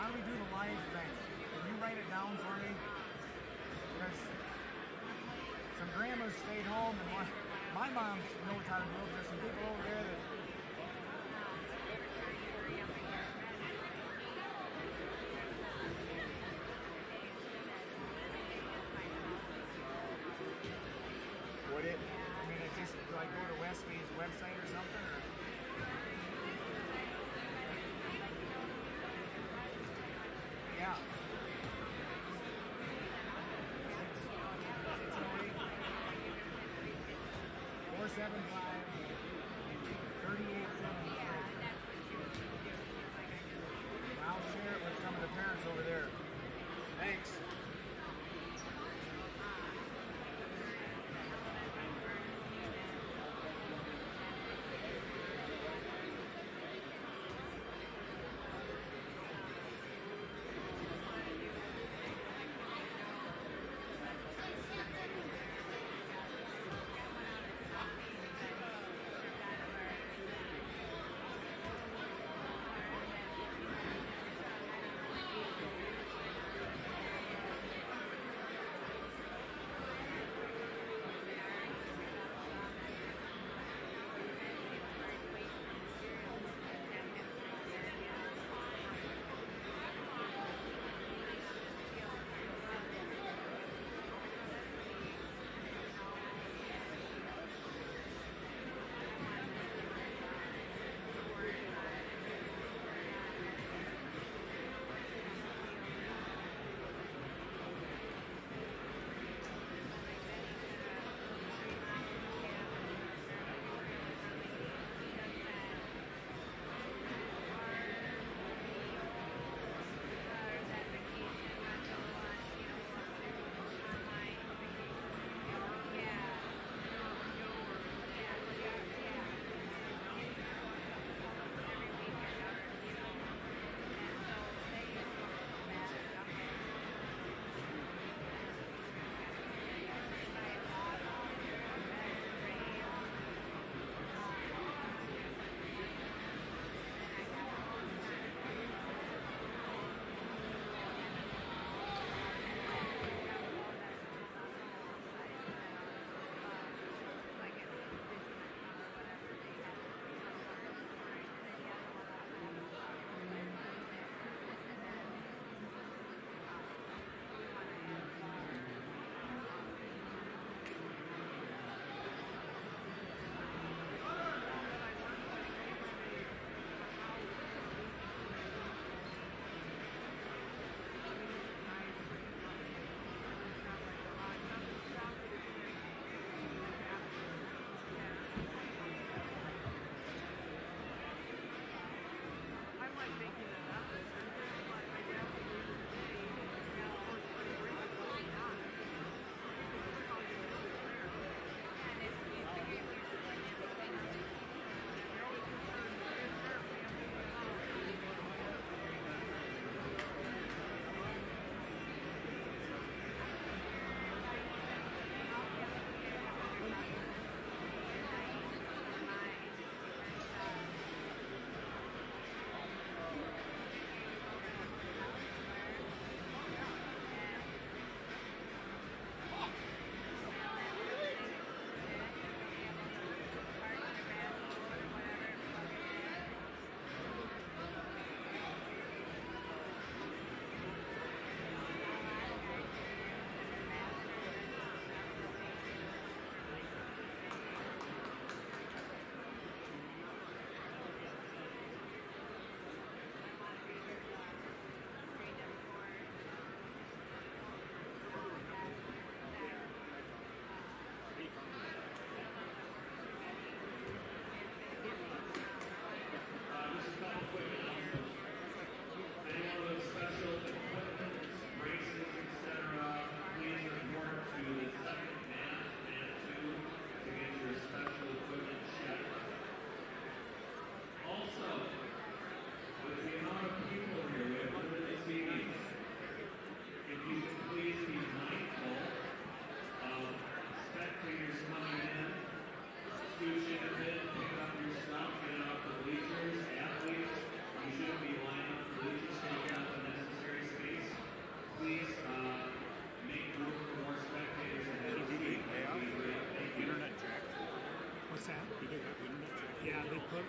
how do we do the live thing? Can you write it down for me? Because some grandmas stayed home, and my mom knows how to do it. There's some people over there that. Would it? I mean, it's just, do I go to Westby's website or something? Or? Yeah. 475 3873. I'll share it with some of the parents over there. Thanks.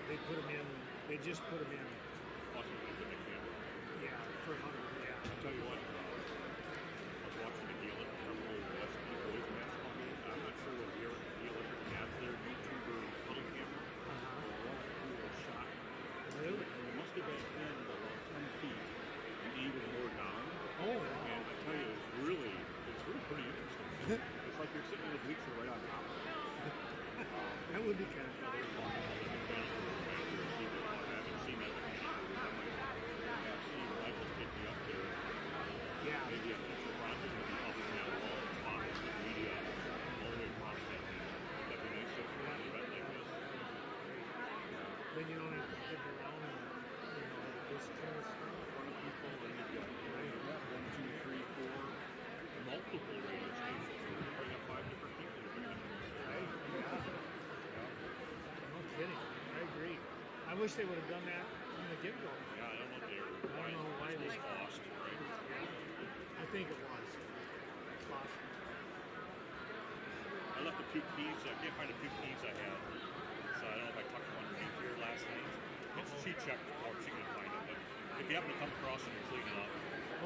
They put them in. They just put them in. Yeah, for 100. Yeah. I'll tell you what. I was watching the Westby boys basketball game. I'm not sure what the Olympic has their YouTuber huddle camera. Cool shot. Really? It must have been in about 10 feet. And he was more down. Oh. And I tell you, it's really pretty interesting. It's like you're sitting in the bleacher right on top of it. That would be kind of cool. I haven't seen that before. I might have seen Michael take me up there. Yeah. Maybe a future project would be helping me out with all the spots, the media, all the way across that. That'd be nice if we had an event like this. Then you don't have to get around and, this kind of stuff. In front of people, and you've got 1, 2, 3, 4, multiple radio stations. You're bringing up 5 different people. You're bringing up No kidding. I agree. I wish they would have done that from the get-go. Yeah, I don't know why they lost, right? Yeah. I think it was. Lost. I left the 2 keys. I can't find the 2 keys I had. So I don't know if I tucked one key here last night. She checked before she could find it. But if you happen to come across it and clean it up.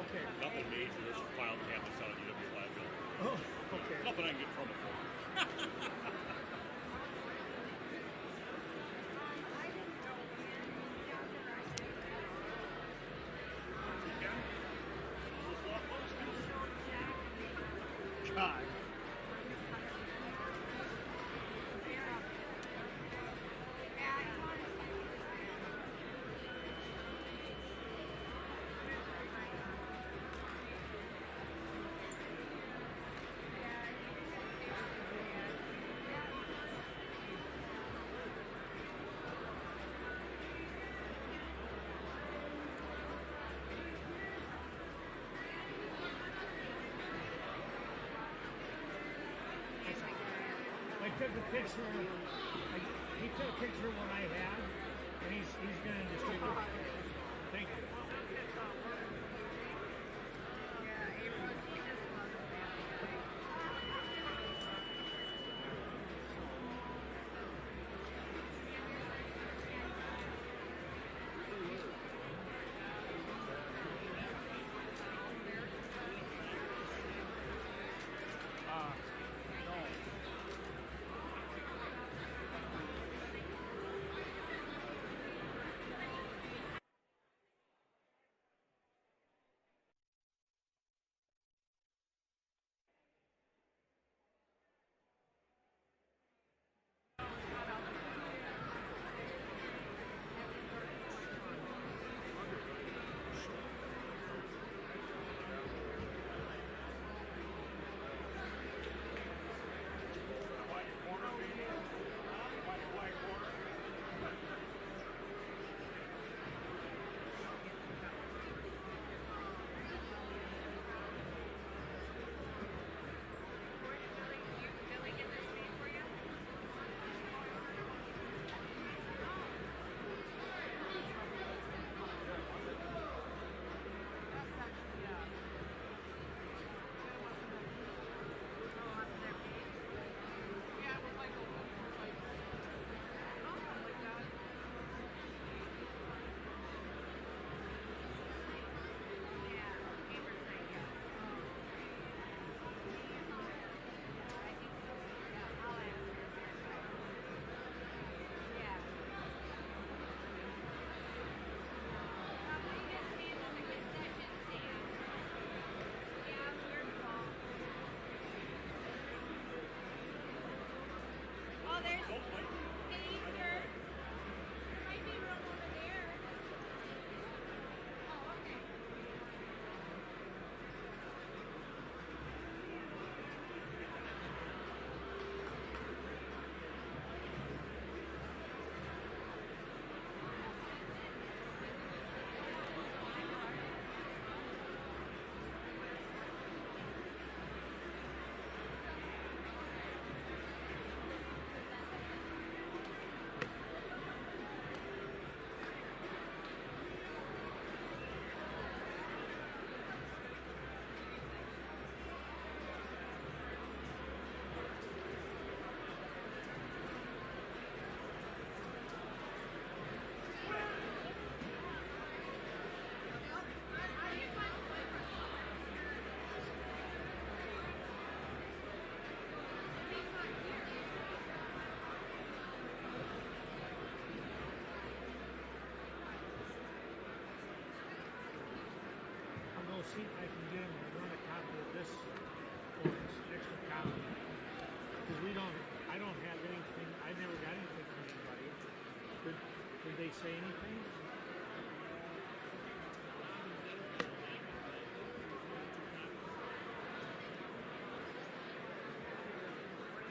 Okay. Nothing major. There's some file cabinets out of UW Gladville. Oh, okay. Nothing I can get in trouble for. God. Took a picture. He took a picture of what I had, and he's going to distribute it. Thank you.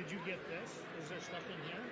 Did you get this? Is there stuff in here?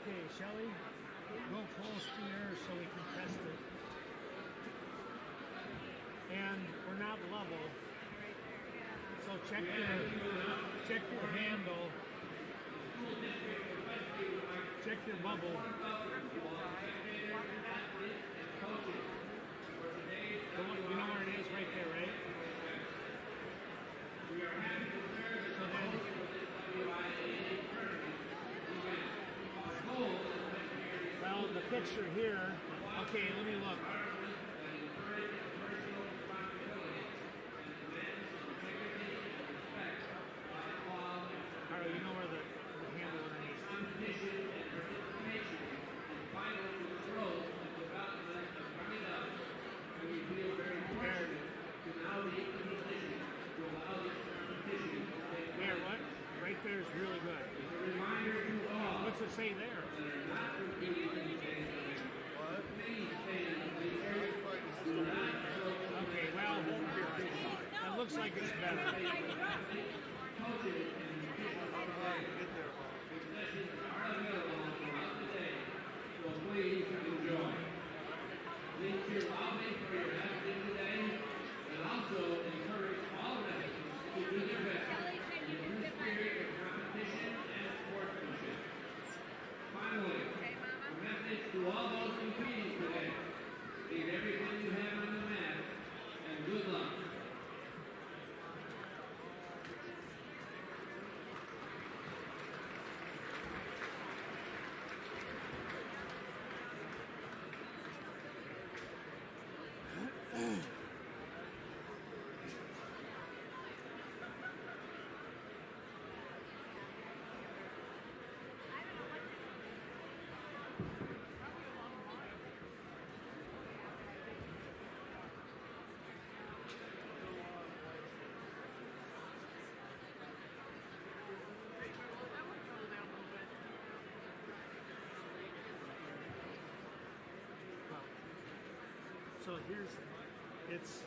Okay, shall we go close here so we can test it? And we're not level, so check your handle, check your bubble. You know where it is, right there, right? So then, well, the picture here, okay, let me look. Alright, you know where the handle underneath. There, what? Right there is really good. What's it say there? Okay, well, that looks like it's better. Please enjoy. Thank you loudly for your attendance today, and also encourage all residents to do their best in the spirit of competition and sportsmanship. Finally, a message to all those competing today. Leave everything you have on the mat, and good luck. So here's, it's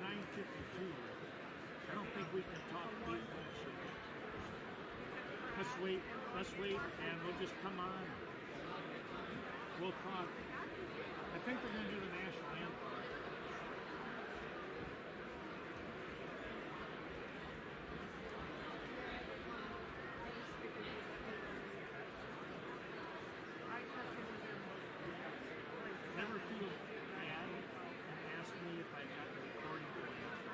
9:52. I don't think we can talk deep much. Let's wait, and we'll just come on. We'll talk. I think they're going to do the national anthem. Never feel bad and ask me if I got the recording going also.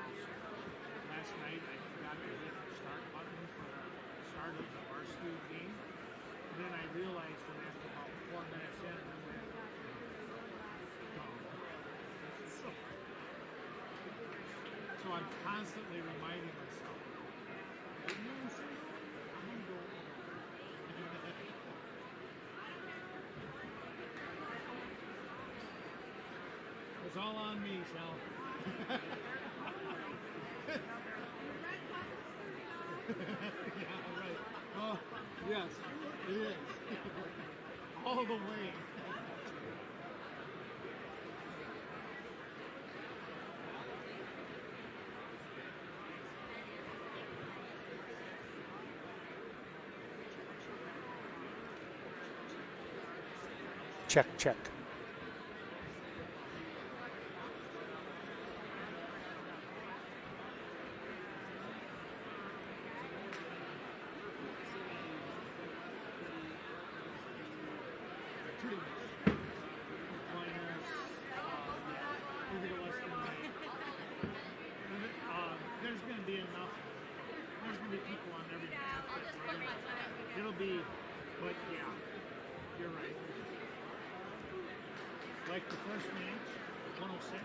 Last night I forgot to hit the start button for the start of the varsity game. And then I realized when after about 4 minutes in, I went, oh. So I'm constantly reminding myself, I'm going to go. It's all on me, Sal. Yeah, right. Oh, yes, it is. All the way. Check. like the first match, 106.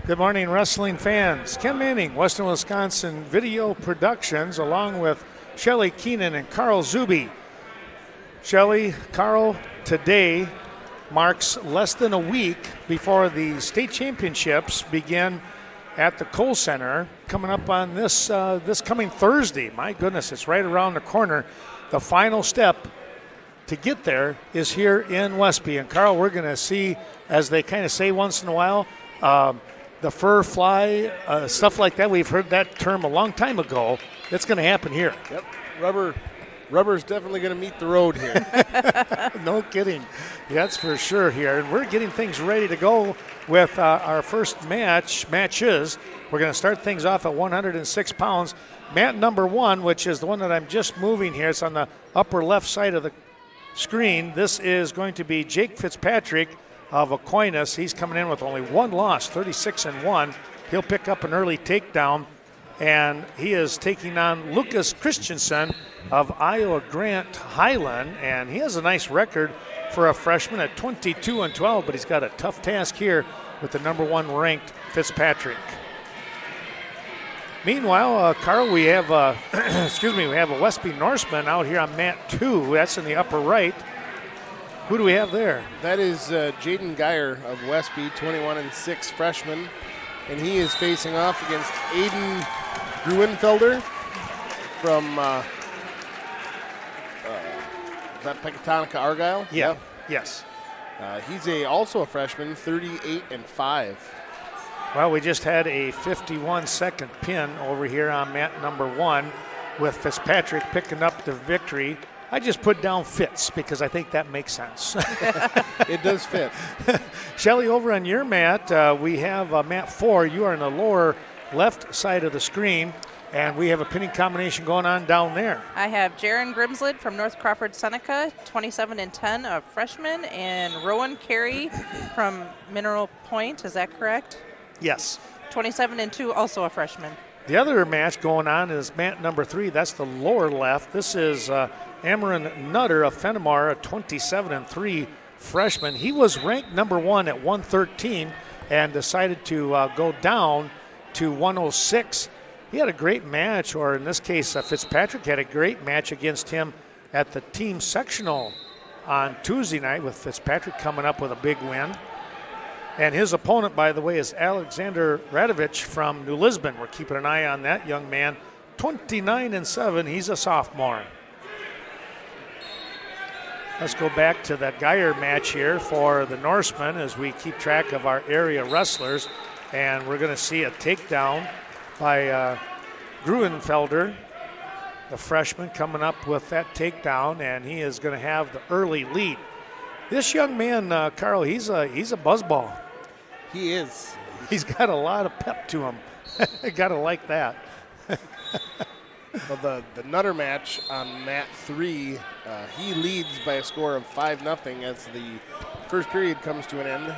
Good morning, wrestling fans. Ken Manning, Western Wisconsin Video Productions, along with Shelley Keenan and Carl Zuby. Shelley, Carl, today marks less than a week before the state championships begin at the Kohl Center, coming up on this coming Thursday. My goodness, it's right around the corner. The final step to get there is here in Westby. And Carl, we're going to see, as they kind of say once in a while, the fur fly, stuff like that. We've heard that term a long time ago. It's going to happen here. Yep, rubber's definitely going to meet the road here. No kidding. That's for sure here. And we're getting things ready to go with our first matches. We're going to start things off at 106 pounds. Mat number 1, which is the one that I'm just moving here. It's on the upper left side of the screen. This is going to be Jake Fitzpatrick of Aquinas. He's coming in with only one loss, 36-1. He'll pick up an early takedown, and he is taking on Lucas Christensen of Iowa Grant Highland, and he has a nice record for a freshman at 22-12, but he's got a tough task here with the number 1 ranked Fitzpatrick. Meanwhile, Carl, we have we have a Westby Norseman out here on mat 2. That's in the upper right. Who do we have there? That is Jaden Geyer of Westby, 21-6 freshman, and he is facing off against Aiden Gruenfelder from is that Pecatonica Argyle? Yeah. Yes. He's also a freshman, 38-5. Well, we just had a 51-second pin over here on mat number 1 with Fitzpatrick picking up the victory. I just put down Fitz because I think that makes sense. It does fit. Shelley, over on your mat, we have mat 4. You are in the lower left side of the screen, and we have a pinning combination going on down there. I have Jaron Grimslid from North Crawford Seneca, 27-10, a freshman, and Rowan Carey from Mineral Point. Is that correct? Yes. 27-2, also a freshman. The other match going on is mat number 3. That's the lower left. This is Amarin Nutter of Fennimore, a 27-3 freshman. He was ranked number 1 at 113 and decided to go down to 106 he had a great match, or in this case, Fitzpatrick had a great match against him at the team sectional on Tuesday night, with Fitzpatrick coming up with a big win. And his opponent, by the way, is Alexander Radovich from New Lisbon. We're keeping an eye on that young man. 29-7, he's a sophomore. Let's go back to that Geyer match here for the Norsemen as we keep track of our area wrestlers. And we're going to see a takedown by Gruenfelder, the freshman, coming up with that takedown, and he is going to have the early lead. This young man, Carl, he's a buzzball. He is. He's got a lot of pep to him. Got to like that. Well, the Nutter match on mat 3, he leads by a score of 5-0 as the first period comes to an end.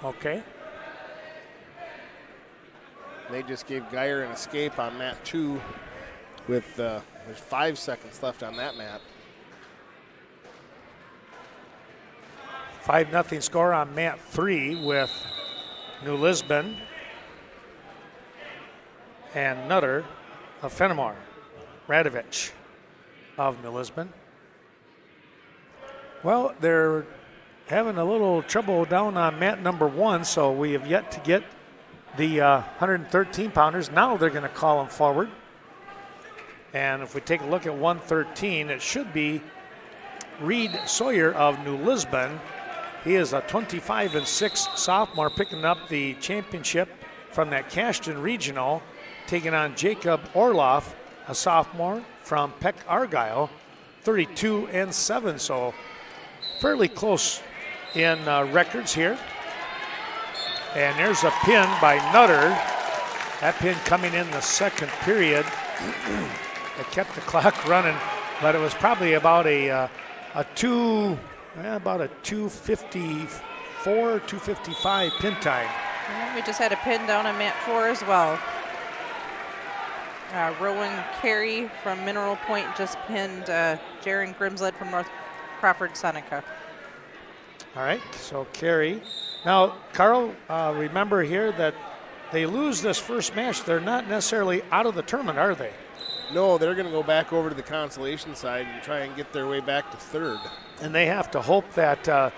Okay. They just gave Geyer an escape on mat 2 with there's 5 seconds left on that mat. 5-0 score on mat 3 with New Lisbon and Nutter of Fennimore. Radovich of New Lisbon. Well, they're having a little trouble down on mat number 1, so we have yet to get the 113-pounders. Now they're going to call them forward. And if we take a look at 113, it should be Reid Sawyer of New Lisbon. He is a 25-6 sophomore, picking up the championship from that Cashton regional, taking on Jacob Orloff, a sophomore from Peck Argyle, 32-7. So fairly close in records here. And there's a pin by Nutter. That pin coming in the second period. It kept the clock running, but it was probably about a 254, 255 pin time. And we just had a pin down on mat 4 as well. Rowan Carey from Mineral Point just pinned Jaron Grimsled from North Crawford Seneca. All right, so Carey. Now, Carl, remember here that they lose this first match. They're not necessarily out of the tournament, are they? No, they're going to go back over to the consolation side and try and get their way back to third. And they have to hope that the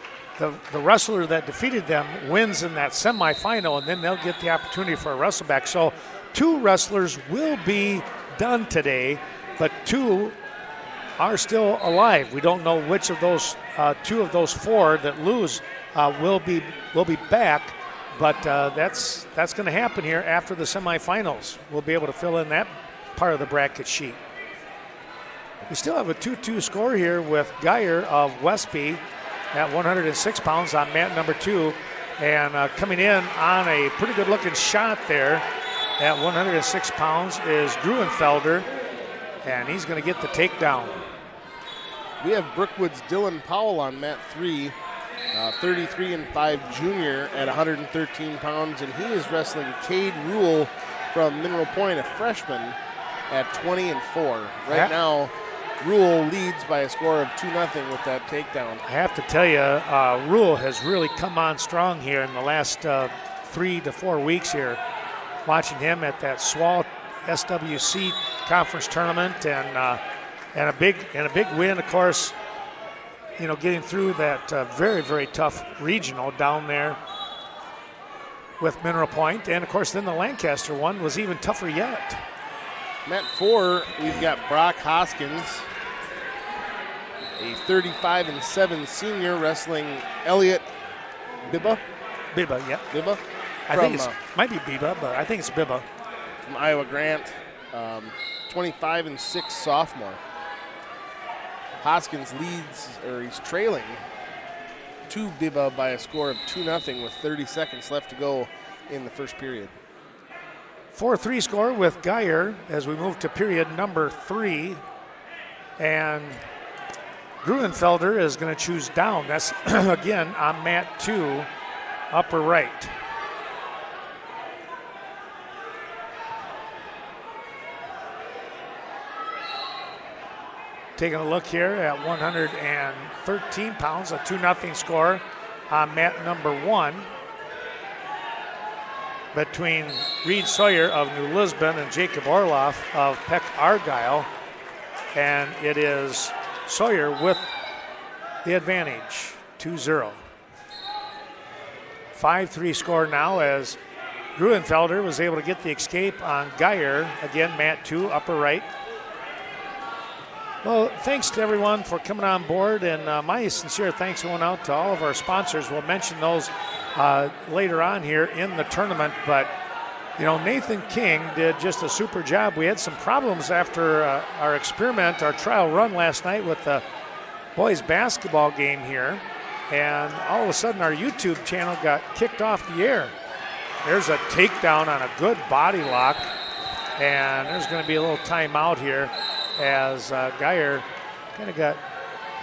wrestler that defeated them wins in that semifinal, and then they'll get the opportunity for a wrestle back. So 2 wrestlers will be done today, but 2 are still alive. We don't know which of those 2 of those 4 that lose will be back, but that's going to happen here after the semifinals. We'll be able to fill in that part of the bracket sheet. We still have a 2-2 score here with Geyer of Westby at 106 pounds on mat number 2, and coming in on a pretty good looking shot there at 106 pounds is Gruenfelder, and he's going to get the takedown. We have Brookwood's Dylan Powell on mat 3, 33-5 junior at 113 pounds, and he is wrestling Cade Rule from Mineral Point, a freshman, at 20-4. Right now, Rule leads by a score of 2-0 with that takedown. I have to tell you, Rule has really come on strong here in the last 3 to 4 weeks here. Watching him at that SWAL SWC conference tournament, and a big win, of course. You know, getting through that very, very tough regional down there with Mineral Point, and of course then the Lancaster one was even tougher yet. Mat 4, we've got Brock Hoskins, a 35-7 senior, wrestling Elliot Bibba. Bibba, yeah. Bibba. I think it might be Bibba, but I think it's Bibba. From Iowa Grant, 25-6 sophomore. Hoskins leads, or he's trailing to Bibba by a score of 2-0 with 30 seconds left to go in the first period. 4-3 score with Geyer as we move to period number 3. And Gruenfelder is going to choose down. That's, again, on mat 2, upper right. Taking a look here at 113 pounds, a 2-0 score on mat number 1. between Reid Sawyer of New Lisbon and Jacob Orloff of Peck Argyle. And it is Sawyer with the advantage, 2-0. 5-3 score now as Gruenfelder was able to get the escape on Geyer. Again, mat 2, upper right. Well, thanks to everyone for coming on board, and my sincere thanks going out to all of our sponsors. We'll mention those later on here in the tournament, but you know, Nathan King did just a super job. We had some problems after our experiment, our trial run last night with the boys basketball game here, and all of a sudden our YouTube channel got kicked off the air. There's a takedown on a good body lock, and there's going to be a little timeout here as Geyer kind of got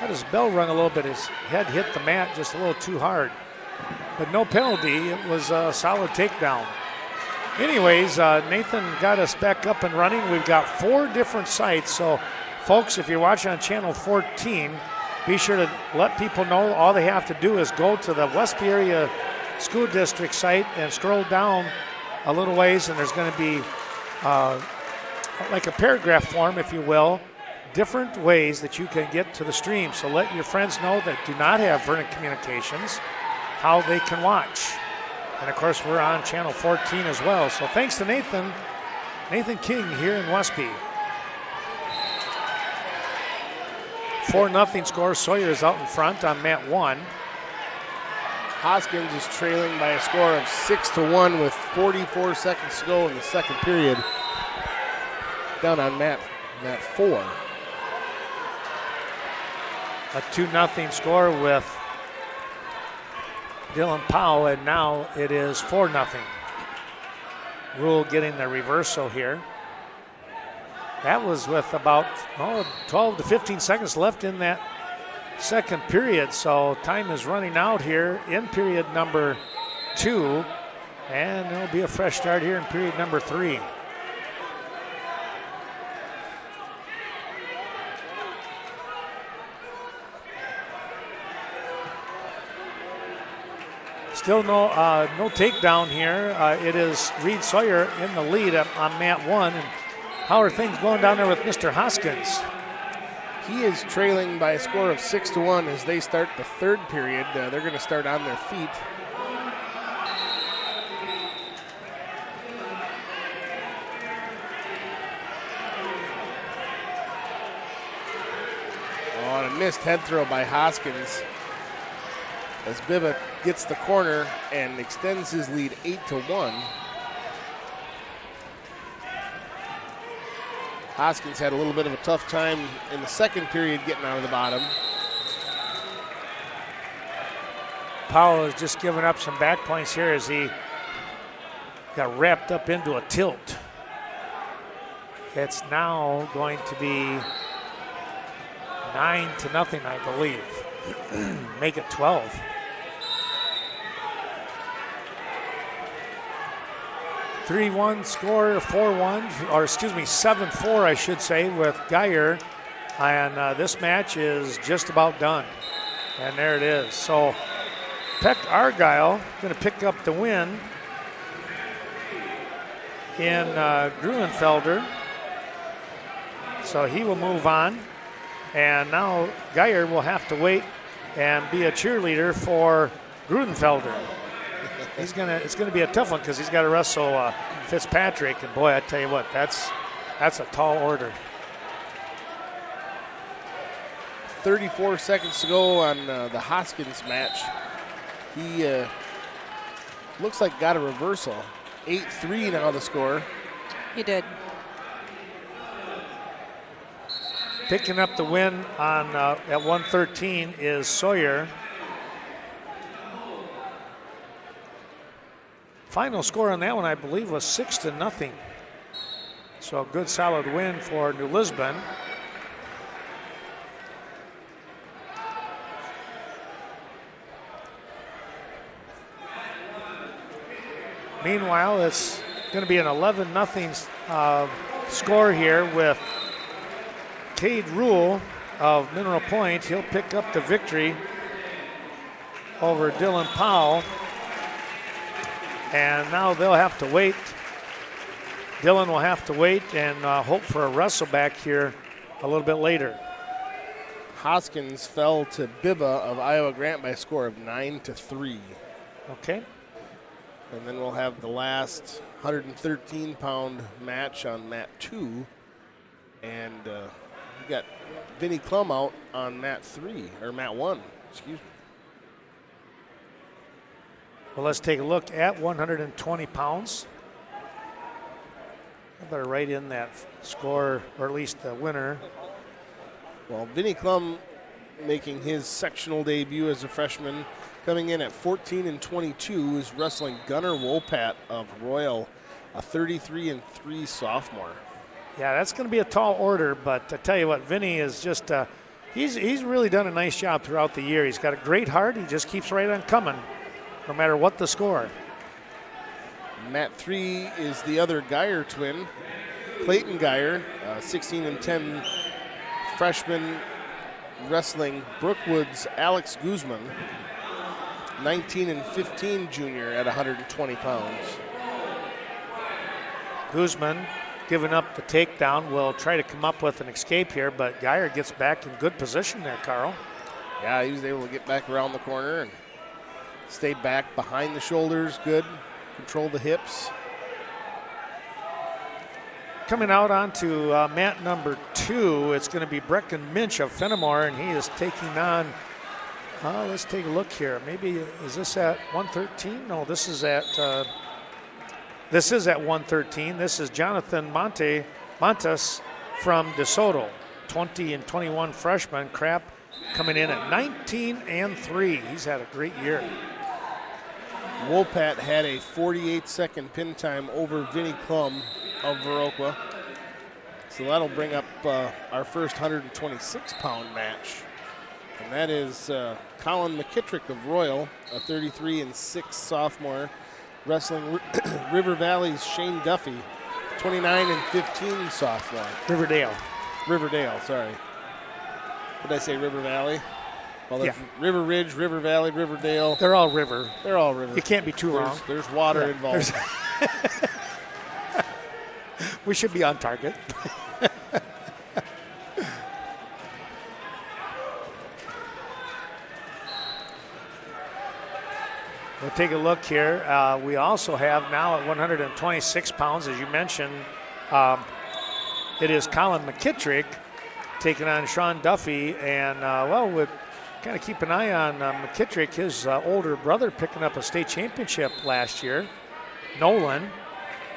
his bell rung a little bit. His head hit the mat just a little too hard. But no penalty. It was a solid takedown. Anyways, Nathan got us back up and running. We've got 4 different sites. So, folks, if you're watching on channel 14, be sure to let people know. All they have to do is go to the Westby Area School District site and scroll down a little ways, and there's going to be like a paragraph form, if you will, different ways that you can get to the stream. So let your friends know that do not have Vernon Communications how they can watch. And of course, we're on channel 14 as well. So thanks to Nathan King here in Westby. 4-0 score. Sawyer is out in front on mat 1. Hoskins is trailing by a score of 6-1 with 44 seconds to go in the second period. Down on mat 4. A 2-0 score with Dylan Powell, and now it is 4-0. Rule getting the reversal here. That was with about 12 to 15 seconds left in that second period, so time is running out here in period number 2, and there'll be a fresh start here in period number 3. Still no takedown here. It is Reid Sawyer in the lead on mat 1. And how are things going down there with Mr. Hoskins? He is trailing by a score of 6-1 as they start the third period. They're going to start on their feet. Oh, and a missed head throw by Hoskins as Biba gets the corner and extends his lead 8-1. Hoskins had a little bit of a tough time in the second period getting out of the bottom. Powell has just given up some back points here as he got wrapped up into a tilt. It's now going to be 9-0, I believe. Make it 12. (3-1) score, 4-1, or excuse me, 7-4, I should say, with Geyer. And this match is just about done. And there it is. So Peck Argyle going to pick up the win in Gruenfelder. So he will move on. And now Geyer will have to wait and be a cheerleader for Gruenfelder. It's gonna be a tough one because he's got to wrestle Fitzpatrick, and boy, I tell you what, that's a tall order. 34 seconds to go on the Hoskins match. He looks like got a reversal. 8-3 now the score. He did. Picking up the win on at 113 is Sawyer. Final score on that one, I believe, was 6-0. So a good solid win for New Lisbon. Meanwhile, it's going to be an 11-0 score here with Cade Rule of Mineral Point. He'll pick up the victory over Dylan Powell. And now they'll have to wait. Dylan will have to wait and hope for a wrestle back here a little bit later. Hoskins fell to Bibba of Iowa Grant by a score of 9-3. Okay. And then we'll have the last 113-pound match on mat 2. And we got Vinny Klum out on mat 1, excuse me. Well, let's take a look at 120 pounds. I better write in that score, or at least the winner. Well, Vinny Klum making his sectional debut as a freshman, coming in at 14-22, is wrestling Gunnar Wolpat of Royal, a 33-3 sophomore. Yeah, that's going to be a tall order, but I tell you what, Vinny is just, he's really done a nice job throughout the year. He's got a great heart. He just keeps right on coming, no matter what the score. Mat 3 is the other Geyer twin, Clayton Geyer, 16-10 freshman, wrestling Brookwood's Alex Guzman, 19-15 junior at 120 pounds. Guzman giving up the takedown will try to come up with an escape here, but Geyer gets back in good position there, Carl. Yeah, he was able to get back around the corner and stay back behind the shoulders, good, control the hips. Coming out onto mat number 2, it's going to be Brecken Minch of Fennimore, and he is taking on, let's take a look here. Maybe, is this at 113? No, this is at 113. This is Jonathan Montes from DeSoto, 20-21 freshman. Crap coming in at 19-3. He's had a great year. Wolpat had a 48-second pin time over Vinny Klum of Viroqua. So that'll bring up our first 126-pound match. And that is Colin McKittrick of Royal, a 33-6 sophomore, wrestling River Valley's Shane Duffy, 29-15 sophomore. Riverdale, sorry. Did I say River Valley? Well, there's River Ridge, River Valley, Riverdale. They're all river. They're all river. You can't be too wrong. There's water involved. We should be on target. We'll take a look here. We also have now at 126 pounds, as you mentioned, it is Colin McKittrick taking on Sean Duffy. And, we'll kind of keep an eye on McKittrick, his older brother picking up a state championship last year, Nolan.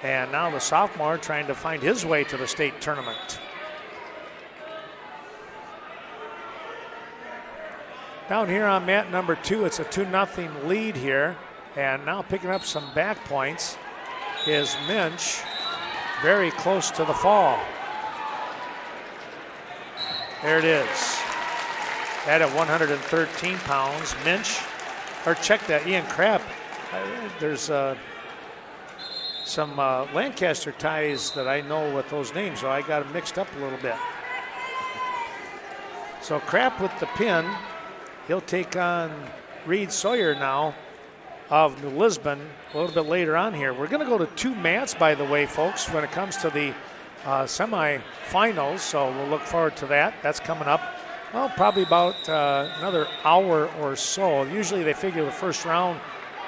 And now the sophomore trying to find his way to the state tournament. Down here on mat number 2, it's a 2-0 lead here. And now picking up some back points is Minch, very close to the fall. There it is. That at 113 pounds. Minch, or check that, Ian Crabb. There's some Lancaster ties that I know with those names, so I got them mixed up a little bit. So Crabb with the pin. He'll take on Reid Sawyer now of New Lisbon a little bit later on here. We're going to go to 2 mats, by the way, folks, when it comes to the semifinals, so we'll look forward to that. That's coming up, well, probably about another hour or so. Usually they figure the first round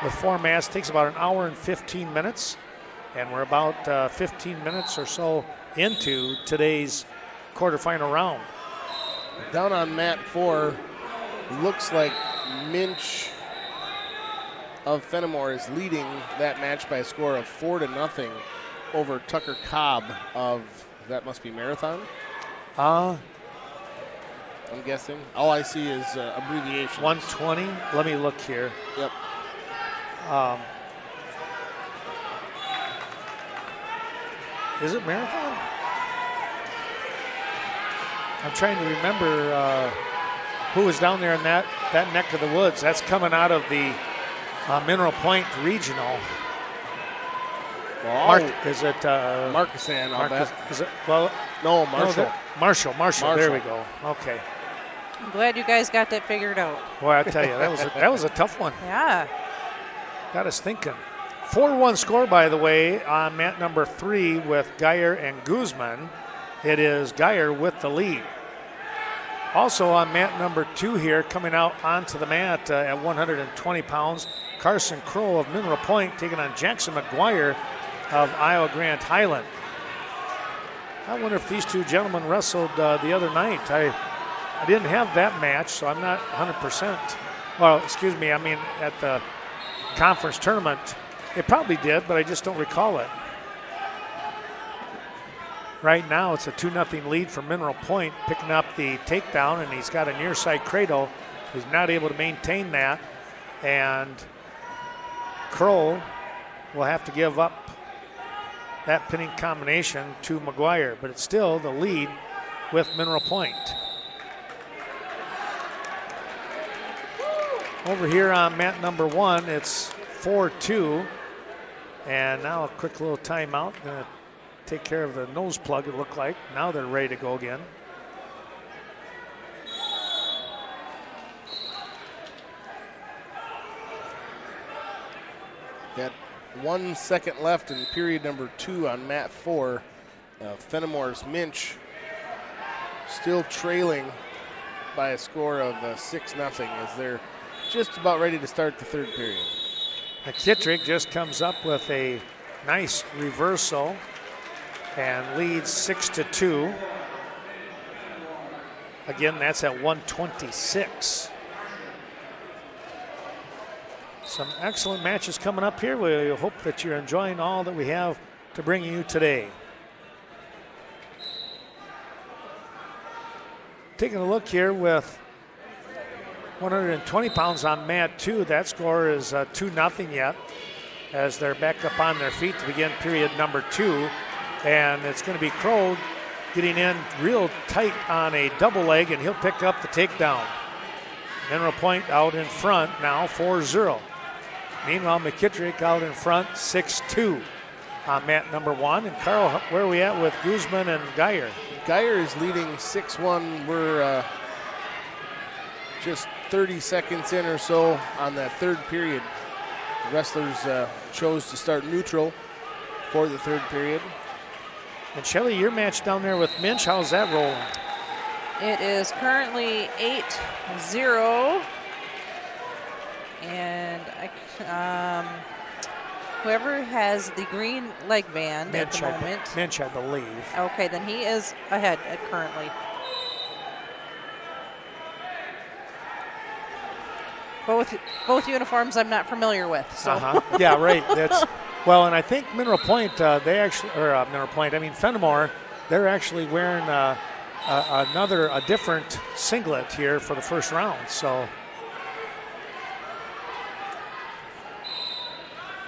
with 4 mats takes about an hour and 15 minutes, and we're about 15 minutes or so into today's quarterfinal round. Down on mat 4, looks like Minch of Fennimore is leading that match by a score of 4-0 over Tucker Cobb of, that must be Marathon? I'm guessing. All I see is abbreviations. 120. Let me look here. Yep. Is it Marathon? I'm trying to remember who was down there in that neck of the woods. That's coming out of the Mineral Point Regional. Well, is it Marquesan? I'll bet. Is it? Well, no, Marshall. Marshall. There we go. Okay. I'm glad you guys got that figured out. Boy, I tell you, that was a tough one. Yeah. Got us thinking. 4-1 score, by the way, on mat number 3 with Geyer and Guzman. It is Geyer with the lead. Also on mat number 2 here, coming out onto the mat at 120 pounds, Carson Crowe of Mineral Point taking on Jackson Maguire of Iowa Grant Highland. I wonder if these two gentlemen wrestled the other night. I didn't have that match, so I'm not 100%. Well, excuse me, I mean at the conference tournament. It probably did, but I just don't recall it. Right now, it's a 2-0 lead for Mineral Point, picking up the takedown, and he's got a near side cradle. He's not able to maintain that, and Crowe will have to give up that pinning combination to Maguire, but it's still the lead with Mineral Point. Over here on mat number 1, it's 4-2, and now a quick little timeout. Gonna take care of the nose plug, it looked like. Now they're ready to go again. Got 1 second left in period number 2 on mat 4. Fennimore's Minch still trailing by a score of 6-0 as they're just about ready to start the third period. McKittrick just comes up with a nice reversal and leads 6-2. Again, that's at 126. Some excellent matches coming up here. We hope that you're enjoying all that we have to bring you today. Taking a look here with 120 pounds on mat 2. That score is 2-0 yet as they're back up on their feet to begin period number 2. And it's going to be Crowe getting in real tight on a double leg, and he'll pick up the takedown. Mineral Point out in front now, 4-0. Meanwhile, McKittrick out in front, 6-2 on mat number 1. And Carl, where are we at with Guzman and Geyer? Geyer is leading 6-1. We're just 30 seconds in or so on that third period. The wrestlers chose to start neutral for the third period. And Shelley, your match down there with Minch, how's that rolling? It is currently 8-0. And whoever has the green leg band at the moment. Minch, I believe. Okay, then he is ahead currently. Both uniforms I'm not familiar with. So. Yeah, right. That's well, and I think Mineral Point, Fennimore, they're actually wearing a different singlet here for the first round. So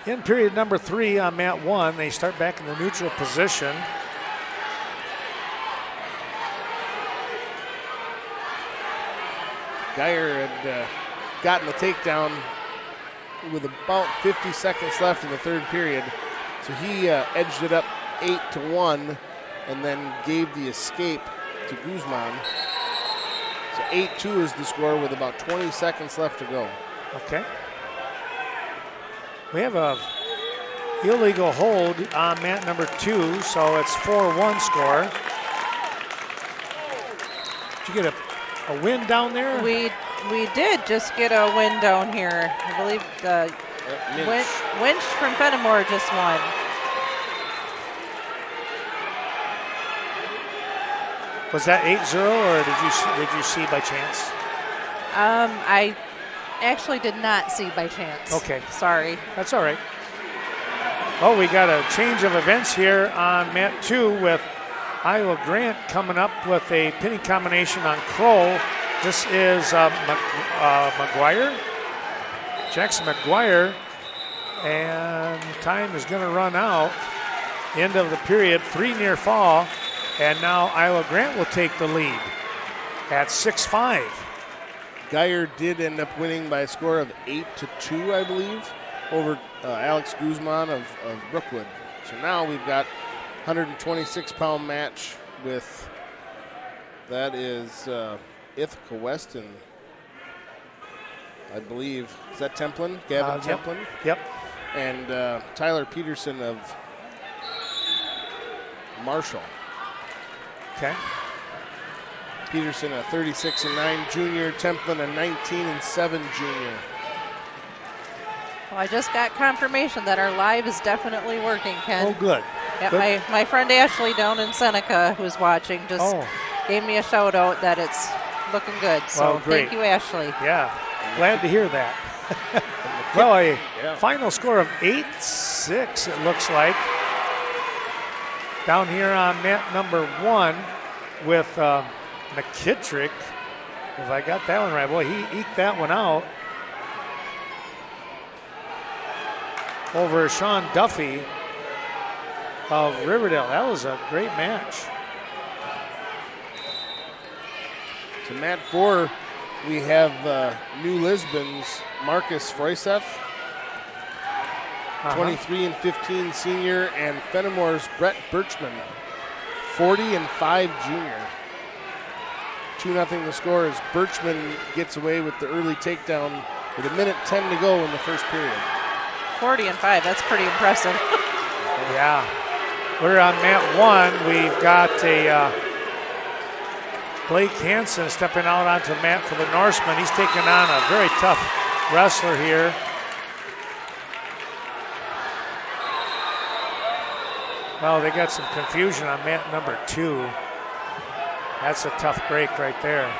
in period number 3 on mat 1, they start back in the neutral position. Geyer had gotten the takedown with about 50 seconds left in the third period. So he edged it up 8-1 and then gave the escape to Guzman. So 8-2 is the score with about 20 seconds left to go. Okay. We have a illegal hold on mat number 2, so it's 4-1 score. Did you get a win down there? We did just get a win down here. I believe the Winch from Fennimore just won. Was that 8-0, or did you see by chance? I actually did not see by chance. Okay. Sorry. That's all right. Oh, we got a change of events here on mat 2 with Iowa Grant coming up with a pinning combination on Crowe. This is Maguire, Jackson Maguire, and time is going to run out. End of the period, 3 near fall, and now Iowa Grant will take the lead at 6-5. Geyer did end up winning by a score of 8-2, I believe, over Alex Guzman of Brookwood. So now we've got 126-pound match with, that is Ithaca Weston, I believe. Is that Templin? Gavin Templin? Yep. and Tyler Peterson of Marshall. Okay. Peterson a 36-9 junior, Templin a 19-7 junior. Well, I just got confirmation that our live is definitely working, Ken. Oh, good. Yeah, Good. my friend Ashley down in Seneca, who's watching, just gave me a shout out that it's looking good. So Well, great. thank you, Ashley. Yeah, glad to hear that. Well, a final score of 8-6, it looks like. Down here on mat number 1 with McKittrick. If I got that one right, boy, he eked that one out. Over Sean Duffy of Riverdale. That was a great match. So mat 4, we have New Lisbon's Marcus Froyseth, 23-15 senior, and Fennimore's Brett Birchman, 40-5 junior. 2-0 the score as Birchman gets away with the early takedown with 1:10 to go in the first period. 40-5, that's pretty impressive. Yeah. We're on mat 1. We've got a Blake Hanson stepping out onto the mat for the Norseman. He's taking on a very tough wrestler here. Well, they got some confusion on mat number 2. That's a tough break right there.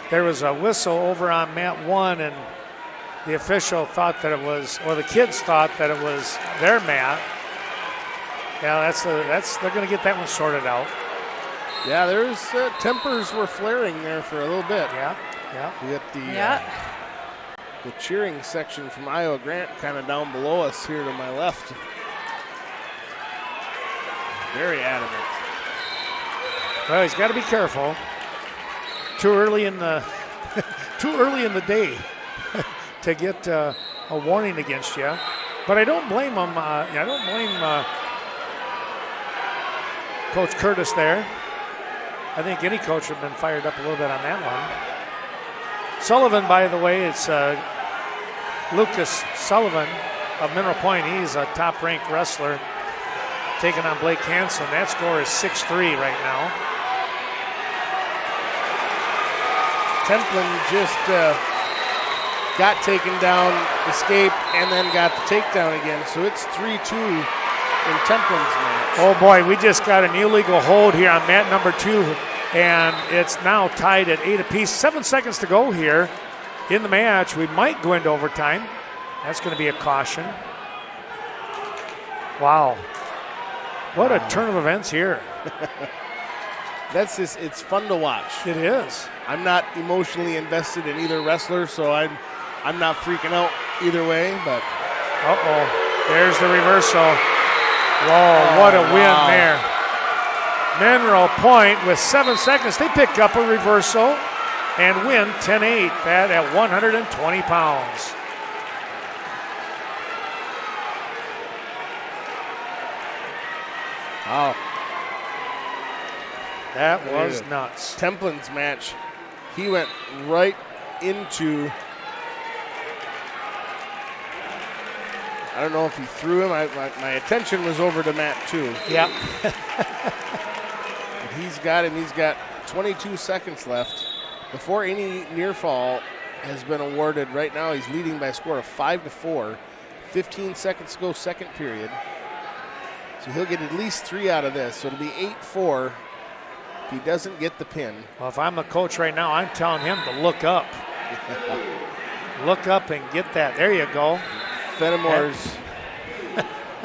There was a whistle over on mat 1, and the official thought that it was, or the kids thought that it was their mat. Yeah, they're going to get that one sorted out. Yeah, there's tempers were flaring there for a little bit. Yeah. We got the cheering section from Iowa Grant kind of down below us here to my left. Very adamant. Well, he's got to be careful. Too early in the day to get a warning against you. But I don't blame him. I don't blame Coach Curtis there. I think any coach would have been fired up a little bit on that one. Sullivan, by the way, it's Lucas Sullivan of Mineral Point. He's a top-ranked wrestler taking on Blake Hanson. That score is 6-3 right now. Templin just got taken down, escaped, and then got the takedown again. So it's 3-2 in Templin's match. Oh boy, we just got an illegal hold here on mat number 2, and it's now tied at 8 apiece. 7 seconds to go here in the match. We might go into overtime. That's going to be a caution. Wow. What a turn of events here. It's fun to watch. It is. I'm not emotionally invested in either wrestler, so I'm not freaking out either way, but. There's the reversal. Whoa, what a win there. Mineral Point with 7 seconds. They pick up a reversal and win 10-8. That at 120 pounds. Wow. That was nuts. Templin's match, he went right into, I don't know if he threw him. My attention was over to mat 2. Yep. He's got him. He's got 22 seconds left before any near fall has been awarded. Right now he's leading by a score of 5-4. 15 seconds to go, second period. So he'll get at least 3 out of this. So it'll be 8-4 if he doesn't get the pin. Well, if I'm a coach right now, I'm telling him to look up. Look up and get that. There you go. Fennimore's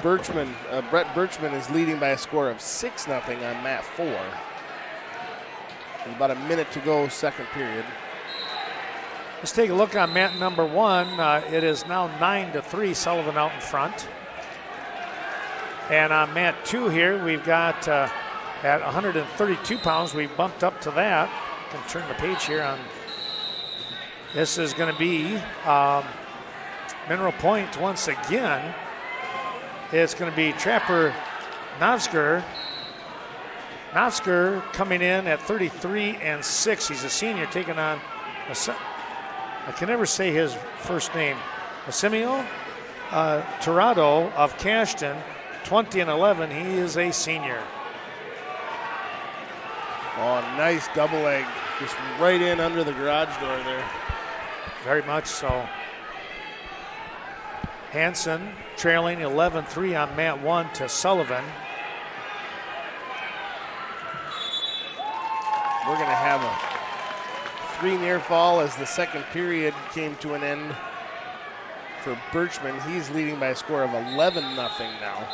Brett Birchman is leading by a score of 6-0 on mat 4. With about a minute to go, second period. Let's take a look on mat number 1. It is now 9-3, Sullivan out in front. And on mat 2 here, we've got at 132 pounds, we've bumped up to that. I can turn the page here on. This is going to be Mineral Point once again. It's going to be Trapper Novsker Nosker coming in at 33-6. He's a senior taking on, I can never say his first name, Asimio Tirado of Cashton, 20-11. He is a senior. Oh, nice double leg. Just right in under the garage door there. Very much so. Hanson trailing 11-3 on mat 1 to Sullivan. We're going to have a 3 near fall as the second period came to an end for Birchman. He's leading by a score of 11-0 now.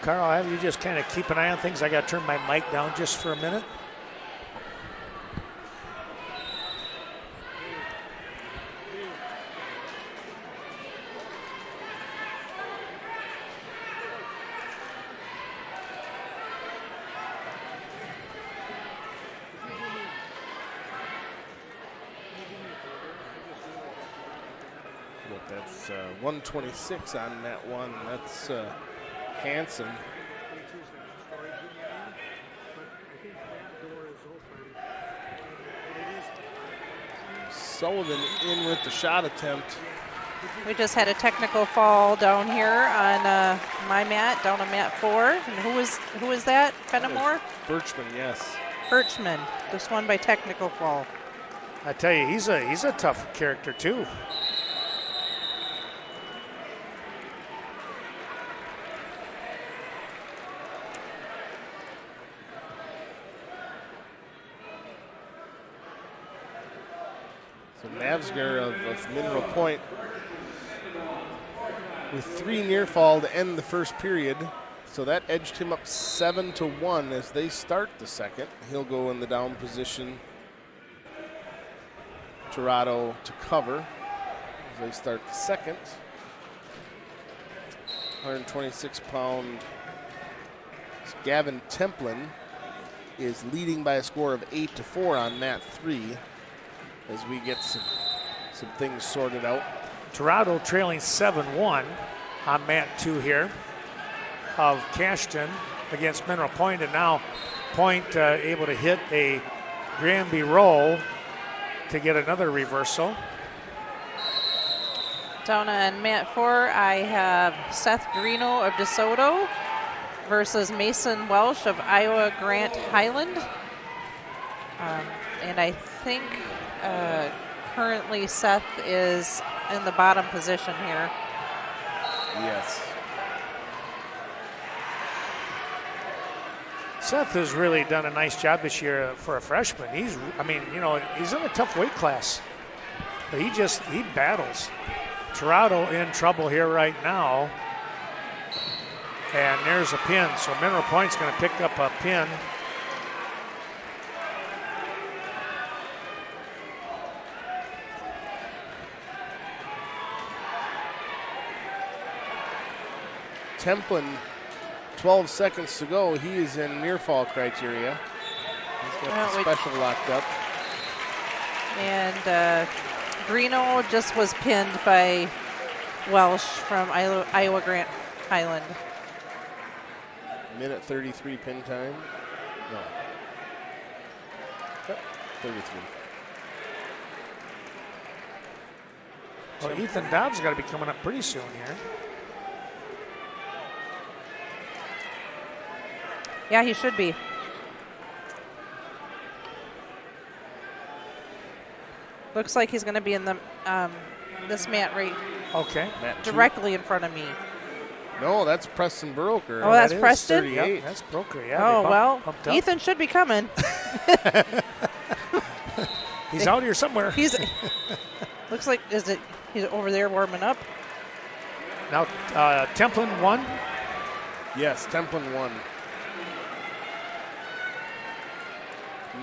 Carl, I'll have you just kind of keep an eye on things. I got to turn my mic down just for a minute. That's 126 on that one. That's Hanson. Sullivan in with the shot attempt. We just had a technical fall down here on my mat, down on mat 4. And who is that? Fennimore? Birchman, yes. Birchman, just won by technical fall. I tell you, he's a tough character too. Navsgar of Mineral Point with 3 near fall to end the first period. So that edged him up 7-1 as they start the second. He'll go in the down position. Tirado to cover as they start the second. 126-pound Gavin Templin is leading by a score of 8-4 on mat 3. As we get some things sorted out. Tirado trailing 7-1 on mat 2 here of Cashton against Mineral Point, and now Point able to hit a Granby roll to get another reversal. Down on mat 4, I have Seth Grino of Desoto versus Mason Welsh of Iowa Grant Highland. And I think currently Seth is in the bottom position here. Yes. Seth has really done a nice job this year for a freshman. He's in a tough weight class, but he battles. Tirado in trouble here right now. And there's a pin, so Mineral Point's going to pick up a pin. Templin, 12 seconds to go. He is in near fall criteria. He's got the special locked up. And Grino just was pinned by Welsh from Iowa Grant Highland. Minute 33 pin time. No. Yep, 33. Well, Ethan Dobbs got to be coming up pretty soon here. Yeah, he should be. Looks like he's going to be in the this mat right directly in front of me. No, that's Preston Broker. Oh, that's Preston? 38. Yep, that's Broker, yeah. Oh, well, Ethan should be coming. He's out here somewhere. Looks like he's over there warming up. Now, Templin won? Yes, Templin won.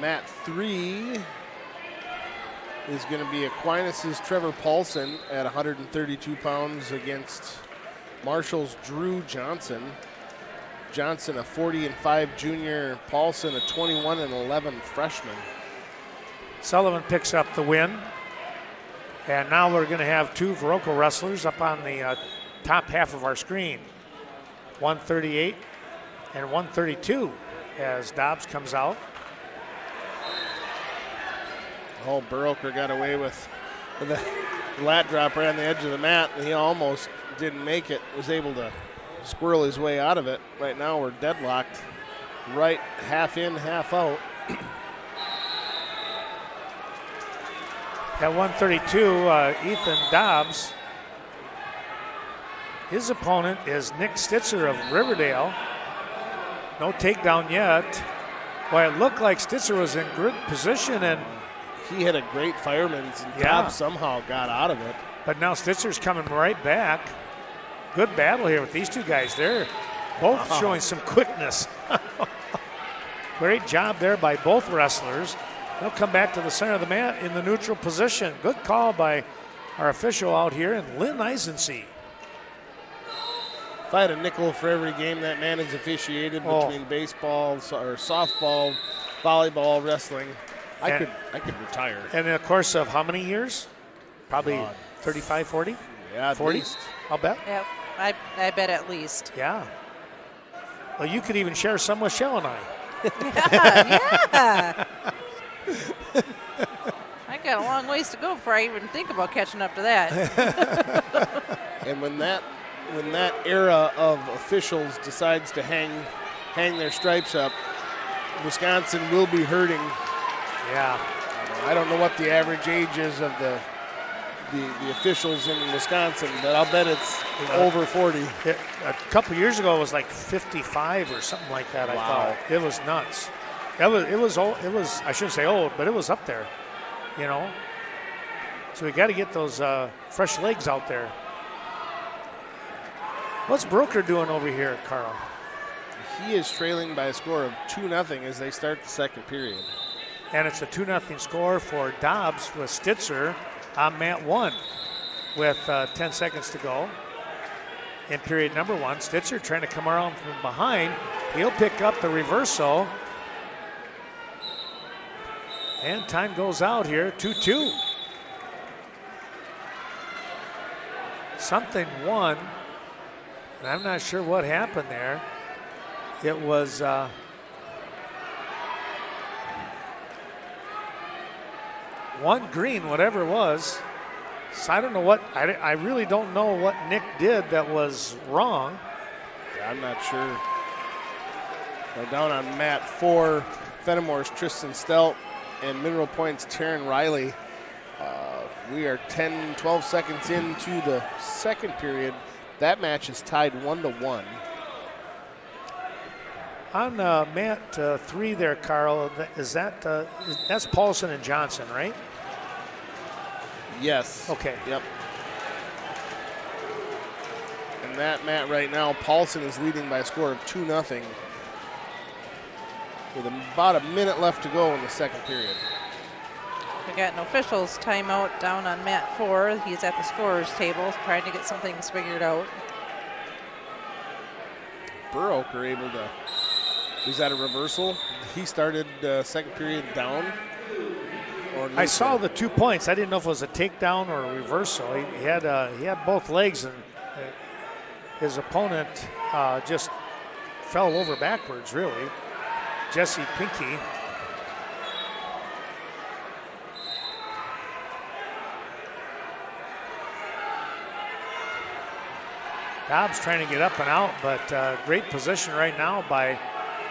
Mat 3 is going to be Aquinas' Trevor Paulson at 132 pounds against Marshall's Drew Johnson. Johnson, a 40-5 junior. Paulson, a 21-11 freshman. Sullivan picks up the win. And now we're going to have two Viroqua wrestlers up on the top half of our screen. 138 and 132 as Dobbs comes out. Oh, Viroqua got away with the lat drop right on the edge of the mat. And he almost didn't make it, was able to squirrel his way out of it. Right now we're deadlocked, right half in, half out. At 132, Ethan Dobbs. His opponent is Nick Stitzer of Riverdale. No takedown yet. Well, it looked like Stitzer was in good position, and he had a great fireman's, and Dobbs somehow got out of it. But now Stitzer's coming right back. Good battle here with these two guys. They're both showing some quickness. Great job there by both wrestlers. They'll come back to the center of the mat in the neutral position. Good call by our official out here, and Lynn Eisensee. If I had a nickel for every game that man has officiated between baseball or softball, volleyball, wrestling, I could retire. And in the course of how many years? Probably 35, 40? Yeah, at 40? least. I'll bet. Yep, I bet at least. Yeah. Well, you could even share some with Shell and I. Yeah. I got a long ways to go before I even think about catching up to that. And when that era of officials decides to hang their stripes up, Wisconsin will be hurting. Yeah. I don't know what the average age is of the officials in Wisconsin, but I'll bet it's over 40. A couple years ago, it was like 55 or something like that. Wow. I thought it was nuts. It was old. It was, I shouldn't say old, but it was up there, you know. So we got to get those fresh legs out there. What's Broker doing over here, Carl? He is trailing by a score of 2-0 as they start the second period. And it's a 2-0 score for Dobbs with Stitzer on mat 1 with 10 seconds to go in period number 1. Stitzer trying to come around from behind. He'll pick up the reversal. And time goes out here, 2-2. Something won, and I'm not sure what happened there. It was one green, whatever it was. So I don't know what, I really don't know what Nick did that was wrong. Yeah, I'm not sure. Now down on mat 4, Fennimore's Tristan Stout and Mineral Point's Taran Riley. We are 12 seconds into the second period. That match is tied 1-1. On mat 3 there, Carl, that's Paulson and Johnson, right? Yes. Okay. Yep. And that mat right now, Paulson is leading by a score of 2-0 with about a minute left to go in the second period. We got an official's timeout down on mat 4. He's at the scorer's table trying to get some things figured out. Viroqua able to, is that a reversal? He started second period down? Or I saw the 2 points. I didn't know if it was a takedown or a reversal. He had both legs, and his opponent just fell over backwards, really. Jesse Pinky. Dobbs trying to get up and out, but great position right now by,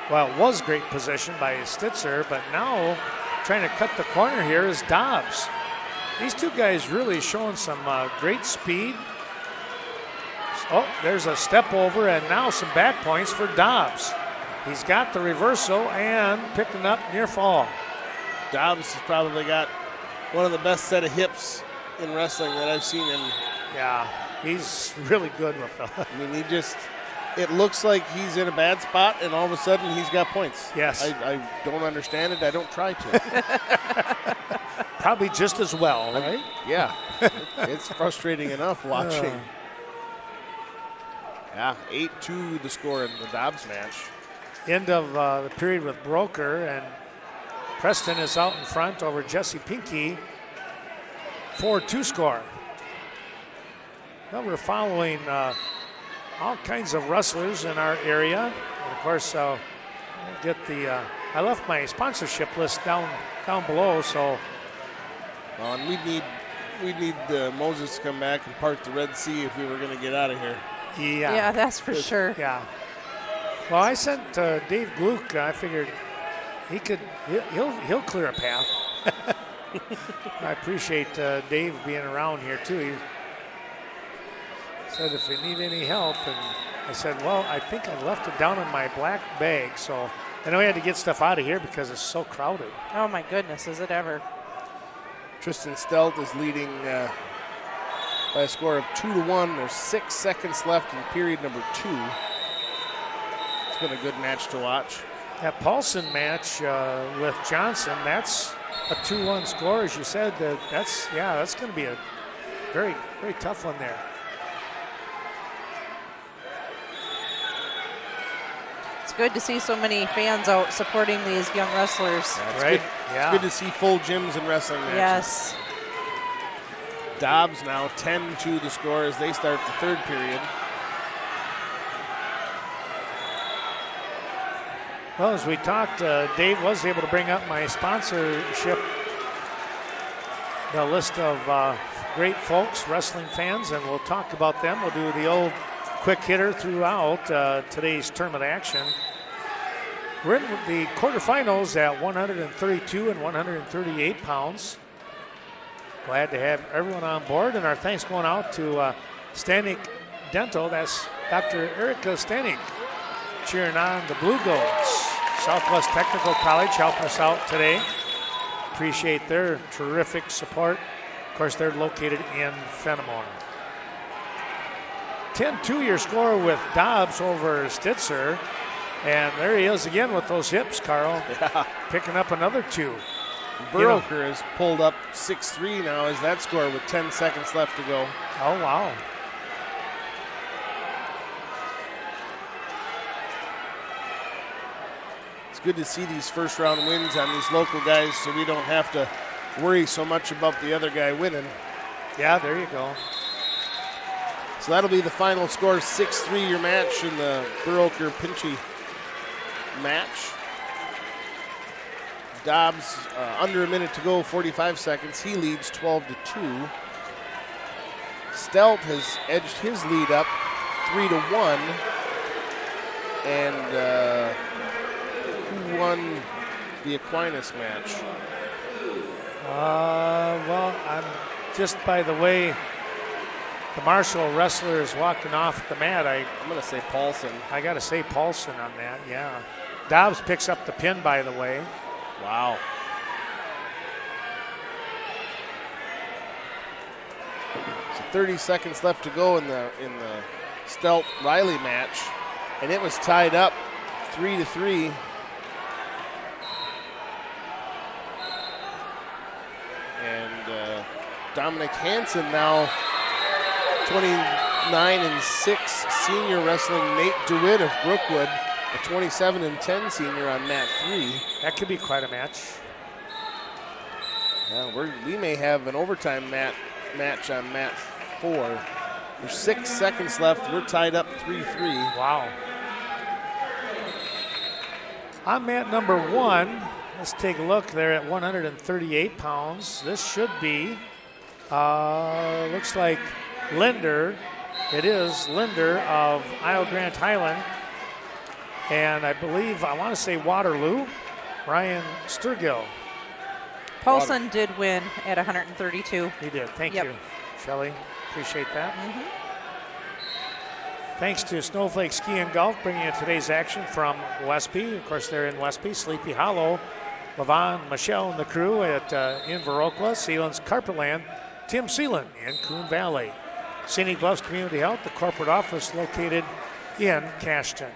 well, it was great position by Stitzer, but now trying to cut the corner here is Dobbs. These two guys really showing some great speed. Oh, there's a step over, and now some back points for Dobbs. He's got the reversal and picking up near fall. Dobbs has probably got one of the best set of hips in wrestling that I've seen him. Yeah, he's really good with them. I mean, it looks like he's in a bad spot, and all of a sudden he's got points. Yes. I don't understand it. I don't try to. Probably just as well, right? Yeah. It's frustrating enough watching. Yeah, 8-2 the score in the Dobbs match. End of the period with Broker, and Preston is out in front over Jesse Pinky. 4-2 score. Well, we're following all kinds of wrestlers in our area. And of course, I'll get the. I left my sponsorship list down below, so. And we'd need Moses to come back and part the Red Sea if we were going to get out of here. Yeah, that's for sure. Yeah. Well, I sent Dave Gluck. I figured he'll clear a path. I appreciate Dave being around here too. He said if you need any help, and I said, well, I think I left it down in my black bag, so I know he had to get stuff out of here because it's so crowded. Oh my goodness, is it ever? Tristan Stelt is leading by a score of 2-1. There's 6 seconds left in period number 2. It's been a good match to watch. That Paulson match with Johnson, that's a 2-1 score, as you said. That's going to be a very, very tough one there. It's good to see so many fans out supporting these young wrestlers. That's right. Good. Yeah. It's good to see full gyms and wrestling matches. Yes. Dobbs now 10-2 the score as they start the third period. Well, as we talked, Dave was able to bring up my sponsorship, the list of great folks, wrestling fans, and we'll talk about them. We'll do the old quick hitter throughout today's tournament action. We're in the quarterfinals at 132 and 138 pounds. Glad to have everyone on board, and our thanks going out to Stanek Dental. That's Dr. Erica Stanek cheering on the Blue Goats. Southwest Technical College helping us out today. Appreciate their terrific support. Of course, they're located in Fennimore. 10-2 your score with Dobbs over Stitzer. And there he is again with those hips, Carl. Yeah. Picking up another 2. Burroker has pulled up 6-3 now as that score with 10 seconds left to go. Oh, wow. It's good to see these first round wins on these local guys so we don't have to worry so much about the other guy winning. Yeah, there you go. So that'll be the final score, 6-3 your match in the Burroker-Pinchy match. Dobbs, under a minute to go, 45 seconds. He leads 12-2. Stelt has edged his lead up 3-1. And who won the Aquinas match? Well, I'm just by the way the Marshall wrestler is walking off the mat. I'm going to say Paulson. I got to say Paulson on that, yeah. Dobbs picks up the pin, by the way. Wow. So 30 seconds left to go in the Stelt-Riley match, and it was tied up 3-3. And Dominic Hanson now 29-6 senior wrestling Nate DeWitt of Brookwood, a 27-10 senior on mat 3. That could be quite a match. Yeah, we may have an overtime match on mat 4. There's 6 seconds left. We're tied up 3-3. Wow. On mat number 1, let's take a look there at 138 pounds. This should be, looks like Linder. It is Linder of Isle Grant Highland. And I believe, I want to say Waterloo, Ryan Sturgill. Paulson did win at 132. He did. Thank Yep. you, Shelley. Appreciate that. Mm-hmm. Thanks to Snowflake Ski and Golf bringing you today's action from Westby. Of course, they're in Westby. Sleepy Hollow, Levon, Michelle, and the crew at in Viroqua. Sealand's Carpetland, Tim Sealand in Coon Valley. Scenic Bluffs Community Health, the corporate office located in Cashton.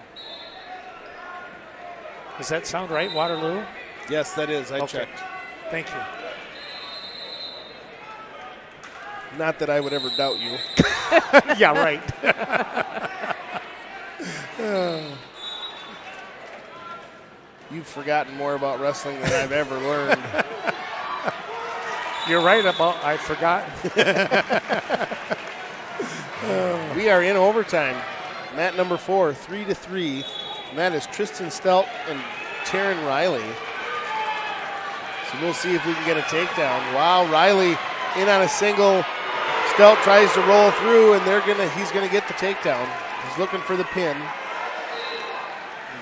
Does that sound right, Waterloo? Yes, that is. I Okay. checked. Thank you. Not that I would ever doubt you. Yeah, right. You've forgotten more about wrestling than I've ever learned. You're right about, I forgot. We are in overtime. Mat number 4, 3-3. And that is Tristan Stelt and Taran Riley. So we'll see if we can get a takedown. Wow, Riley in on a single. Stelt tries to roll through, and he's gonna get the takedown. He's looking for the pin.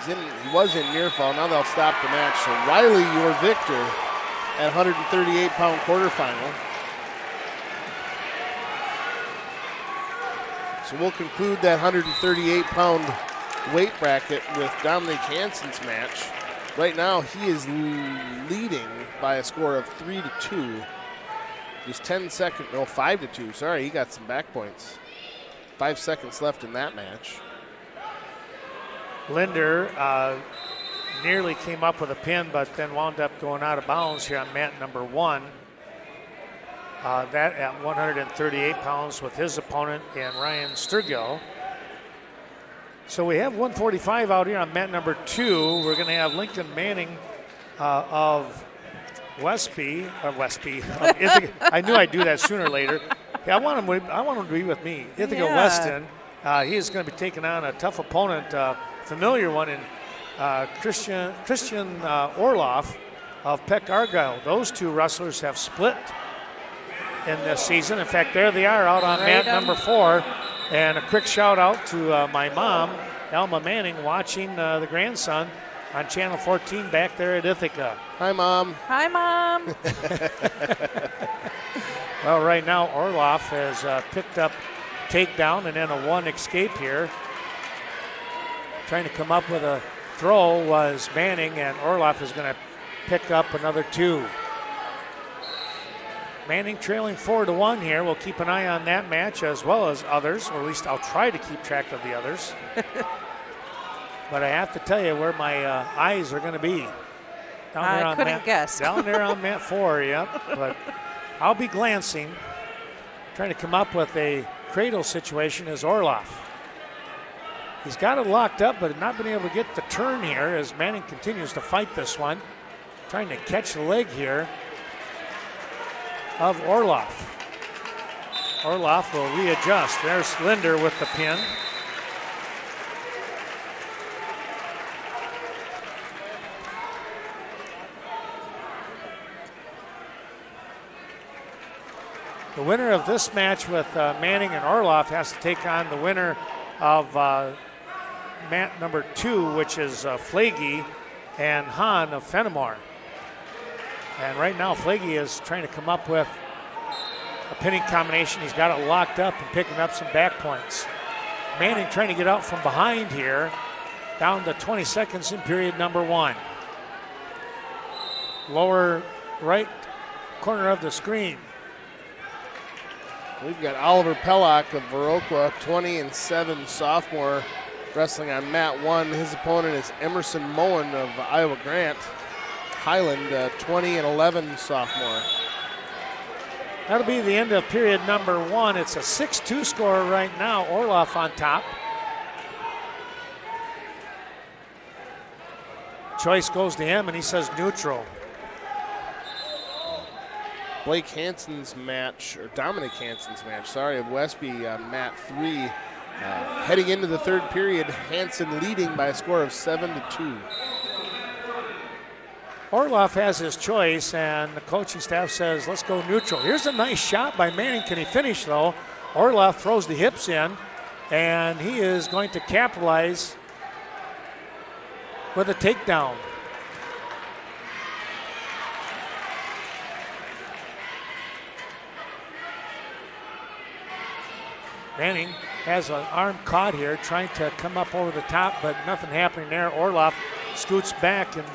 He was in near fall. Now they'll stop the match. So Riley, your victor at 138-pound quarterfinal. So we'll conclude that 138-pound weight bracket with Dominic Hanson's match. Right now, he is leading by a score of 3-2. Just 5-2. Sorry, he got some back points. 5 seconds left in that match. Linder nearly came up with a pin, but then wound up going out of bounds here on mat number 1. That at 138 pounds with his opponent and Ryan Sturgill. So we have 145 out here on mat number 2. We're going to have Lincoln Manning of Westby. I knew I'd do that sooner or later. Yeah, I want him to be with me. Ithaca Weston. He is going to be taking on a tough opponent, familiar one in Christian Orloff of Peck Argyle. Those two wrestlers have split in this season. In fact, there they are out on mat number 4. And a quick shout out to my mom, Elma Manning, watching the grandson on Channel 14 back there at Ithaca. Hi, Mom. Hi, Mom. Well, right now Orloff has picked up takedown and then a 1 escape here. Trying to come up with a throw was Manning, and Orloff is going to pick up another 2. Manning trailing 4-1 here. We'll keep an eye on that match as well as others, or at least I'll try to keep track of the others. But I have to tell you where my eyes are going to be. I couldn't guess. Down there on mat 4, yep. But I'll be glancing, trying to come up with a cradle situation as Orloff. He's got it locked up, but not been able to get the turn here as Manning continues to fight this one. Trying to catch the leg here of Orloff. Orloff will readjust. There's Linder with the pin. The winner of this match with Manning and Orloff has to take on the winner of mat number 2, which is Flagey and Hahn of Fennimore. And right now, Flagey is trying to come up with a pinning combination. He's got it locked up and picking up some back points. Manning trying to get out from behind here, down to 20 seconds in period number 1. Lower right corner of the screen. We've got Oliver Pellock of Viroqua, 20-7 sophomore, wrestling on mat 1. His opponent is Emerson Moen of Iowa Grant. Highland, 20-11 sophomore. That'll be the end of period number 1. It's a 6-2 score right now. Orloff on top. Choice goes to him, and he says neutral. Blake Hanson's match, or Dominic Hanson's match, of Westby on mat 3. Heading into the 3rd period, Hanson leading by a score of 7-2. Orloff has his choice, and the coaching staff says, let's go neutral. Here's a nice shot by Manning. Can he finish, though? Orloff throws the hips in, and he is going to capitalize with a takedown. Manning has an arm caught here, trying to come up over the top, but nothing happening there. Orloff scoots back and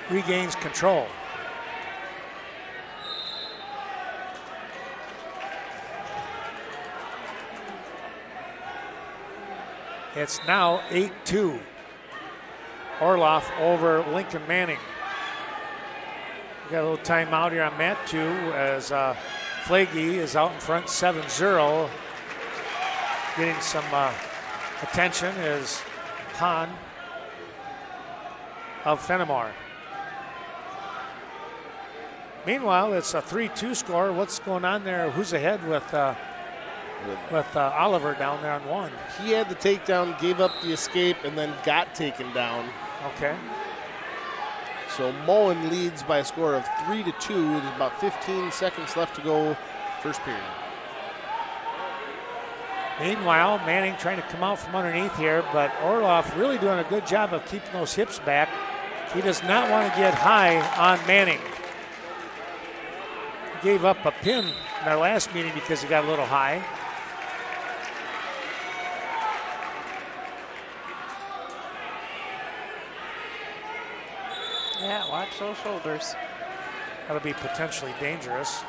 regains control. It's now 8-2. Orloff over Lincoln Manning. We got a little timeout here on mat 2 as Flagey is out in front 7-0. Getting some attention is Hahn of Fennimore. Meanwhile, it's a 3-2 score. What's going on there? Who's ahead with Oliver down there on 1? He had the takedown, gave up the escape, and then got taken down. Okay. So Mullen leads by a score of 3-2. There's about 15 seconds left to go first period. Meanwhile, Manning trying to come out from underneath here, but Orloff really doing a good job of keeping those hips back. He does not want to get high on Manning. He gave up a pin in our last meeting because he got a little high. Yeah, watch those shoulders. That'll be potentially dangerous.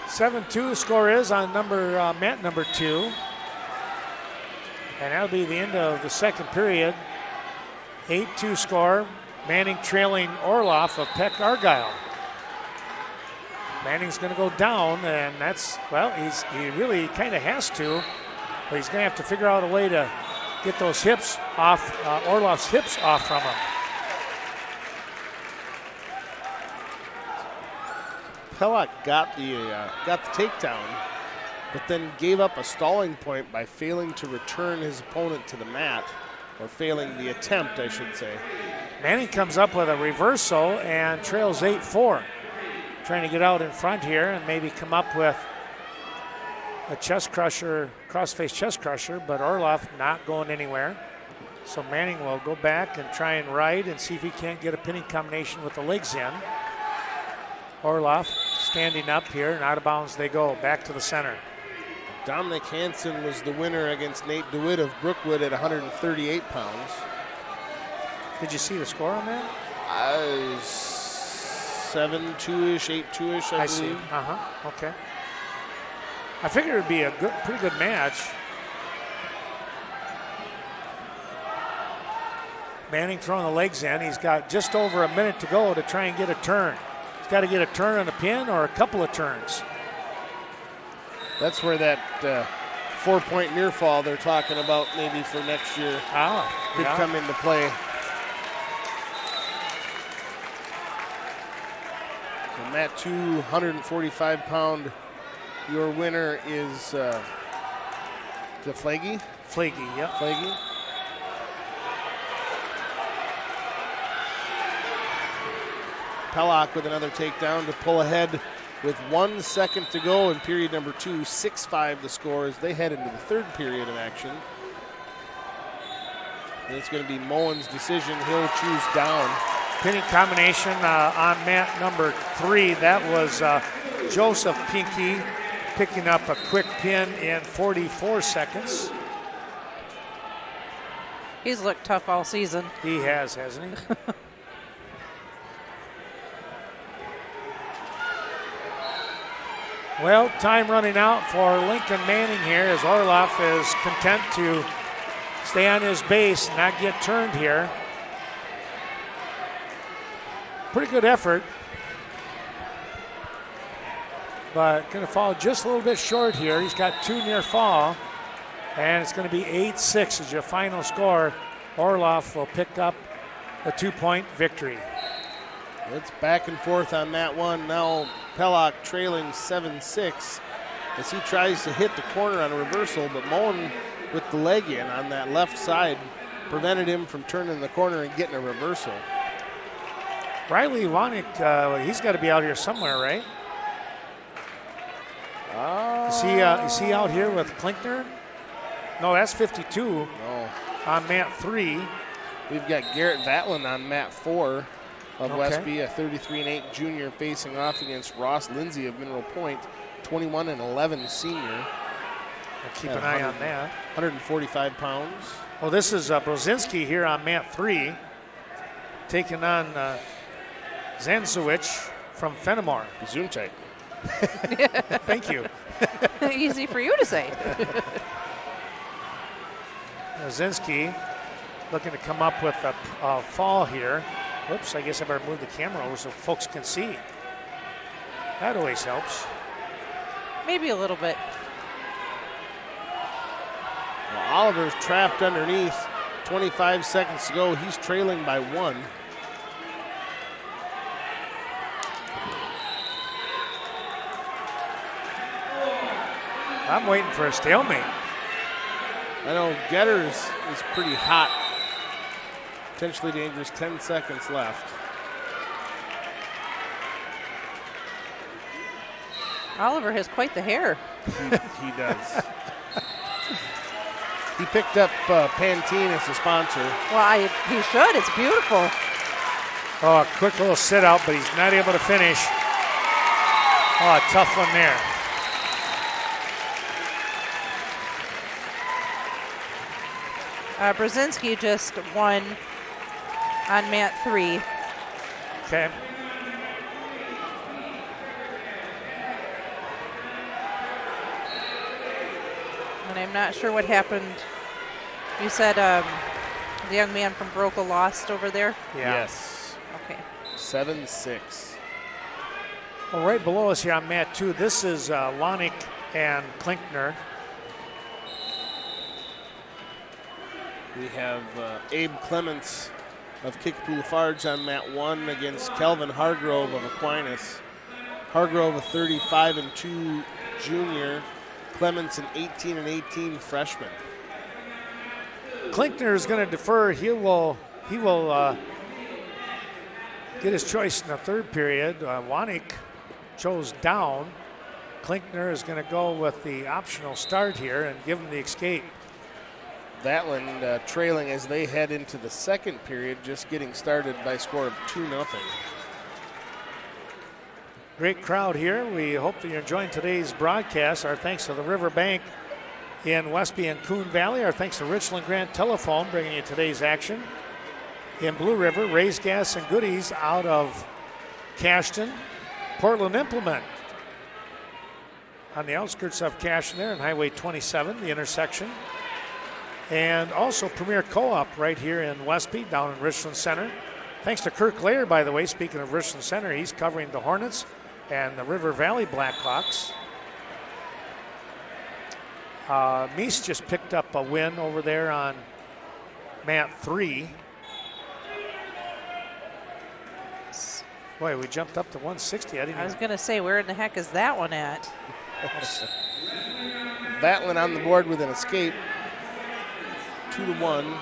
(7-2) score is on mat number 2. And that'll be the end of the second period. 8-2 score. Manning trailing Orloff of Peck Argyle. Manning's going to go down, and that's, well, he really kind of has to, but he's going to have to figure out a way to get those hips off, Orloff's hips off from him. Pellock got the takedown, but then gave up a stalling point by failing to return his opponent to the mat, or failing the attempt, I should say. Manning comes up with a reversal and trails 8-4. Trying to get out in front here and maybe come up with a chest crusher, cross-face chest crusher, but Orloff not going anywhere. So Manning will go back and try and ride and see if he can't get a pinning combination with the legs in. Orloff standing up here, and out of bounds they go, back to the center. Dominic Hanson was the winner against Nate DeWitt of Brookwood at 138 pounds. Did you see the score on that? 7-2-ish, 8-2-ish, I believe. See. Okay. I figured it would be a pretty good match. Manning throwing the legs in. He's got just over a minute to go to try and get a turn. He's got to get a turn on a pin or a couple of turns. That's where that 4-point near fall they're talking about maybe for next year could come into play. So Matt, 245-pound. Your winner is the Flaggy? Flaggy, yep. Flaggy. Pellock with another takedown to pull ahead with 1 second to go in period number 2. 6-5 the score as they head into the third period of action. And it's going to be Mullen's decision. He'll choose down. Pinning combination on mat number 3. That was Joseph Pinky picking up a quick pin in 44 seconds. He's looked tough all season. He has, hasn't he? Well, time running out for Lincoln Manning here as Orloff is content to stay on his base and not get turned here. Pretty good effort, but going to fall just a little bit short here. He's got 2 near fall, and it's going to be 8-6 as your final score. Orloff will pick up a 2-point victory. It's back and forth on that one. Now Pellock trailing 7-6 as he tries to hit the corner on a reversal, but Mullen with the leg in on that left side prevented him from turning the corner and getting a reversal. Riley Wanek, he's got to be out here somewhere, right? Is he out here with Klinkner? No, that's 52. No. On mat 3. We've got Garrett Vatlin on mat 4 of Westby, a 33-8 junior facing off against Ross Lindsay of Mineral Point, 21-11 senior. I'll keep an eye on that. 145 pounds. Well, this is Brozinski here on mat 3, taking on Zanzowicz from Fennimore. Zoom tight. Thank you. Easy for you to say. Brozinski looking to come up with a fall here. Whoops, I guess I better move the camera over so folks can see. That always helps. Maybe a little bit. Well, Oliver's trapped underneath. 25 seconds to go. He's trailing by 1. I'm waiting for a stalemate. I know Getters is pretty hot. Potentially dangerous. 10 seconds left. Oliver has quite the hair. He does. He picked up Pantene as a sponsor. Well, he should. It's beautiful. Oh, a quick little sit out, but he's not able to finish. Oh, a tough one there. Brzezinski just won on mat 3. Okay. And I'm not sure what happened. You said the young man from Broca lost over there? Yeah. Yes. Okay. 7-6. Well, right below us here on mat 2, this is Lonick and Klinkner. We have Abe Clements of Kickapoo Lafarge on mat 1 against Kelvin Hargrove of Aquinas. Hargrove a 35-2 junior. Clements an 18-18 freshman. Klinkner is going to defer. He will get his choice in the third period. Wanik chose down. Klinkner is going to go with the optional start here and give him the escape. Vatland trailing as they head into the second period, just getting started by a score of 2-0. Great crowd here. We hope that you're enjoying today's broadcast. Our thanks to the Riverbank in Westby and Coon Valley. Our thanks to Richland Grant Telephone bringing you today's action. In Blue River, Ray's Gas and Goodies out of Cashton. Portland Implement on the outskirts of Cashton there on Highway 27, the intersection. And also Premier Co-op right here in Westby, down in Richland Center. Thanks to Kirk Lair, by the way, speaking of Richland Center, he's covering the Hornets and the River Valley Blackhawks. Meese just picked up a win over there on mat 3. Boy, we jumped up to 160. I was going to say, where in the heck is that one at? Vatland on the board with an escape. 2-1.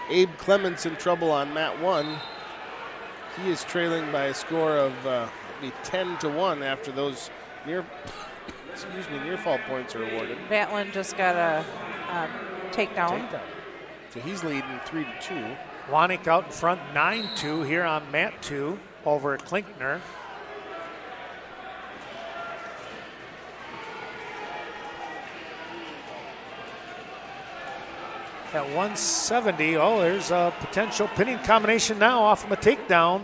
Abe Clements in trouble on mat 1. He is trailing by a score of 10-1 after those near fall points are awarded. Vatland just got a takedown. So he's leading 3-2. Wanik out in front 9-2 here on mat 2 over Klinkner. At 170, oh, there's a potential pinning combination now off of a takedown.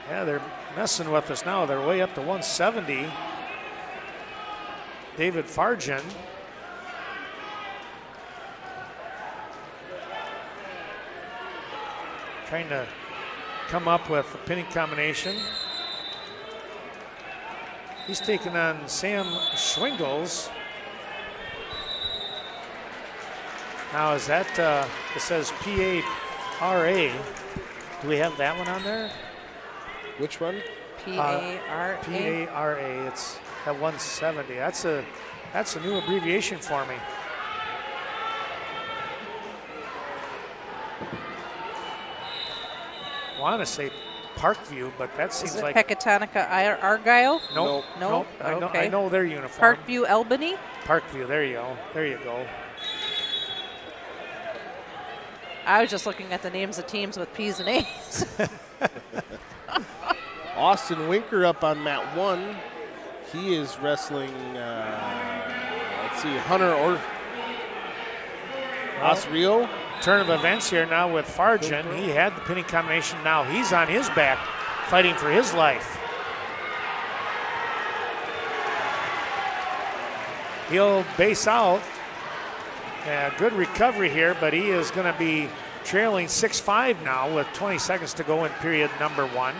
Yeah, they're messing with us now. They're way up to 170. David Farjan. Trying to come up with a pinning combination. He's taking on Sam Schwingles. Now is that, it says P-A-R-A. Do we have that one on there? Which one? P-A-R-A. P-A-R-A, it's at 170. That's a new abbreviation for me. I want to say Parkview, but that seems Is it like... Pecatonica Argyle? Nope. Nope. Okay. I know their uniform. Parkview Albany? Parkview, there you go. There you go. I was just looking at the names of teams with P's and A's. Austin Winker up on mat 1. He is wrestling, let's see, Hunter or Osrio. Turn of events here now with Farjan. He had the pinning combination. Now he's on his back, fighting for his life. He'll base out. Good recovery here, but he is going to be trailing 6-5 now with 20 seconds to go in period number 1.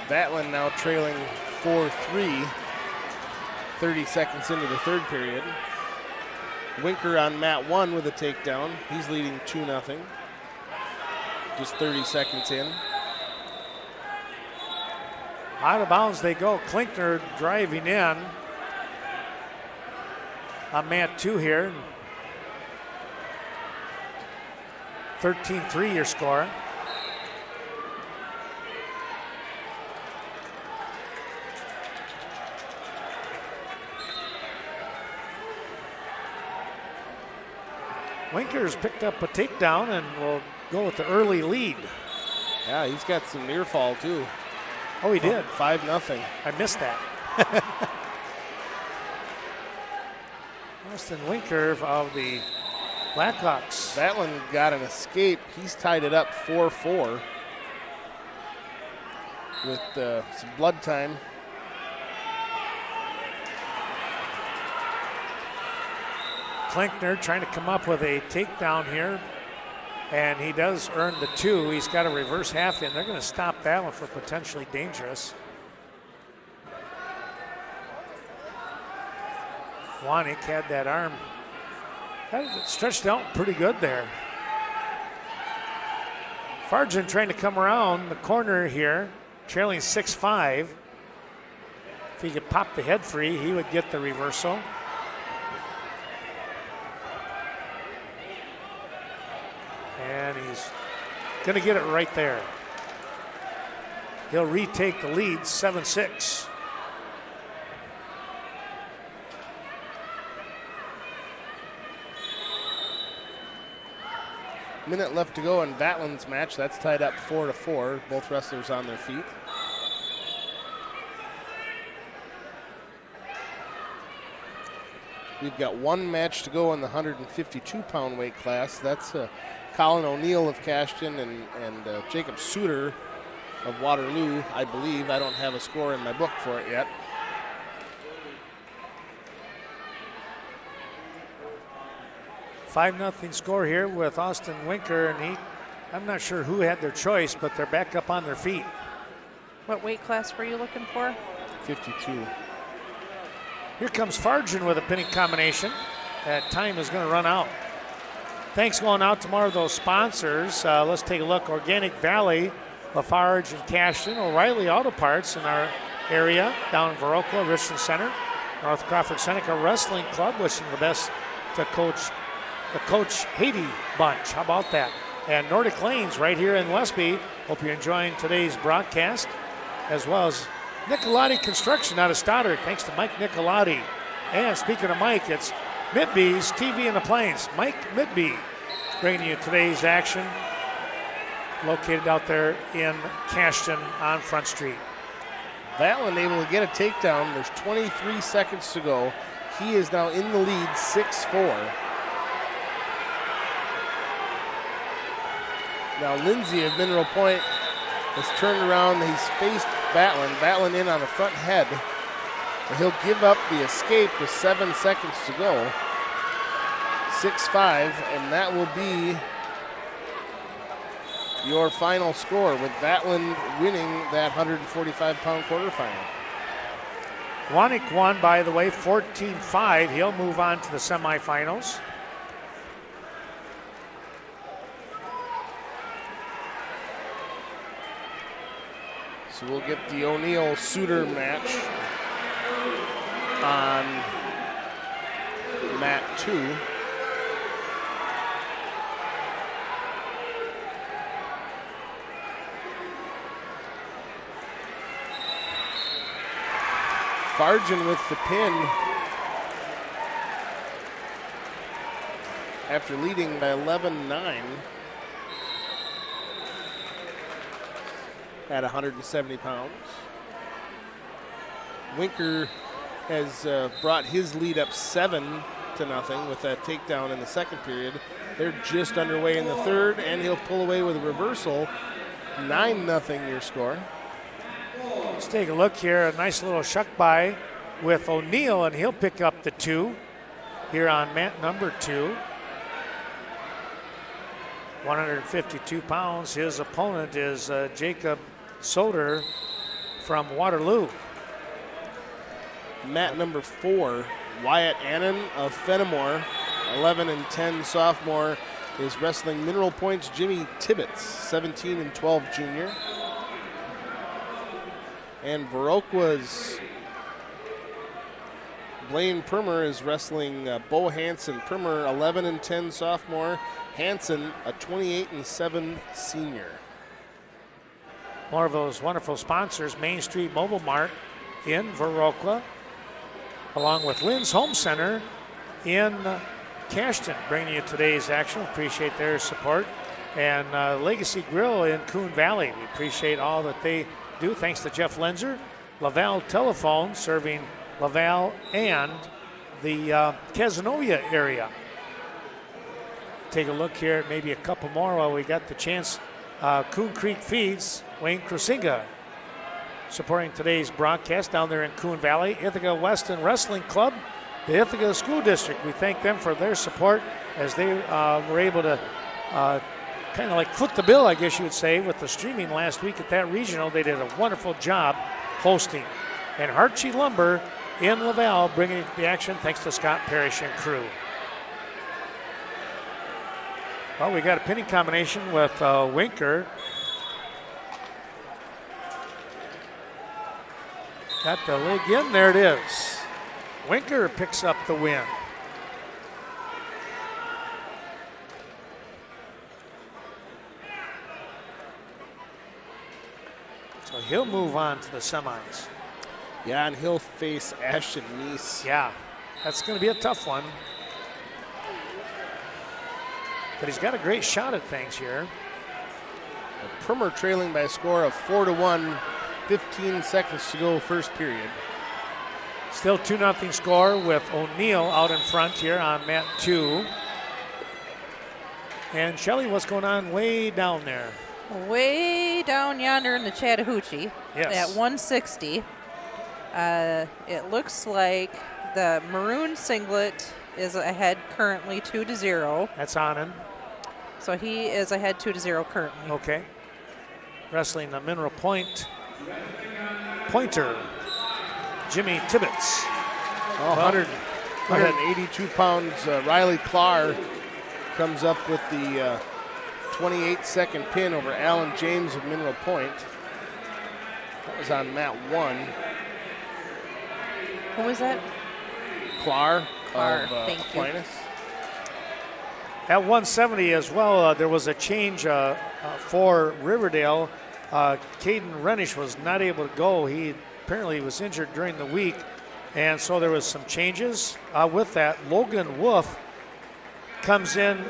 Vatlin now trailing 4-3, 30 seconds into the third period. Winker on mat 1 with a takedown. He's leading 2-0. Just 30 seconds in. Out of bounds they go. Klinkner driving in on mat 2 here. 13-3 your score. Winker's picked up a takedown and will go with the early lead. Yeah, he's got some near fall too. Oh, he did. 5-0. I missed that. Austin Winker of the Blackhawks. Vatlin got an escape. He's tied it up 4-4 with some blood time. Klinkner trying to come up with a takedown here, and he does earn the 2. He's got a reverse half in. They're going to stop that one for potentially dangerous. Wanik had that arm stretched out pretty good there. Farjan trying to come around the corner here, trailing 6-5. If he could pop the head free, he would get the reversal. And he's going to get it right there. He'll retake the lead, 7-6. Minute left to go in Vatlin's match. That's tied up 4-4. Both wrestlers on their feet. We've got one match to go in the 152-pound weight class. That's Colin O'Neill of Cashton and Jacob Suter of Waterloo, I believe. I don't have a score in my book for it yet. 5-0 score here with Austin Winker, and I'm not sure who had their choice, but they're back up on their feet. What weight class were you looking for? 52. Here comes Farjan with a pinning combination. That time is going to run out. Thanks going out to more of those sponsors. Let's take a look. Organic Valley, Lafarge and Cashton, O'Reilly Auto Parts in our area, down in Viroqua, Richland Center, North Crawford Seneca Wrestling Club, wishing the best to the Coach Haiti bunch. How about that? And Nordic Lanes right here in Westby. Hope you're enjoying today's broadcast, as well as Nicolati Construction out of Stoddard. Thanks to Mike Nicolati. And speaking of Mike, it's Midby's TV and the Plains. Mike Midby bringing you today's action, located out there in Cashton on Front Street. Vatlin able to get a takedown. There's 23 seconds to go. He is now in the lead, 6-4. Now Lindsay of Mineral Point has turned around. He's faced Vatlin. Vatlin in on the front head. And he'll give up the escape with 7 seconds to go. 6-5, and that will be your final score, with Vatlin winning that 145-pound quarterfinal. Wanik won, by the way, 14-5. He'll move on to the semifinals. So we'll get the O'Neill-Suter match on mat 2. Farjan with the pin after leading by 11-9 at 170 pounds. Winker has brought his lead up 7-0 with that takedown in the second period. They're just underway in the third, and he'll pull away with a reversal. 9-0 your score. Let's take a look here. A nice little shuck by with O'Neill, and he'll pick up the 2 here on mat number 2. 152 pounds. His opponent is Jacob Suter from Waterloo. Mat number 4, Wyatt Annan of Fennimore, 11 and 10 sophomore, is wrestling Mineral Point's Jimmy Tibbetts, 17 and 12 junior. And Viroqua's Blaine Permer is wrestling Bo Hanson. Permer, 11 and 10 sophomore. Hanson, a 28 and 7 senior. More of those wonderful sponsors, Main Street Mobile Mart in Viroqua, along with Lynn's Home Center in Cashton, bringing you today's action. Appreciate their support. And Legacy Grill in Coon Valley. We appreciate all that they do. Thanks to Jeff Lenzer. Laval Telephone, serving Laval and the Cazenovia area. Take a look here at maybe a couple more while we got the chance. Coon Creek Feeds, Wayne Crusinga, supporting today's broadcast down there in Coon Valley. Ithaca Weston Wrestling Club, the Ithaca School District. We thank them for their support as they were able to kind of like foot the bill, I guess you would say, with the streaming last week at that regional. They did a wonderful job hosting. And Hartshee Lumber in Laval bringing the action thanks to Scott Parrish and crew. Well, we got a pinning combination with Winker. Got the leg in, there it is. Winker picks up the win. So he'll move on to the semis. Yeah, and he'll face Ashton Neese. Yeah, that's going to be a tough one. But he's got a great shot at things here. Permer trailing by a score of 4-1, 15 seconds to go first period. Still 2-0 score with O'Neill out in front here on mat 2. And Shelley, what's going on way down there? Way down yonder in the Chattahoochee Yes. at 160. It looks like the maroon singlet is ahead currently 2-0. That's Anand. So he is ahead 2-0 currently. Okay. Wrestling the Mineral Point pointer, Jimmy Tibbetts. 182 pounds. Riley Clark comes up with the 28-second pin over Alan James of Mineral Point. That was on mat 1. Who was that? Kalar of thank you. Aquinas. At 170 as well, there was a change for Riverdale. Kaden Renish was not able to go. He apparently was injured during the week, and so there was some changes. With that, Logan Wolf comes in.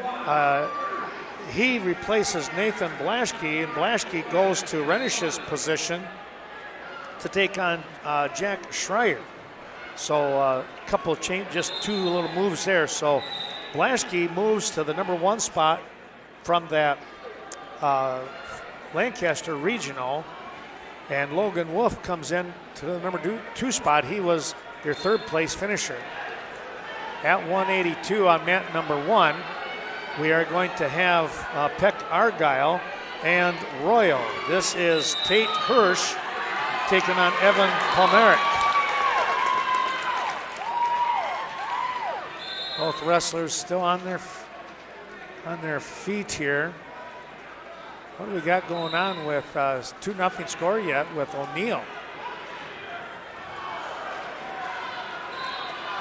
He replaces Nathan Blaschke, and Blaschke goes to Renish's position to take on Jack Schreier. So a couple change, just 2 little moves there. So Blaschke moves to the number 1 spot from that Lancaster Regional, and Logan Wolf comes in to the number 2 spot. He was your 3rd place finisher. At 182 on mat number 1, we are going to have Peck Argyle and Royal. This is Tate Hirsch taking on Evan Palmeric. Both wrestlers still on their feet here. What do we got going on with 2-0 score yet with O'Neill?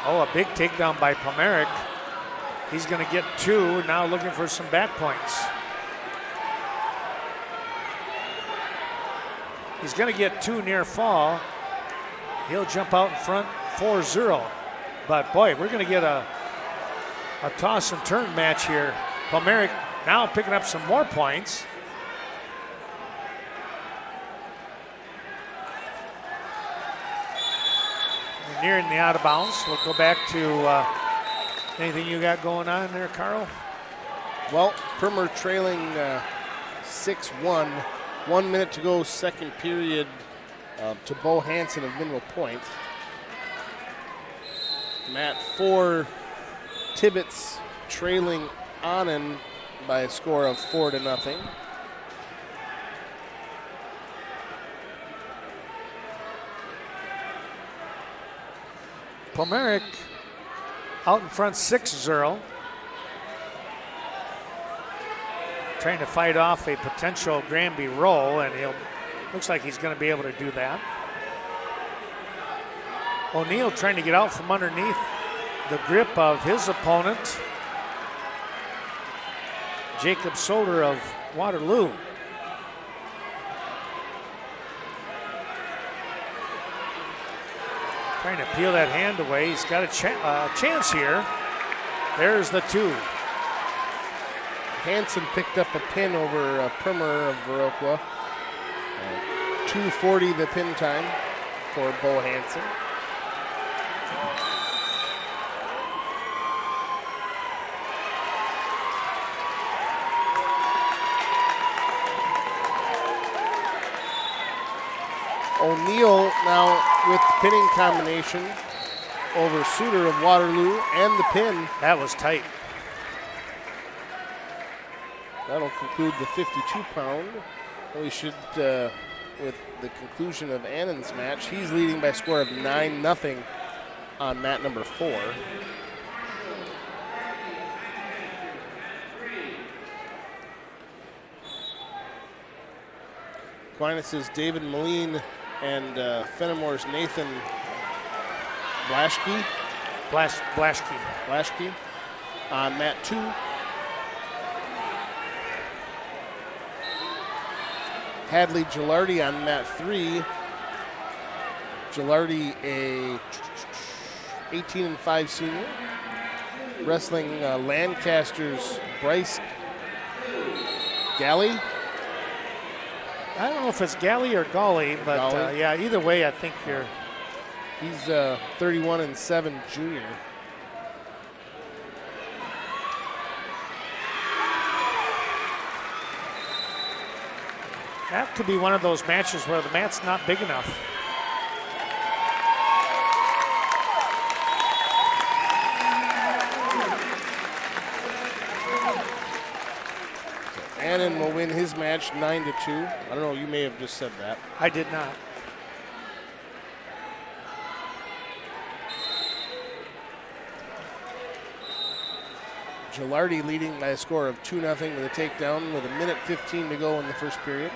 Oh, a big takedown by Palmeric. He's going to get 2, now looking for some back points. He's going to get 2 near fall. He'll jump out in front 4-0. But boy, we're going to get a toss and turn match here. Palmeric now picking up some more points. We're nearing the out of bounds. We'll go back to anything you got going on there, Carl? Well, Permer trailing 6-1. 1 minute to go, second period to Bo Hanson of Mineral Point. Mat 4, Tibbetts trailing Anand by a score of 4-0. Pomeric out in front 6-0. Trying to fight off a potential Granby roll, and looks like he's going to be able to do that. O'Neill trying to get out from underneath the grip of his opponent, Jacob Suter of Waterloo. Trying to peel that hand away. He's got a chance here. There's the 2. Hanson picked up a pin over Primer of Viroqua. 2:40 the pin time for Bo Hanson. O'Neill now with the pinning combination over Suter of Waterloo and the pin. That was tight. That'll conclude the 52-pound. We should, with the conclusion of Annan's match, he's leading by a score of 9-0 on mat number 4. Aquinas' David Moline and Fennimore's Nathan Blaschke on mat 2. Hadley Gilardi on mat 3. Gilardi, a 18-5 senior. Wrestling Lancaster's Bryce Galley. I don't know if it's Galley or Golly, but yeah, either way, I think you're. He's 31-7 junior. That could be one of those matches where the mat's not big enough. Annan will win his match 9-2. I don't know, you may have just said that. I did not. Gilardi leading by a score of 2-0 with a takedown with 1:15 to go in the first period.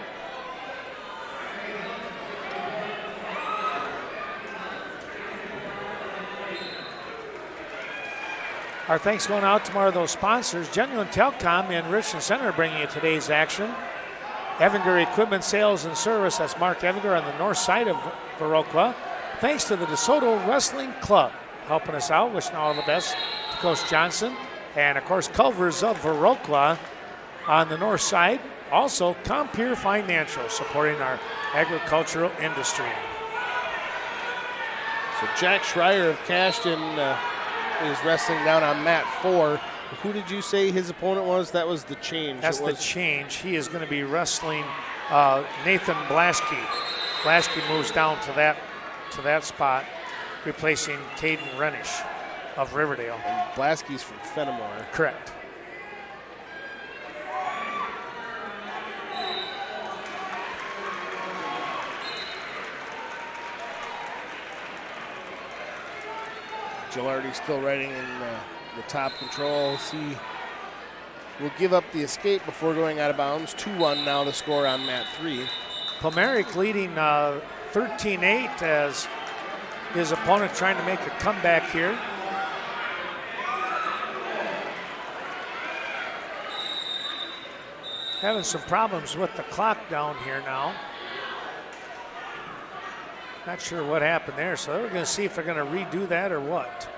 Our thanks going out to one of those sponsors. Genuine Telcom in Richland Center bringing you today's action. Evinger Equipment Sales and Service, that's Mark Evinger on the north side of Viroqua. Thanks to the DeSoto Wrestling Club helping us out. Wishing all the best to Coach Johnson. And, of course, Culver's of Viroqua on the north side. Also, Compeer Financial supporting our agricultural industry. So Jack Schreier of Cashton is wrestling down on mat 4. Who did you say his opponent was? That was the change. That's the change. He is going to be wrestling Nathan Blaschke. Blaschke moves down to that spot, replacing Kaden Renish of Riverdale. And Blaschke's from Fennimore. Correct. Gilardi still riding in the top control. He will give up the escape before going out of bounds. 2-1 now the score on mat 3. Pomeric leading 13-8 as his opponent trying to make a comeback here. Having some problems with the clock down here now. Not sure what happened there, so we're going to see if they're going to redo that or what.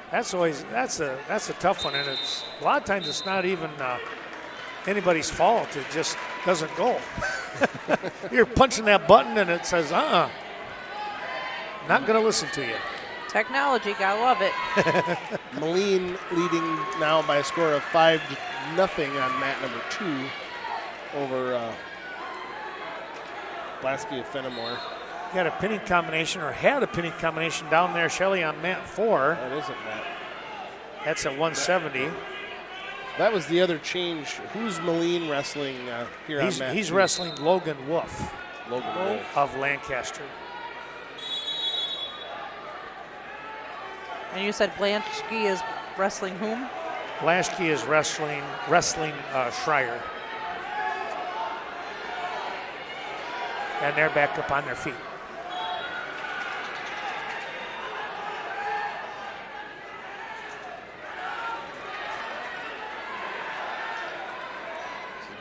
That's a tough one, and it's a lot of times it's not even anybody's fault. It just doesn't go. You're punching that button and it says, not going to listen to you. Technology, gotta love it. Moline leading now by a score of 5-0 on mat number 2 over Blaschke of Fennimore. Got a pinning combination, or had a pinning combination down there, Shelley, on mat 4. That isn't that. That's at 170. That was the other change. Who's Moline wrestling here on mat 3? He's wrestling Logan Wolf. Logan Wolf. of Lancaster. And you said Blanchke is wrestling whom? Blanchke is wrestling Schreier. And they're back up on their feet.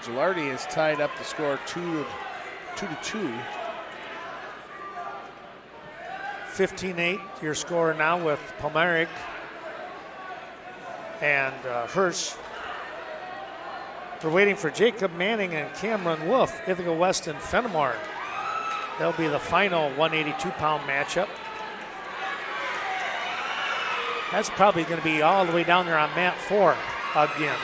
So Gilardi has tied up the score 2-2. 15-8 your score now with Pomeric and Hirsch. We're waiting for Jacob Manning and Cameron Wolf, Ithaca West and Fennimore. That'll be the final 182-pound matchup. That's probably going to be all the way down there on mat 4 again.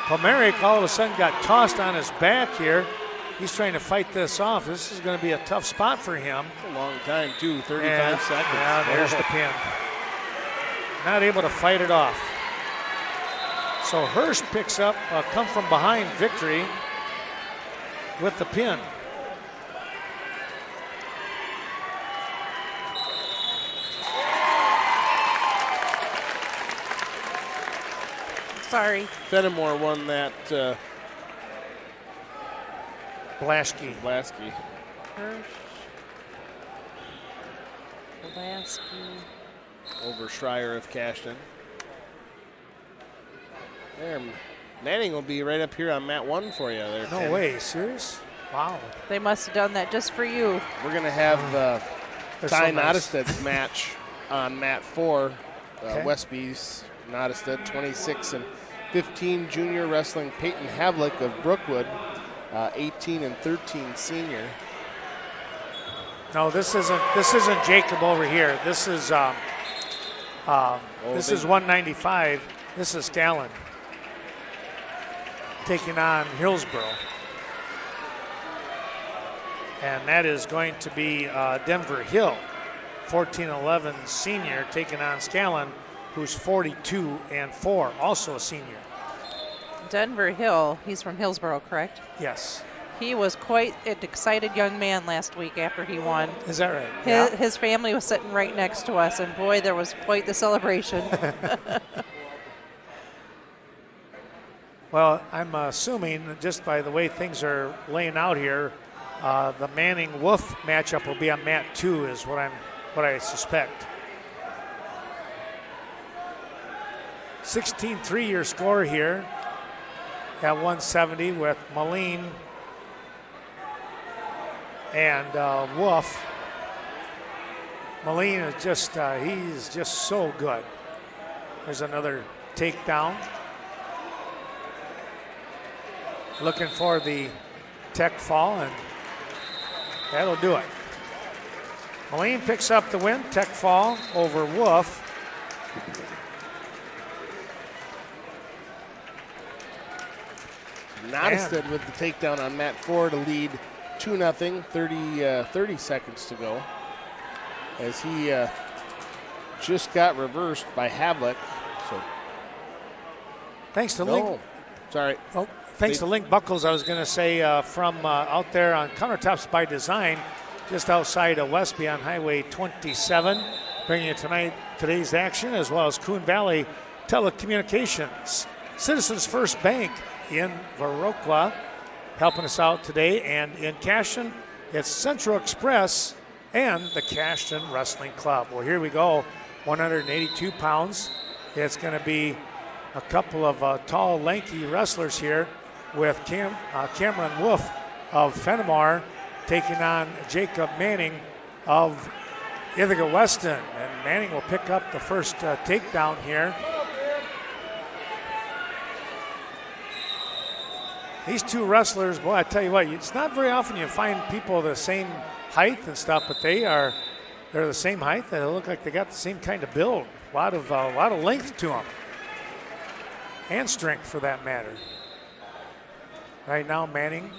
Pomeric all of a sudden got tossed on his back here. He's trying to fight this off. This is going to be a tough spot for him. It's a long time, too, 35 seconds. Yeah, there's the pin. Not able to fight it off. So Hirsch picks up a come from behind victory with the pin. Sorry. Fennimore won that. Blasky. Blasky. Hirsch. Blasky. Over Schreier of Cashton. There, Manning will be right up here on mat 1 for you there. No Ken. way, serious? Wow. They must have done that just for you. We're going to have That's Ty so nice. Nottestad's match on mat 4. Okay. Westby's Nottestad, 26 and 15 junior, wrestling Peyton Havelick of Brookwood, 18 and 13 senior. No, this isn't Jacob over here. This is this is 195. This is Scallon taking on Hillsborough. And that is going to be Denver Hill, 14-11 senior, taking on Scallon, who's 42 and 4, also a senior. Denver Hill, he's from Hillsborough, correct? Yes. He was quite an excited young man last week after he won. Is that right? His family was sitting right next to us, and boy, there was quite the celebration. Well, I'm assuming just by the way things are laying out here, the Manning-Wolf matchup will be on mat 2 is what I suspect. 16-3 your score here at 170 with Moline and Wolf. Moline is just, he's just so good. There's another takedown. Looking for the tech fall, and that'll do it. Moline picks up the win, tech fall over Wolf. Nottestad with the takedown on mat 4 to lead 2-0, 30 seconds to go. As he just got reversed by Havelick. So Thanks to Link. Sorry. Oh, thanks to Link Buckles, I was going to say, from out there on Countertops by Design, just outside of Westby on Highway 27, bringing you today's action, as well as Coon Valley Telecommunications, Citizens First Bank in Viroqua, helping us out today, and in Cashton, it's Central Express and the Cashton Wrestling Club. Well, here we go, 182 pounds. It's going to be a couple of tall, lanky wrestlers here with Cameron Wolf of Fennimore taking on Jacob Manning of Ithaca Weston. And Manning will pick up the first takedown here. These two wrestlers, boy, I tell you what, it's not very often you find people the same height and stuff, but they're the same height. They look like they got the same kind of build. A lot of length to them. And strength for that matter. Right now, Manning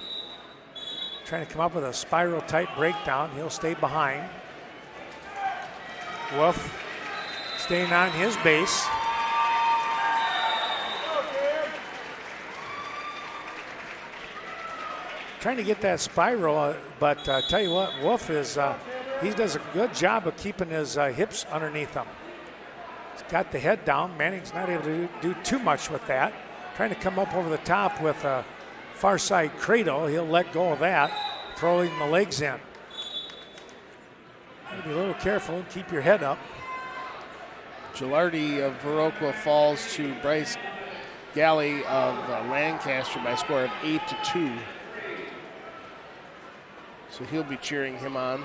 trying to come up with a spiral type breakdown. He'll stay behind. Wolf staying on his base. trying to get that spiral, but tell you what, Wolf is, he does a good job of keeping his hips underneath him. He's got the head down. Manning's not able to do too much with that. Trying to come up over the top with a far side cradle. He'll let go of that, throwing the legs in. Gotta be a little careful and keep your head up. Gilardi of Viroqua falls to Bryce Galley of Lancaster by a score of 8-2. So he'll be cheering him on.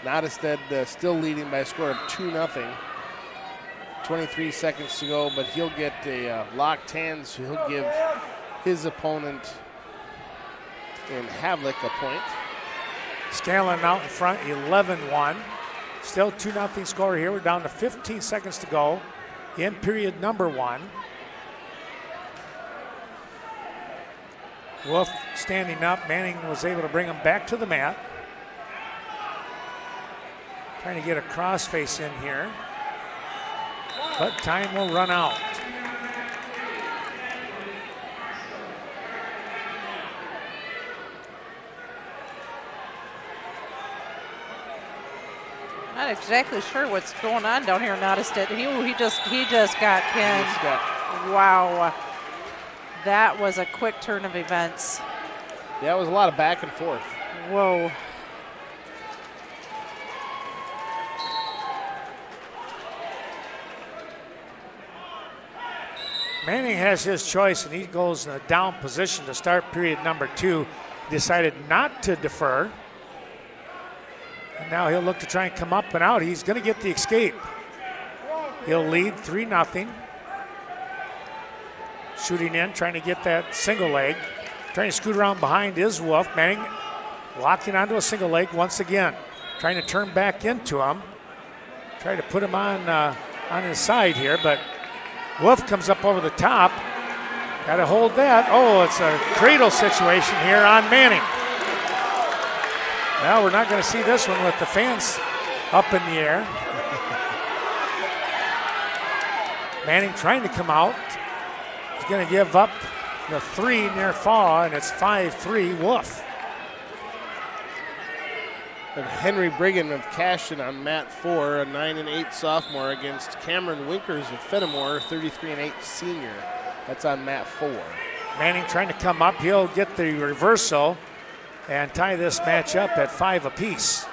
Nottestead still leading by a score of 2-0. 23 seconds to go, but he'll get a locked hands. So he'll give his opponent in Havelick a point. Scanlon out in front, 11-1. Still 2-0 score here. We're down to 15 seconds to go in period number 1. Wolf standing up. Manning was able to bring him back to the mat. Trying to get a crossface in here, but time will run out. Not exactly sure what's going on down here in Nottestead. He just got pinned. Wow. That was a quick turn of events. Yeah, it was a lot of back and forth. Whoa. Manning has his choice, and he goes in a down position to start period number 2. Decided not to defer. And now he'll look to try and come up and out. He's going to get the escape. He'll lead 3-0. Shooting in, trying to get that single leg. Trying to scoot around behind is Wolf. Manning locking onto a single leg once again. Trying to turn back into him. Try to put him on his side here, but Wolf comes up over the top. Got to hold that. Oh, it's a cradle situation here on Manning. Well, we're not going to see this one with the fans up in the air. Manning trying to come out. He's going to give up the 3 near fall, and it's 5-3 Wolf. And Henry Brigham of Cashton on mat 4, a 9-8 sophomore against Cameron Winkers of Fennimore, 33-8 senior. That's on mat 4. Manning trying to come up. He'll get the reversal and tie this match up at 5 apiece.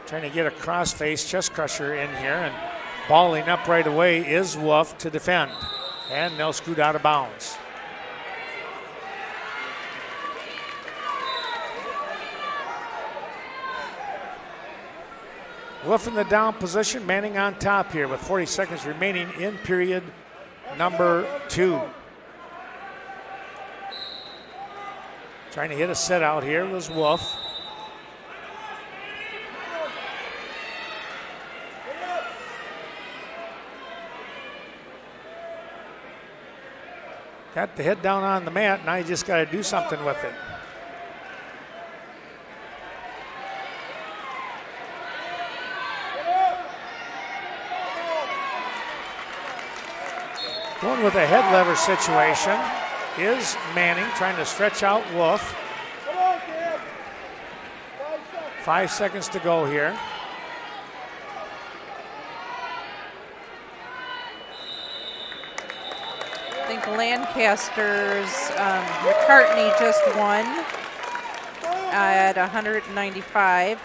Trying to get a crossface chest crusher in here, and balling up right away is Wolf to defend. And they'll scoot out of bounds. Wolf in the down position, Manning on top here with 40 seconds remaining in period number 2. Trying to hit a set out here was Wolf. Got the head down on the mat, now you just got to do something with it. Going with a head lever situation is Manning, trying to stretch out Wolf. 5 seconds to go here. I think Lancaster's McCartney just won at 195.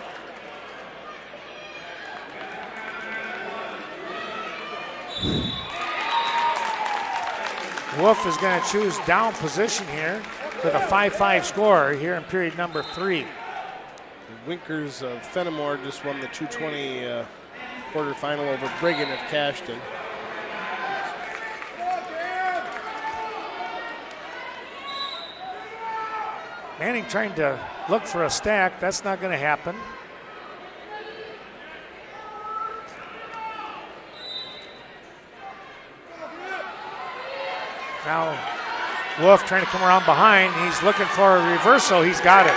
Wolf is going to choose down position here with a 5-5 score here in period number 3. Winkers of Fennimore just won the 220 quarterfinal over Brigham of Cashton. Manning trying to look for a stack. That's not going to happen. Now Wolf trying to come around behind. He's looking for a reversal. He's got it.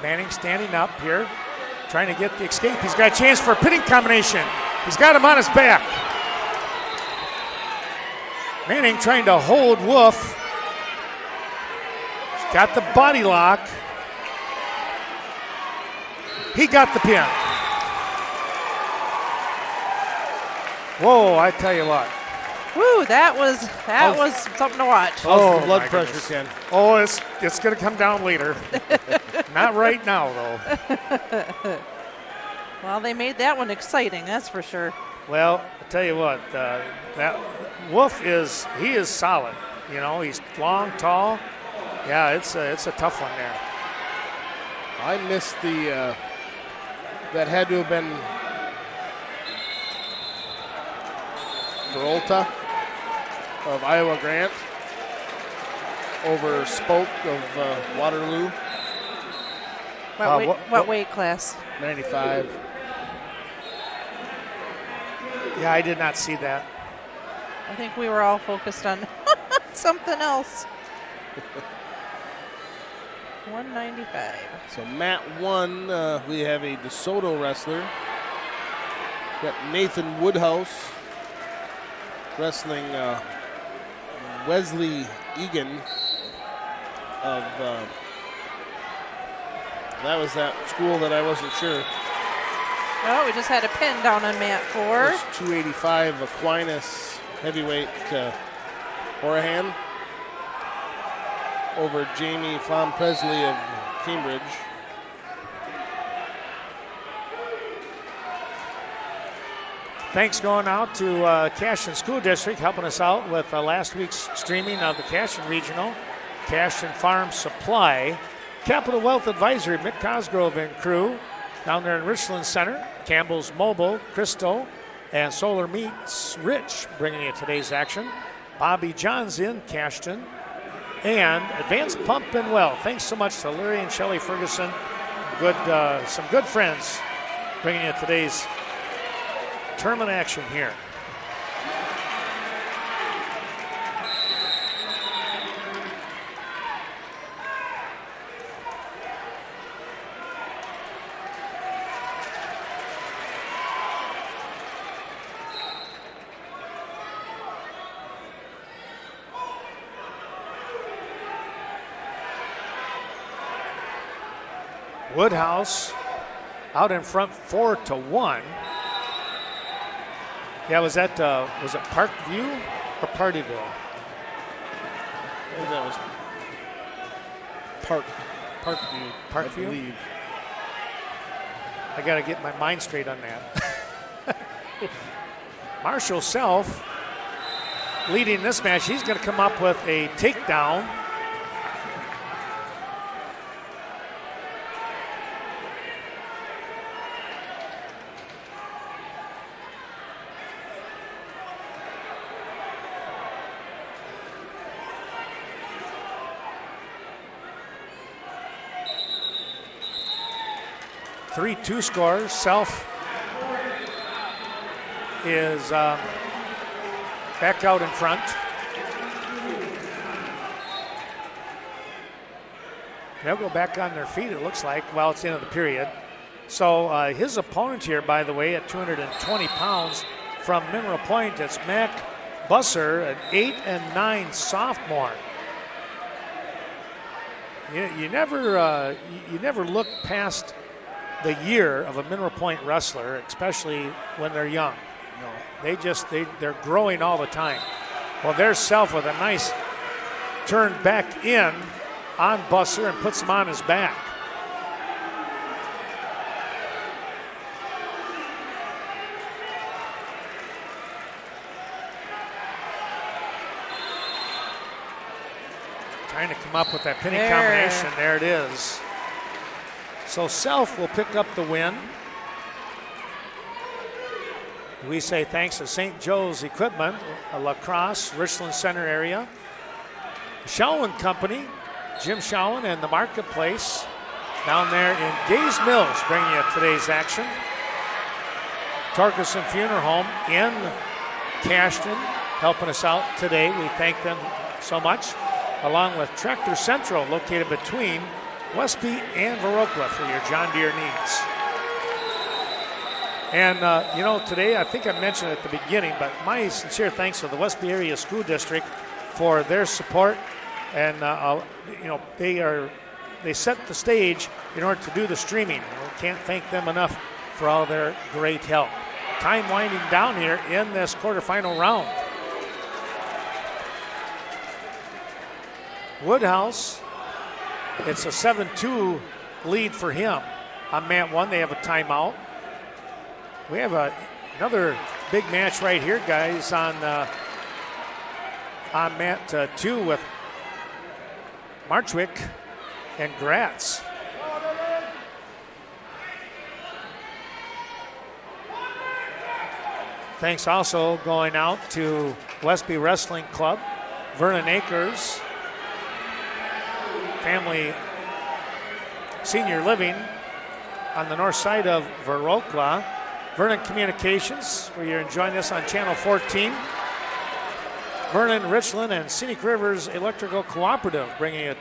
Manning standing up here, trying to get the escape. He's got a chance for a pinning combination. He's got him on his back. Manning trying to hold Wolf. He's got the body lock. He got the pin. Whoa, I tell you what. Woo, that was something to watch. How's the blood my pressure, goodness. Ken? Oh, it's going to come down later. Not right now, though. Well, they made that one exciting, that's for sure. Well, I tell you what, that Wolf is solid. You know, he's long, tall. Yeah, it's a tough one there. I missed the. That had to have been Peralta of Iowa Grant over Spoke of Waterloo. What weight class? 95. Yeah, I did not see that. I think we were all focused on something else. 195. So Matt 1, we have a DeSoto wrestler. Got Nathan Woodhouse wrestling Wesley Egan of, that was that school that I wasn't sure. Oh, we just had a pin down on mat 4. It was 285 Aquinas Heavyweight Horahan over Jamie Fawn Presley of Cambridge. Thanks going out to Cashton School District helping us out with last week's streaming of the Cashton Regional, Cashton Farm Supply, Capital Wealth Advisory, Mick Cosgrove and crew down there in Richland Center, Campbell's Mobile, Cristo, and Solar Meats Rich bringing you today's action. Bobby John's in Cashton, and Advanced Pump and Well. Thanks so much to Larry and Shelley Ferguson. Some good friends bringing you today's tournament action here. Woodhouse out in front 4-1. Yeah, was it Parkview or Partyville? I think that was Parkview. I believe. I got to get my mind straight on that. Marshall Self leading this match. He's going to come up with a takedown. Three-two score. Self is back out in front. They'll go back on their feet, it looks like. Well, it's the end of the period. So his opponent here, by the way, at 220 pounds from Mineral Point, it's Mac Busser, an 8 and 9 sophomore. You never look past the year of a Mineral Point wrestler, especially when they're young. No. They're growing all the time. Well, there's Self with a nice turn back in on Busser and puts him on his back. Trying to come up with that pinning combination. There it is. So Self will pick up the win. We say thanks to St. Joe's Equipment, a La Crosse, Richland Center area. Showen Company, Jim Showen and the Marketplace down there in Gays Mills bringing you today's action. Torkelson Funeral Home in Cashton helping us out today. We thank them so much. Along with Tractor Central located between Westby and Viroqua for your John Deere needs. And, today, I think I mentioned at the beginning, but my sincere thanks to the Westby Area School District for their support. And, they set the stage in order to do the streaming. We can't thank them enough for all their great help. Time winding down here in this quarterfinal round. Woodhouse, it's a 7-2 lead for him. On mat 1, they have a timeout. We have another big match right here, guys, on mat 2 with Marchwick and Gratz. Thanks also going out to Westby Wrestling Club, Vernon Acres, Family Senior Living on the north side of Verokla, Vernon Communications, where you're enjoying this on Channel 14. Vernon, Richland, and Scenic Rivers Electrical Cooperative bringing it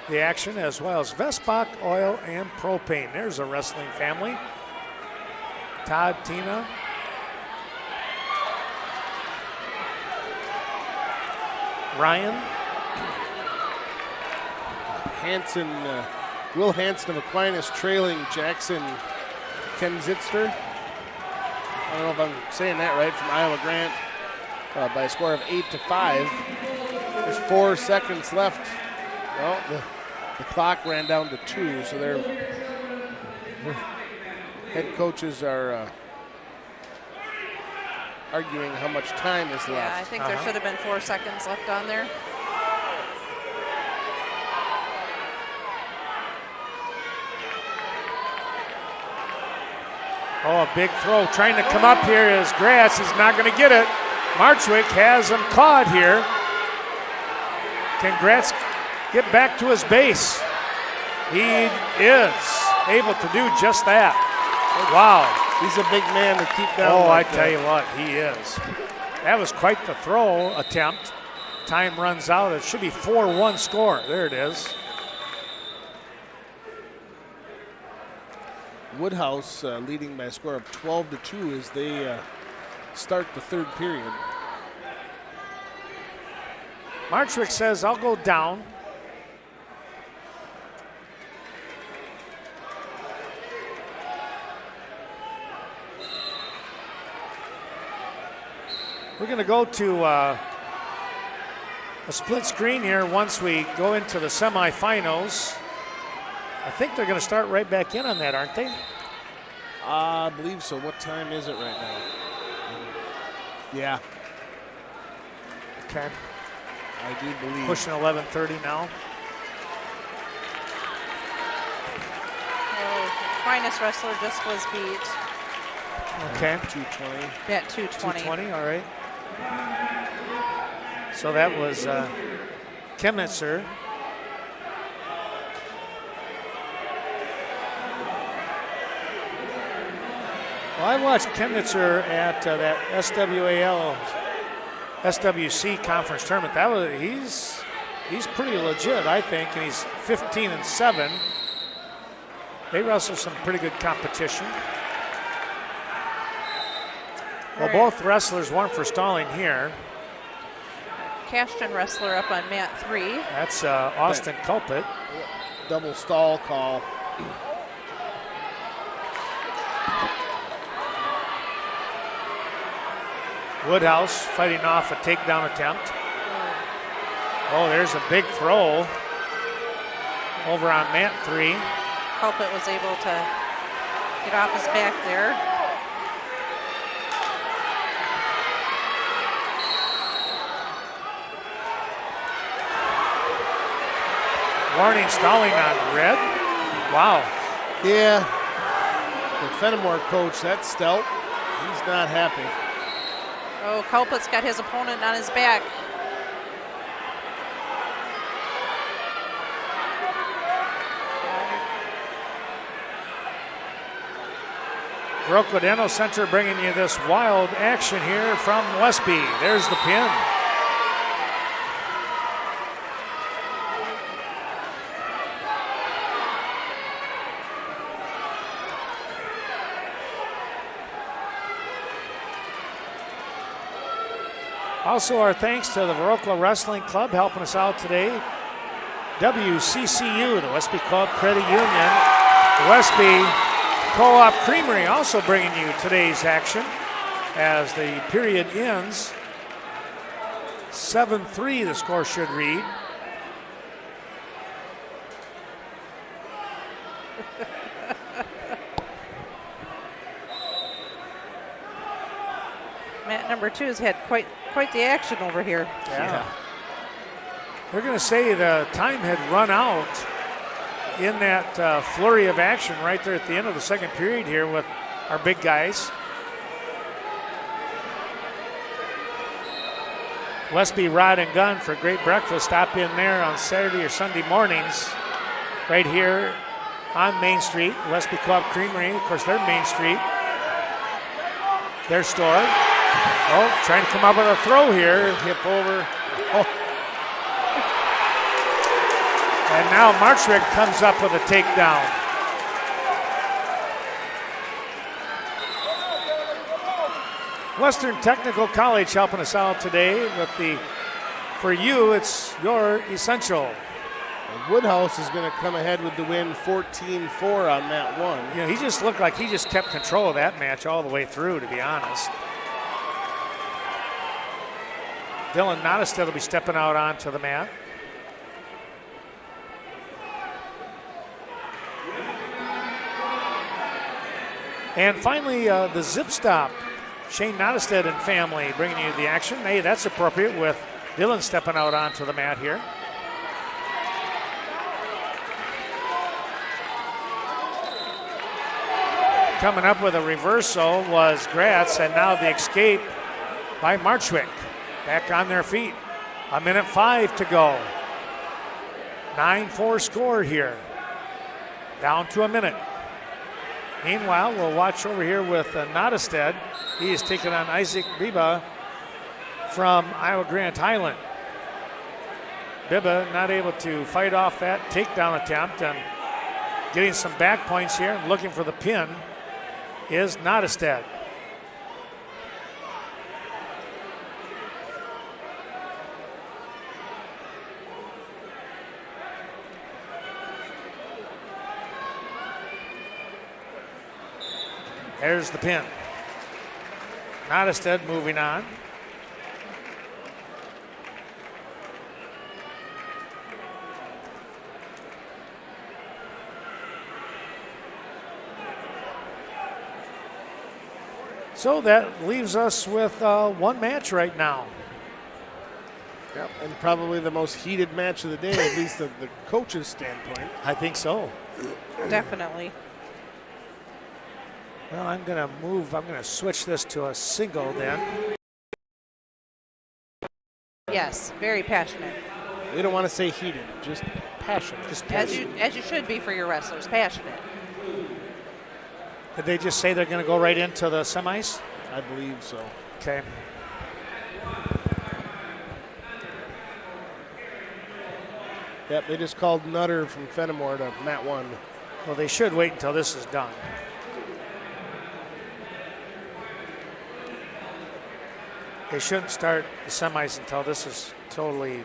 the action, as well as Vestbach Oil and Propane. There's a wrestling family. Todd, Tina. Ryan. Hanson, Will Hanson of Aquinas trailing Jackson Kenzitzer. I don't know if I'm saying that right, from Iowa Grant by a score of 8-5. There's 4 seconds left. Well, the clock ran down to 2, so their head coaches are arguing how much time is left. Yeah, I think there should have been 4 seconds left on there. Oh, a big throw. Trying to come up here is Grass. Is not going to get it. Marchwick has him caught here. Can Gratz get back to his base? He is able to do just that. Wow. He's a big man to keep down. Oh, like I tell you what, he is. That was quite the throw attempt. Time runs out. It should be 4-1 score. There it is. Woodhouse leading by a score of 12-2 as they start the third period. Marchwick says, I'll go down. We're going to go to a split screen here once we go into the semifinals. I think they're going to start right back in on that, aren't they? I believe so. What time is it right now? Yeah. Okay. I do believe. Pushing 11:30 now. Oh, Aquinas wrestler just was beat. Okay. 220. Yeah, 220. 220, all right. So that was Chemnitzer. Well, I watched Chemnitzer at that SWC conference tournament. He's pretty legit, I think, and he's 15-7. They wrestle some pretty good competition. Well, both wrestlers won for stalling here. Cashton wrestler up on mat 3. That's Austin Culpet. Double stall call. Woodhouse fighting off a takedown attempt. Oh, there's a big throw over on mat 3. Culpet was able to get off his back there. Warning stalling on red. Wow. Yeah. The Fennimore coach, that's Stout. He's not happy. Oh, Culpet's got his opponent on his back. Brookwood Eno Center bringing you this wild action here from Westby. There's the pin. Also, our thanks to the Baroque Wrestling Club helping us out today. WCCU, the Westby Co-op Credit Union. The Westby Co-op Creamery also bringing you today's action as the period ends. 7-3 the score should read. Mat number 2 has had quite the action over here. Yeah. They're going to say the time had run out in that flurry of action right there at the end of the second period here with our big guys. Westby Rod and Gun for great breakfast. Stop in there on Saturday or Sunday mornings right here on Main Street. Westby Co-op Creamery, of course, they're Main Street. Their store. Oh, trying to come up with a throw here. Hip over. Oh. And now Marchwick comes up with a takedown. Western Technical College helping us out today with the, for you, it's your essential. And Woodhouse is going to come ahead with the win 14-4 on mat 1. You know, he just looked like he just kept control of that match all the way through, to be honest. Dylan Nottestead will be stepping out onto the mat. And finally, the zip stop. Shane Nottestead and family bringing you the action. Hey, that's appropriate with Dylan stepping out onto the mat here. Coming up with a reversal was Gratz, and now the escape by Marchwick. Back on their feet. 1:05 to go. 9-4 score here. Down to a minute. Meanwhile, we'll watch over here with Nottestead. He is taking on Isaac Biba from Iowa Grant Highland. Biba not able to fight off that takedown attempt, and getting some back points here and looking for the pin is Nottestead. There's the pin. Nottestead moving on. So that leaves us with one match right now. Yep, and probably the most heated match of the day, at least the coach's standpoint. I think so. Definitely. Well, I'm going to switch this to a single then. Yes, very passionate. We don't want to say heated, just passionate. As you should be for your wrestlers, passionate. Did they just say they're going to go right into the semis? I believe so. Okay. Yep, they just called Nutter from Fennimore to mat 1. Well, they should wait until this is done. They shouldn't start the semis until this is totally,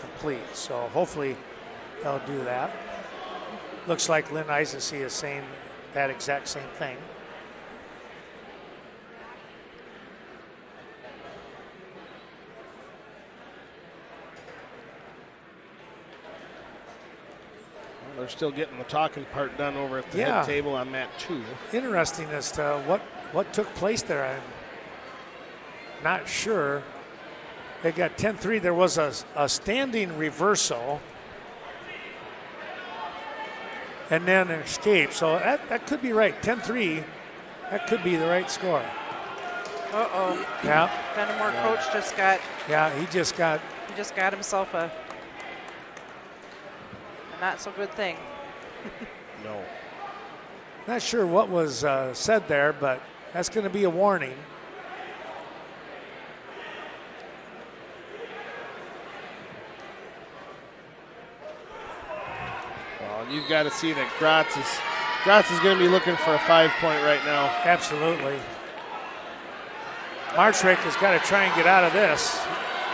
complete. So hopefully they'll do that. Looks like Lynn Isaac is saying that exact same thing. Well, they're still getting the talking part done over at the head table on mat 2. Interesting as to what took place there. I'm not sure. They got 10-3. There was a standing reversal and then an escape. So that could be right. 10-3. That could be the right score. Uh-oh. Yeah. Fennimore coach just got. Yeah, he just got himself a not so good thing. No. Not sure what was said there, but that's going to be a warning. You've got to see that Gratz is going to be looking for a 5-point right now. Absolutely. Marchwick has got to try and get out of this.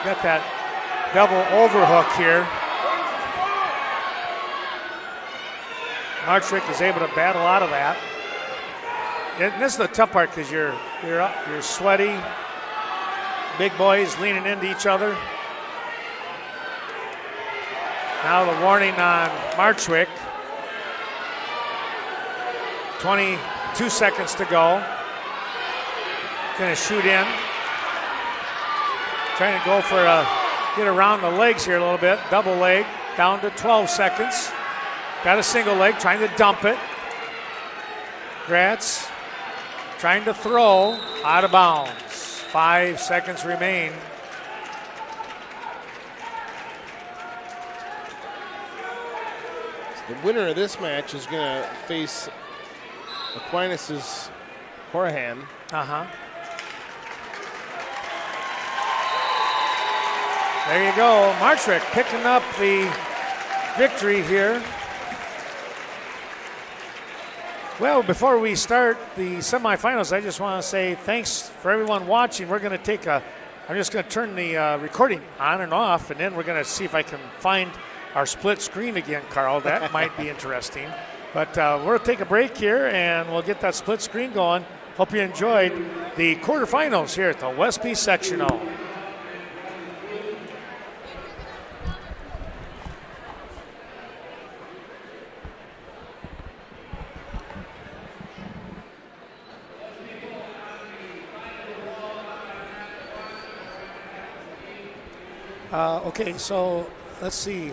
Got that double overhook here. Marchwick is able to battle out of that. And this is the tough part because you're sweaty. Big boys leaning into each other. Now the warning on Marchwick. 22 seconds to go. Going to shoot in. Trying to go for get around the legs here a little bit. Double leg down to 12 seconds. Got a single leg, trying to dump it. Gratz trying to throw, out of bounds. 5 seconds remain. The winner of this match is going to face Aquinas' Horahan. There you go. Marchwick picking up the victory here. Well, before we start the semifinals, I just want to say thanks for everyone watching. We're going to take I'm just going to turn the recording on and off, and then we're going to see if I can find our split screen again, Carl. That might be interesting. But we'll take a break here, and we'll get that split screen going. Hope you enjoyed the quarterfinals here at the Westby Sectional. Okay, so let's see.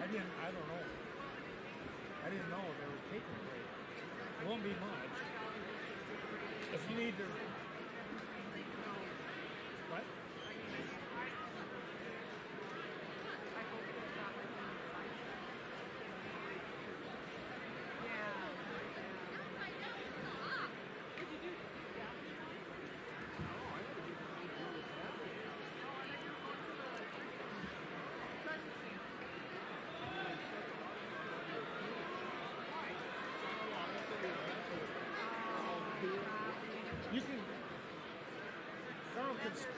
I don't know. I didn't know they were taking it. It won't be much. If you need to. What? You can.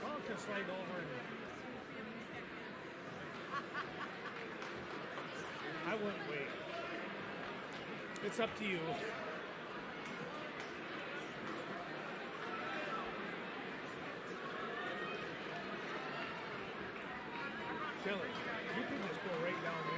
Carl can slide over and. I wouldn't wait. It's up to you. Kelly, you can just go right down there.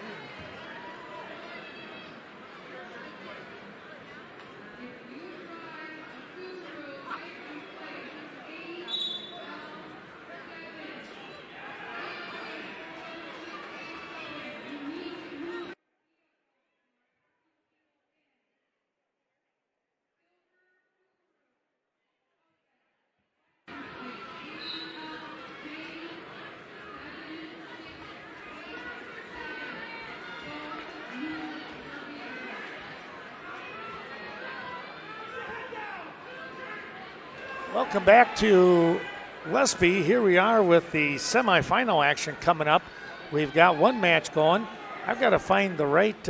Welcome back to Westby. Here we are with the semifinal action coming up. We've got one match going. I've got to find the right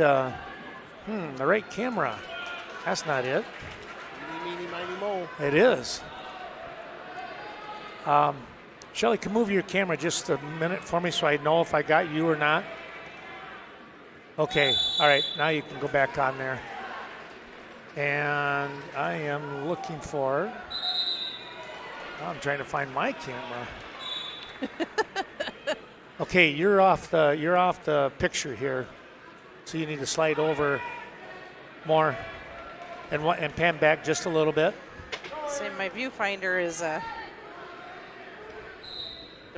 camera. That's not it. Meeny, miny, mo. It is. Shelly, can move your camera just a minute for me so I know if I got you or not? Okay, all right, now you can go back on there. And I am looking for, I'm trying to find my camera. Okay, you're off the picture here. So you need to slide over more and pan back just a little bit. See, my viewfinder is they're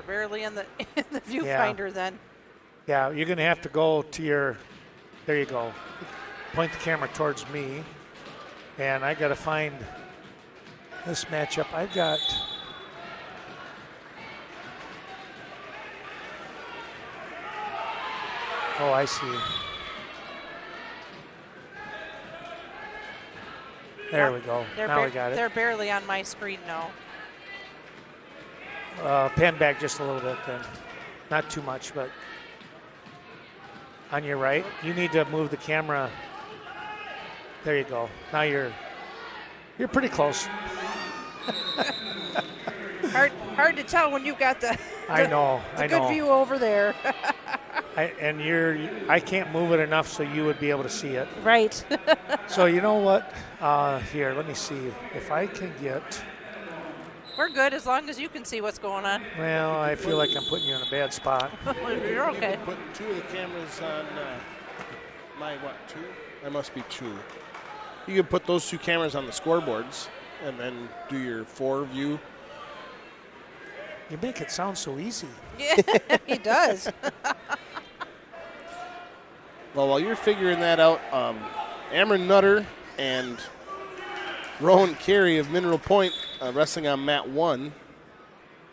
barely in the viewfinder then. Yeah, you're gonna have to go to your, there you go. Point the camera towards me. And I got to find this matchup. I've got. Oh, I see. There we go. Now we got it. They're barely on my screen now. Pan back just a little bit then. Not too much, but on your right. You need to move the camera. There you go. Now you're pretty close. Hard to tell when you've got the I know. good view over there. I can't move it enough so you would be able to see it. Right. So you know what? Here, let me see if I can get. We're good as long as you can see what's going on. Well, I feel like I'm putting you in a bad spot. You're okay. Put two of the cameras on my what? Two? That must be two. You can put those two cameras on the scoreboards and then do your 4 view. You make it sound so easy. Yeah, he does. Well, while you're figuring that out, Amron Nutter and Rowan Carey of Mineral Point wrestling on mat 1.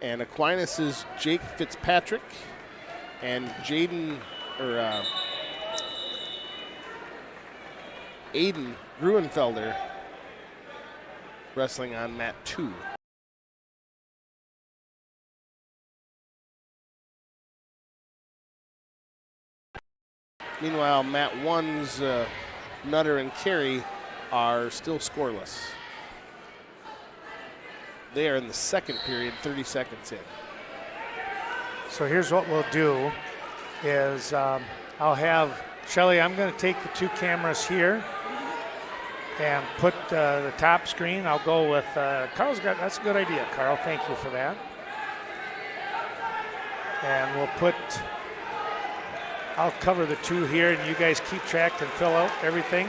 And Aquinas is Jake Fitzpatrick and Aiden Gruenfelder wrestling on mat 2. Meanwhile, mat 1's Nutter and Carey are still scoreless. They are in the second period, 30 seconds in. So here's what we'll do is I'll have Shelly, I'm going to take the 2 cameras here and put the top screen. I'll go with Carl's got, that's a good idea, Carl. Thank you for that. And I'll cover the 2 here, and you guys keep track and fill out everything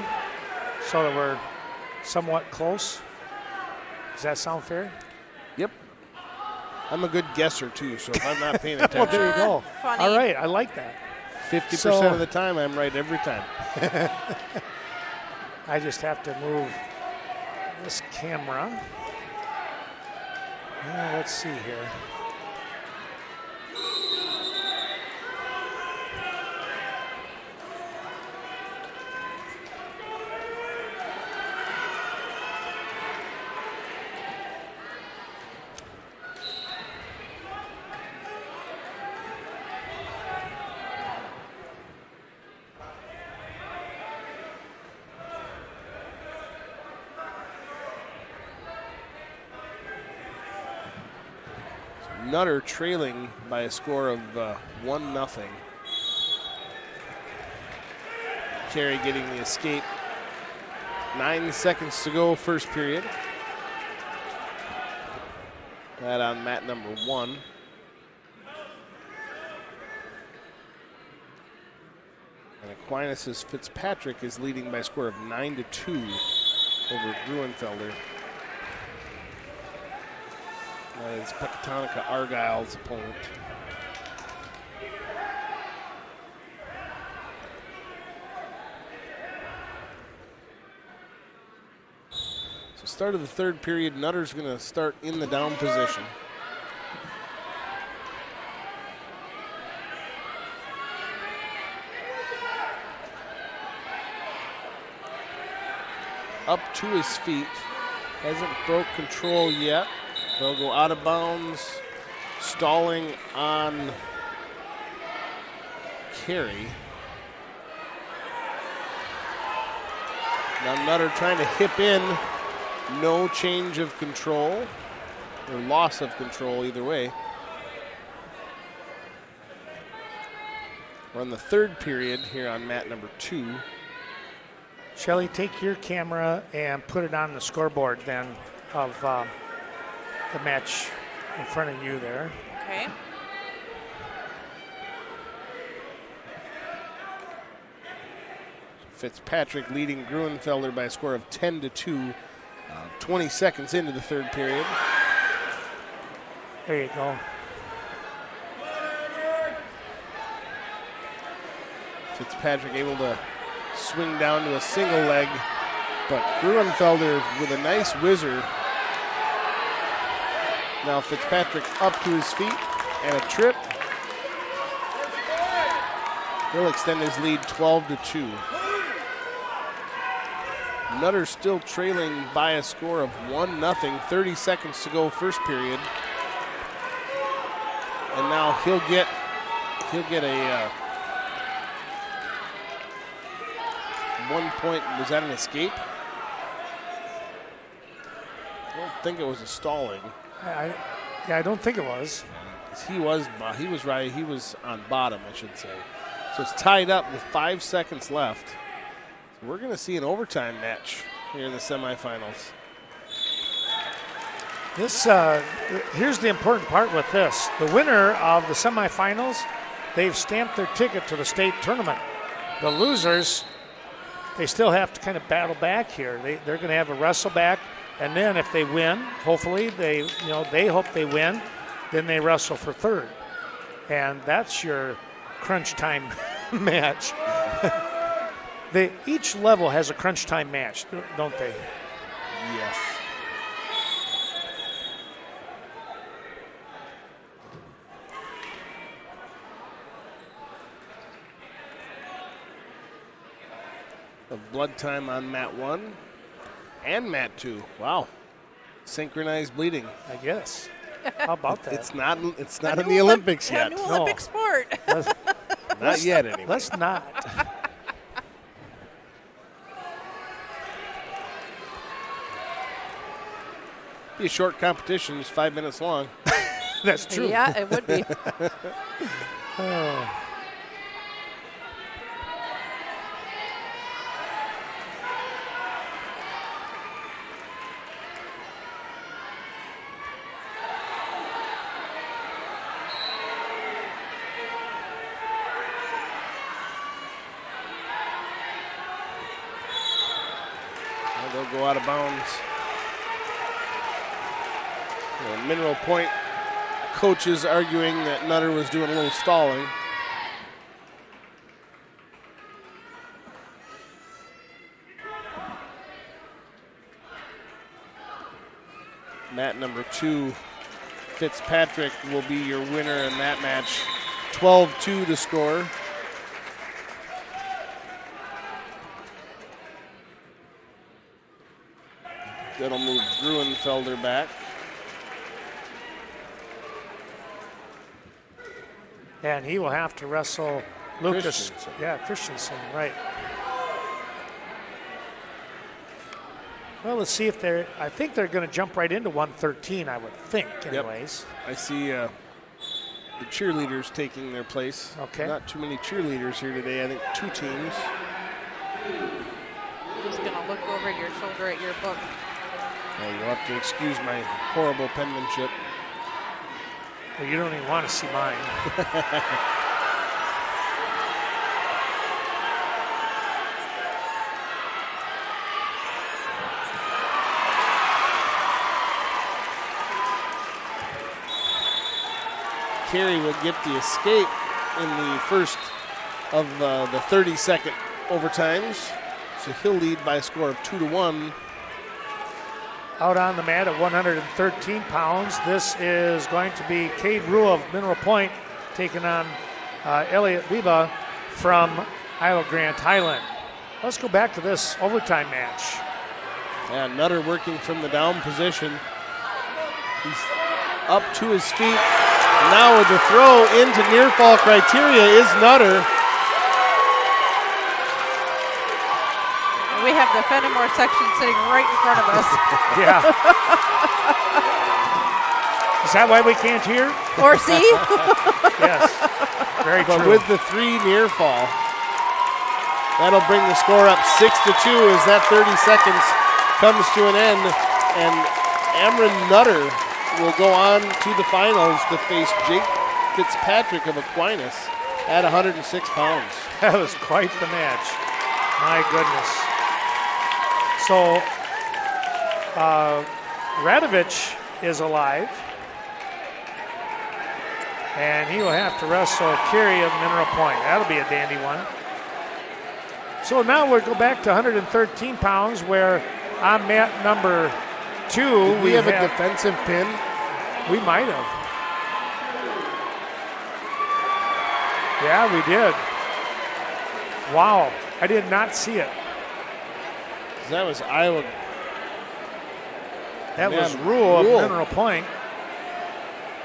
so that we're somewhat close. Does that sound fair? Yep. I'm a good guesser, too, so if I'm not paying attention. Well, there you go. Funny. All right, I like that. 50% of the time, I'm right every time. I just have to move this camera. Let's see here. Nutter trailing by a score of 1-0. Carey getting the escape. 9 seconds to go, first period. That on mat number 1. And Aquinas' Fitzpatrick is leading by a score of 9-2 over Gruenfelder. That is Pecatonica Argyle's opponent. So start of the third period, Nutter's going to start in the down position. Up to his feet, hasn't broke control yet. They'll go out of bounds, stalling on Carey. Now Nutter trying to hip in, no change of control, or loss of control either way. We're on the third period here on mat number 2. Shelly, take your camera and put it on the scoreboard then of the match in front of you there. Okay. Fitzpatrick leading Gruenfelder by a score of 10-2. 20 seconds into the third period. There you go. Fitzpatrick able to swing down to a single leg But Gruenfelder with a nice whizzer. Now Fitzpatrick up to his feet and a trip. He'll extend his lead 12-2. Nutter still trailing by a score of 1-0. 30 seconds to go first period. And now he'll get a 1 point. Was that an escape? I don't think it was a stalling. I don't think it was. He was right. He was on bottom, I should say. So it's tied up with 5 seconds left. So we're going to see an overtime match here in the semifinals. This here's the important part with this. The winner of the semifinals, they've stamped their ticket to the state tournament. The losers, they still have to kind of battle back here. They're going to have a wrestle back, and then if they win, hopefully they hope they win, then they wrestle for third. And that's your crunch time match. Each level has a crunch time match, don't they? Yes. Of blood time on mat 1 and mat 2. Wow. Synchronized bleeding. I guess. How about that? It's not in the Olympics yet. A new Olympic sport. Not yet, anyway. Let's not. Be a short competition, it's 5 minutes long. That's true. Yeah, it would be. Oh. They'll go out of bounds. Mineral Point coaches arguing that Nutter was doing a little stalling. Mat number 2, Fitzpatrick will be your winner in that match. 12-2 to score. That'll move Gruenfelder back. And he will have to wrestle Lucas. Christensen. Yeah, Christensen, right. Well, let's see if I think they're going to jump right into 113, I would think, anyways. Yep. I see the cheerleaders taking their place. Okay. Not too many cheerleaders here today. I think 2 teams. Just going to look over your shoulder at your book. You'll have to excuse my horrible penmanship. Well, you don't even want to see mine. Carey will get the escape in the first of the 30-second overtimes. So he'll lead by a score of 2-1. Out on the mat at 113 pounds, this is going to be Cade Rue of Mineral Point taking on Elliot Biba from Isle of Grant, Thailand. Let's go back to this overtime match. And Nutter working from the down position. He's up to his feet. Now with the throw into near fall criteria is Nutter. We have the Fennimore section sitting right in front of us. Yeah. Is that why we can't hear? Or see? Yes. Very But true. with the 3 near fall, that'll bring the score up 6-2 as that 30 seconds comes to an end. And Amron Nutter will go on to the finals to face Jake Fitzpatrick of Aquinas at 106 pounds. That was quite the match. My goodness. So, Radovich is alive. And he will have to wrestle Carey of Mineral Point. That'll be a dandy one. So now we'll go back to 113 pounds where on mat number 2. Did we have a defensive pin? We might have. Yeah, we did. Wow, I did not see it. That was Iowa. That was Rule of Mineral Point.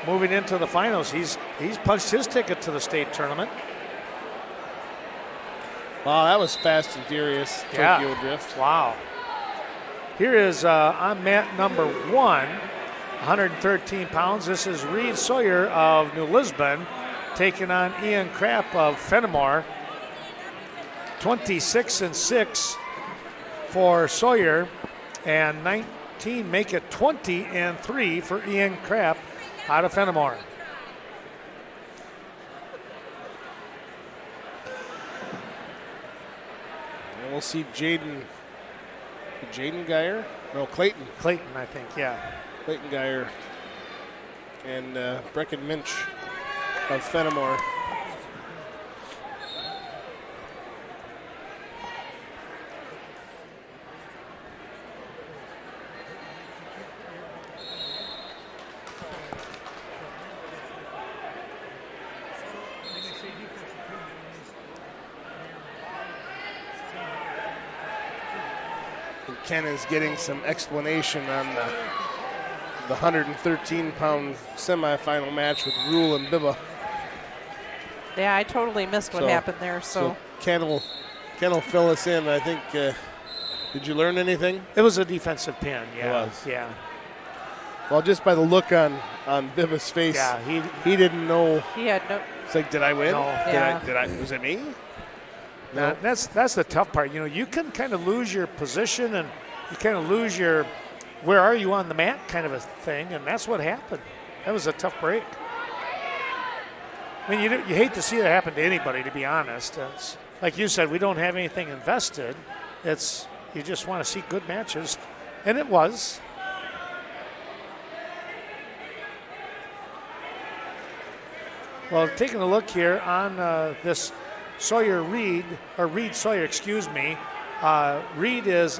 Moving into the finals, he's punched his ticket to the state tournament. Wow, that was fast and furious. Yeah. Tokyo Drift. Wow. Here is on mat number 1, 113 pounds. This is Reid Sawyer of New Lisbon taking on Ian Krapp of Fennimore. 26-6 for Sawyer, and 19 make it 20-3 for Ian Krapp out of Fennimore. And we'll see Jaden Geyer? No, Clayton. Clayton, I think, yeah. Clayton Geyer and Brecken Minch of Fennimore. Ken is getting some explanation on the 113-pound semifinal match with Rule and Bibba. Yeah, I totally missed what happened there. So Ken will fill us in. I think. Did you learn anything? It was a defensive pin. Yeah, It was. Yeah. Well, just by the look on Bibba's face, Yeah, he didn't know. he had no. It's like, did I win? No. Did I? Was it me? Now, that's the tough part. You know, you can kind of lose your position and you kind of lose your where are you on the mat kind of a thing, and that's what happened. That was a tough break. I mean, you hate to see that happen to anybody, to be honest. It's, like you said, we don't have anything invested. You just want to see good matches, and it was. Well, taking a look here on this Reid Sawyer, excuse me. Reid is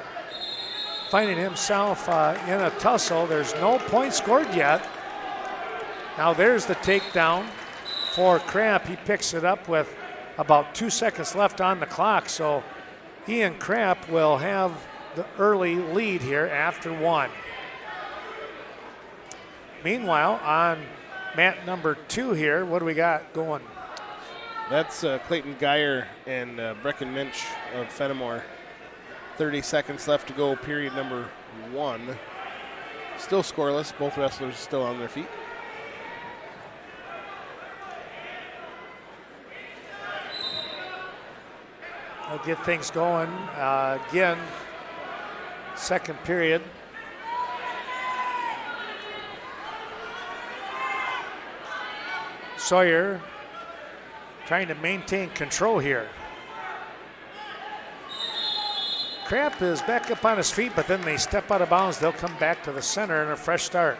finding himself in a tussle. There's no point scored yet. Now there's the takedown for Krapp. He picks it up with about 2 seconds left on the clock. So Ian Krapp will have the early lead here after 1. Meanwhile, on mat number 2 here, what do we got going? That's Clayton Geyer and Brecken Minch of Fennimore. 30 seconds left to go, period number 1. Still scoreless. Both wrestlers still on their feet. I'll get things going. Again, second period. Sawyer trying to maintain control here. Krapp is back up on his feet, but then they step out of bounds. They'll come back to the center and a fresh start.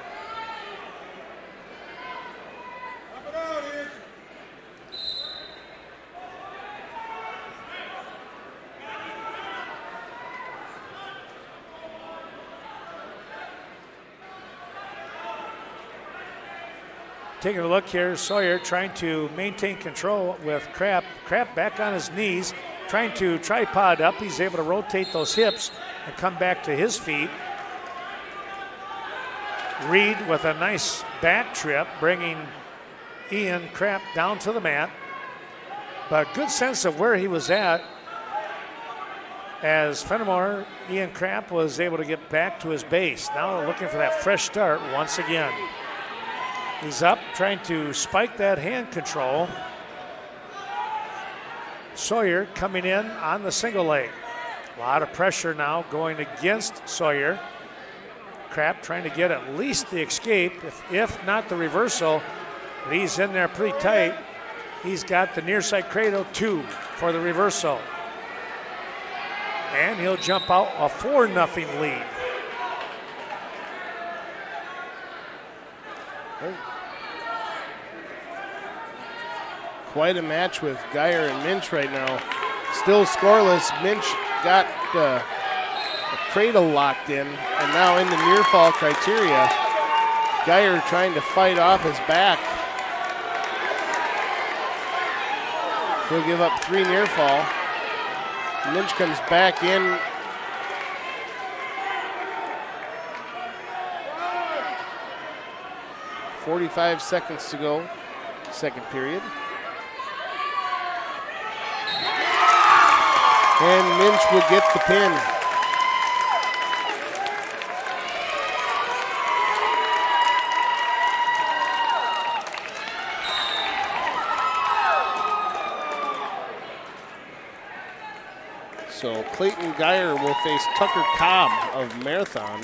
Taking a look here, Sawyer trying to maintain control with Krapp. Krapp back on his knees, trying to tripod up. He's able to rotate those hips and come back to his feet. Reid with a nice back trip, bringing Ian Krapp down to the mat. But good sense of where he was at as Fennimore, Ian Krapp was able to get back to his base. Now they're looking for that fresh start once again. He's up, trying to spike that hand control. Sawyer coming in on the single leg. A lot of pressure now going against Sawyer. Krapp trying to get at least the escape, if not the reversal. But he's in there pretty tight. He's got the near side cradle 2 for the reversal. And he'll jump out a 4-0 lead. Quite a match with Geyer and Minch right now. Still scoreless. Minch got the cradle locked in, and now in the near fall criteria. Geyer trying to fight off his back. He'll give up 3 near fall. Minch comes back in. .45 seconds to go, second period. And Minch will get the pin. So Clayton Geyer will face Tucker Cobb of Marathon.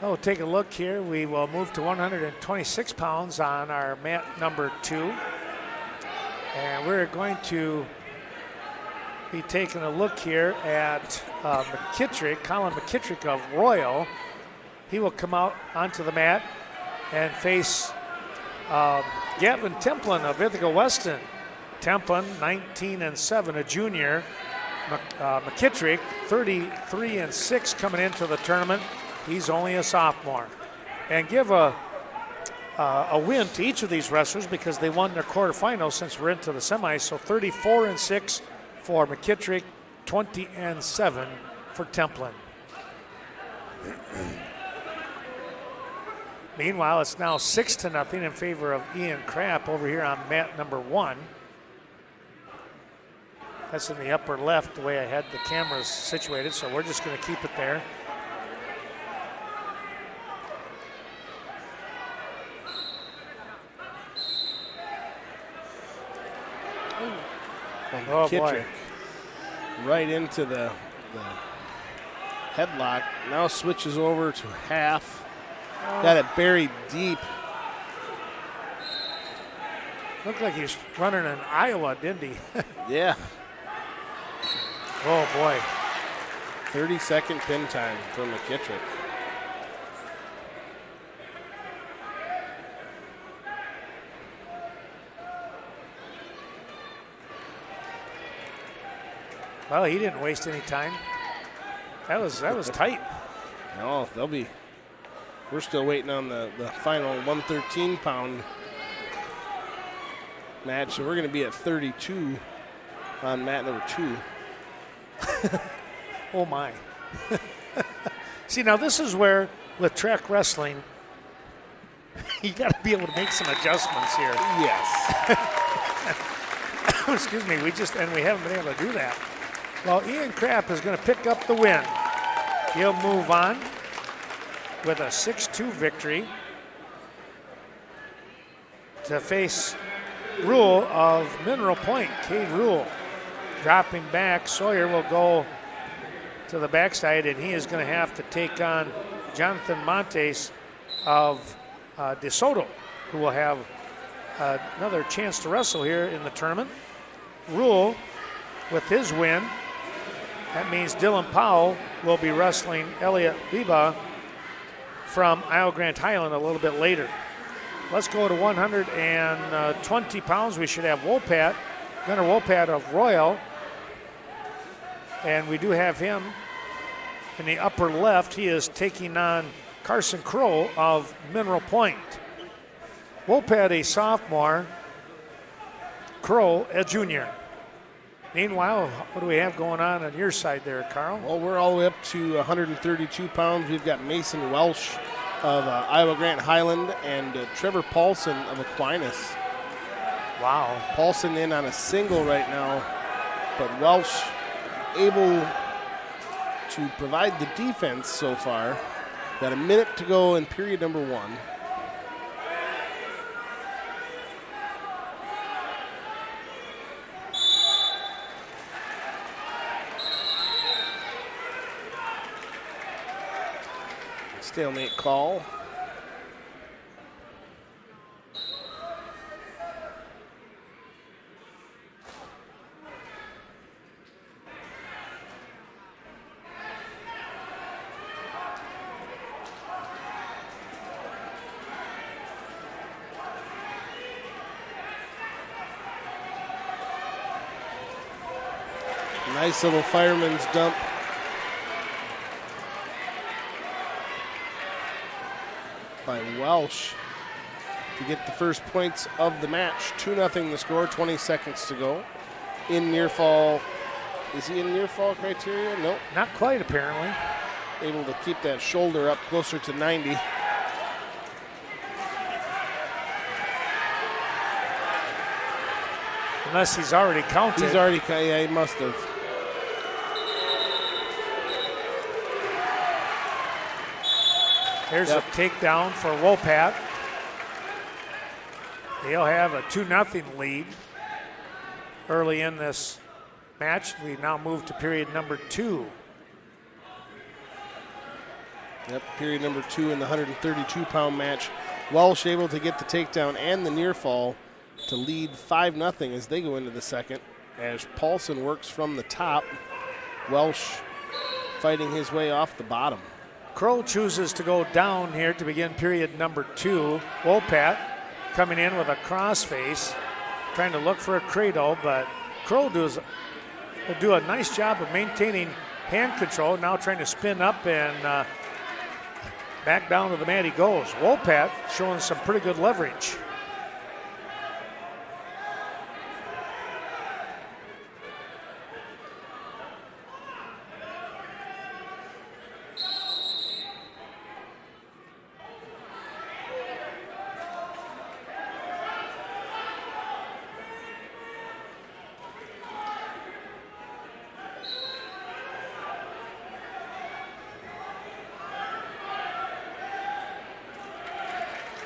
Oh, take a look here. We will move to 126 pounds on our mat number 2. And we're going to be taking a look here at McKittrick, Colin McKittrick of Royal. He will come out onto the mat and face Gavin Templin of Ithaca Weston. Templin, 19-7, a junior. McKittrick, 33-6 coming into the tournament. He's only a sophomore. And give a win to each of these wrestlers because they won their quarterfinals since we're into the semis. So 34-6 for McKittrick, 20-7 for Templin. Meanwhile, it's now 6-0 in favor of Ian Krapp over here on mat number 1. That's in the upper left, the way I had the cameras situated, so we're just going to keep it there. Oh, boy. Right into the headlock. Now switches over to half. Got it buried deep. Looked like he's running in Iowa, didn't he? Yeah. Oh, boy. 30-second pin time for McKittrick. Well, he didn't waste any time. That was tight. No, they'll be. We're still waiting on the final 113-pound match, so we're going to be at 32 on mat number 2. Oh my. See, now this is where, with track wrestling, you got to be able to make some adjustments here. Yes. Excuse me, we haven't been able to do that. Well, Ian Krapp is going to pick up the win. He'll move on with a 6-2 victory to face Rule of Mineral Point, Cade Rule. Dropping back, Sawyer will go to the backside, and he is going to have to take on Jonathan Montes of DeSoto, who will have another chance to wrestle here in the tournament. Rule, with his win, that means Dylan Powell will be wrestling Elliot Biba from Isle Grant Highland a little bit later. Let's go to 120 pounds. We should have Wopat, Gunnar Wopat of Royal. And we do have him in the upper left. He is taking on Carson Crowe of Mineral Point. Wopat, a sophomore. Crowe, a junior. Meanwhile, what do we have going on your side there, Carl? Well, we're all the way up to 132 pounds. We've got Mason Welsh of Iowa Grant Highland and Trevor Paulson of Aquinas. Wow. Paulson in on a single right now, but Welsh able to provide the defense so far. Got a minute to go in period number 1. Stalemate call. Nice little fireman's dump. By Welsh to get the first points of the match. 2-0 the score, 20 seconds to go. In near fall. Is he in near fall criteria? Nope. Not quite, apparently. Able to keep that shoulder up closer to 90. Unless he's already counted. He's already, yeah, he must have. There's a takedown for Wopat. They'll have a 2-0 lead early in this match. We now move to period number 2. Yep, period number 2 in the 132-pound match. Welsh able to get the takedown and the near fall to lead 5-0 as they go into the second. As Paulson works from the top, Welsh fighting his way off the bottom. Crowe chooses to go down here to begin period number 2. Wopat coming in with a crossface, trying to look for a cradle, but Crowe will do a nice job of maintaining hand control, now trying to spin up and back down to the mat he goes. Wopat showing some pretty good leverage.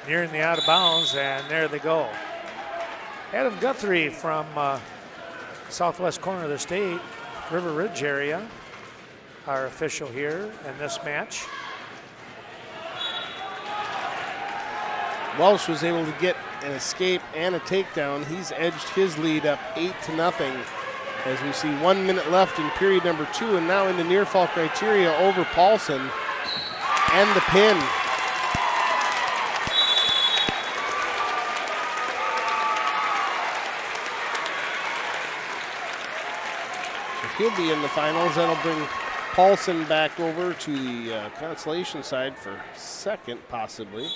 Nearing the out of bounds, and there they go. Adam Guthrie from southwest corner of the state, River Ridge area, our official here in this match. Welsh was able to get an escape and a takedown. He's edged his lead up 8-0 as we see 1 minute left in period number 2, and now into near fall criteria over Paulson and the pin. He'll be in the finals. That'll bring Paulson back over to the consolation side for second, possibly.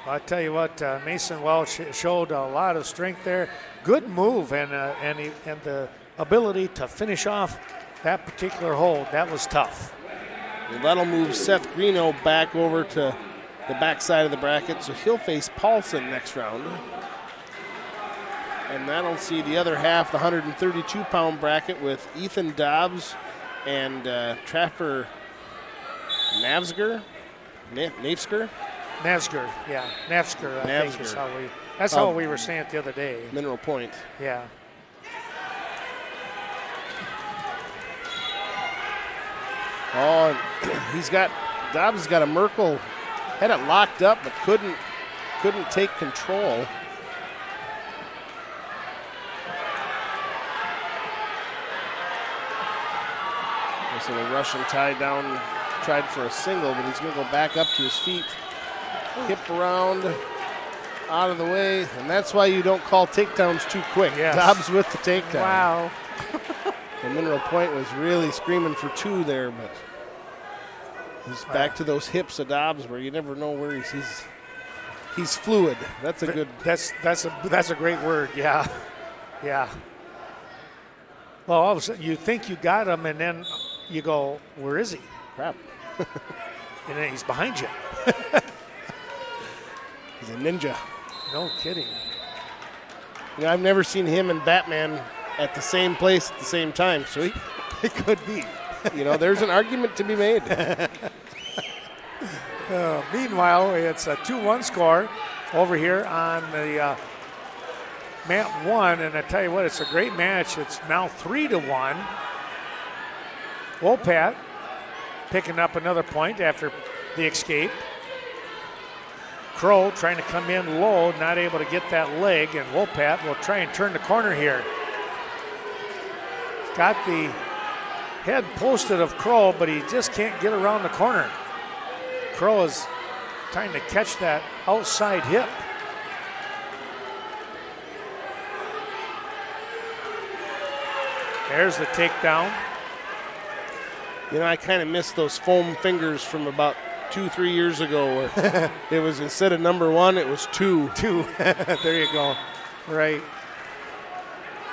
Well, I tell you what, Mason Welsh showed a lot of strength there. Good move and the ability to finish off that particular hold. That was tough. Well, that'll move Seth Grino back over to the backside of the bracket, so he'll face Paulson next round. And that'll see the other half, the 132-pound bracket with Ethan Dobbs and Trapper Navsger. Navsker, yeah. Navsker, I think is that's how we were saying it the other day. Mineral Point. Yeah. Oh, Dobbs has got a Merkel, had it locked up but couldn't take control. So the Russian tie down, tried for a single, but he's going to go back up to his feet. Hip around, out of the way, and that's why you don't call takedowns too quick. Yes. Dobbs with the takedown. Wow. And Mineral Point was really screaming for 2 there, but he's back to those hips of Dobbs where you never know where he's fluid. That's a good. That's a great word. Yeah, yeah. Well, all of a sudden you think you got him, and then you go, where is he? Crap. And then he's behind you. He's a ninja. No kidding. You know, I've never seen him and Batman at the same place at the same time, so it could be. You know, there's an argument to be made. Meanwhile, it's a 2-1 score over here on the mat 1, and I tell you what, it's a great match. It's now 3-1. Wopat picking up another point after the escape. Crowe trying to come in low, not able to get that leg, and Wopat will try and turn the corner here. Got the head posted of Crowe, but he just can't get around the corner. Crowe is trying to catch that outside hip. There's the takedown. You know, I kind of miss those foam fingers from about 2-3 years ago where it was instead of number 1, it was 2. 2. There you go. Right.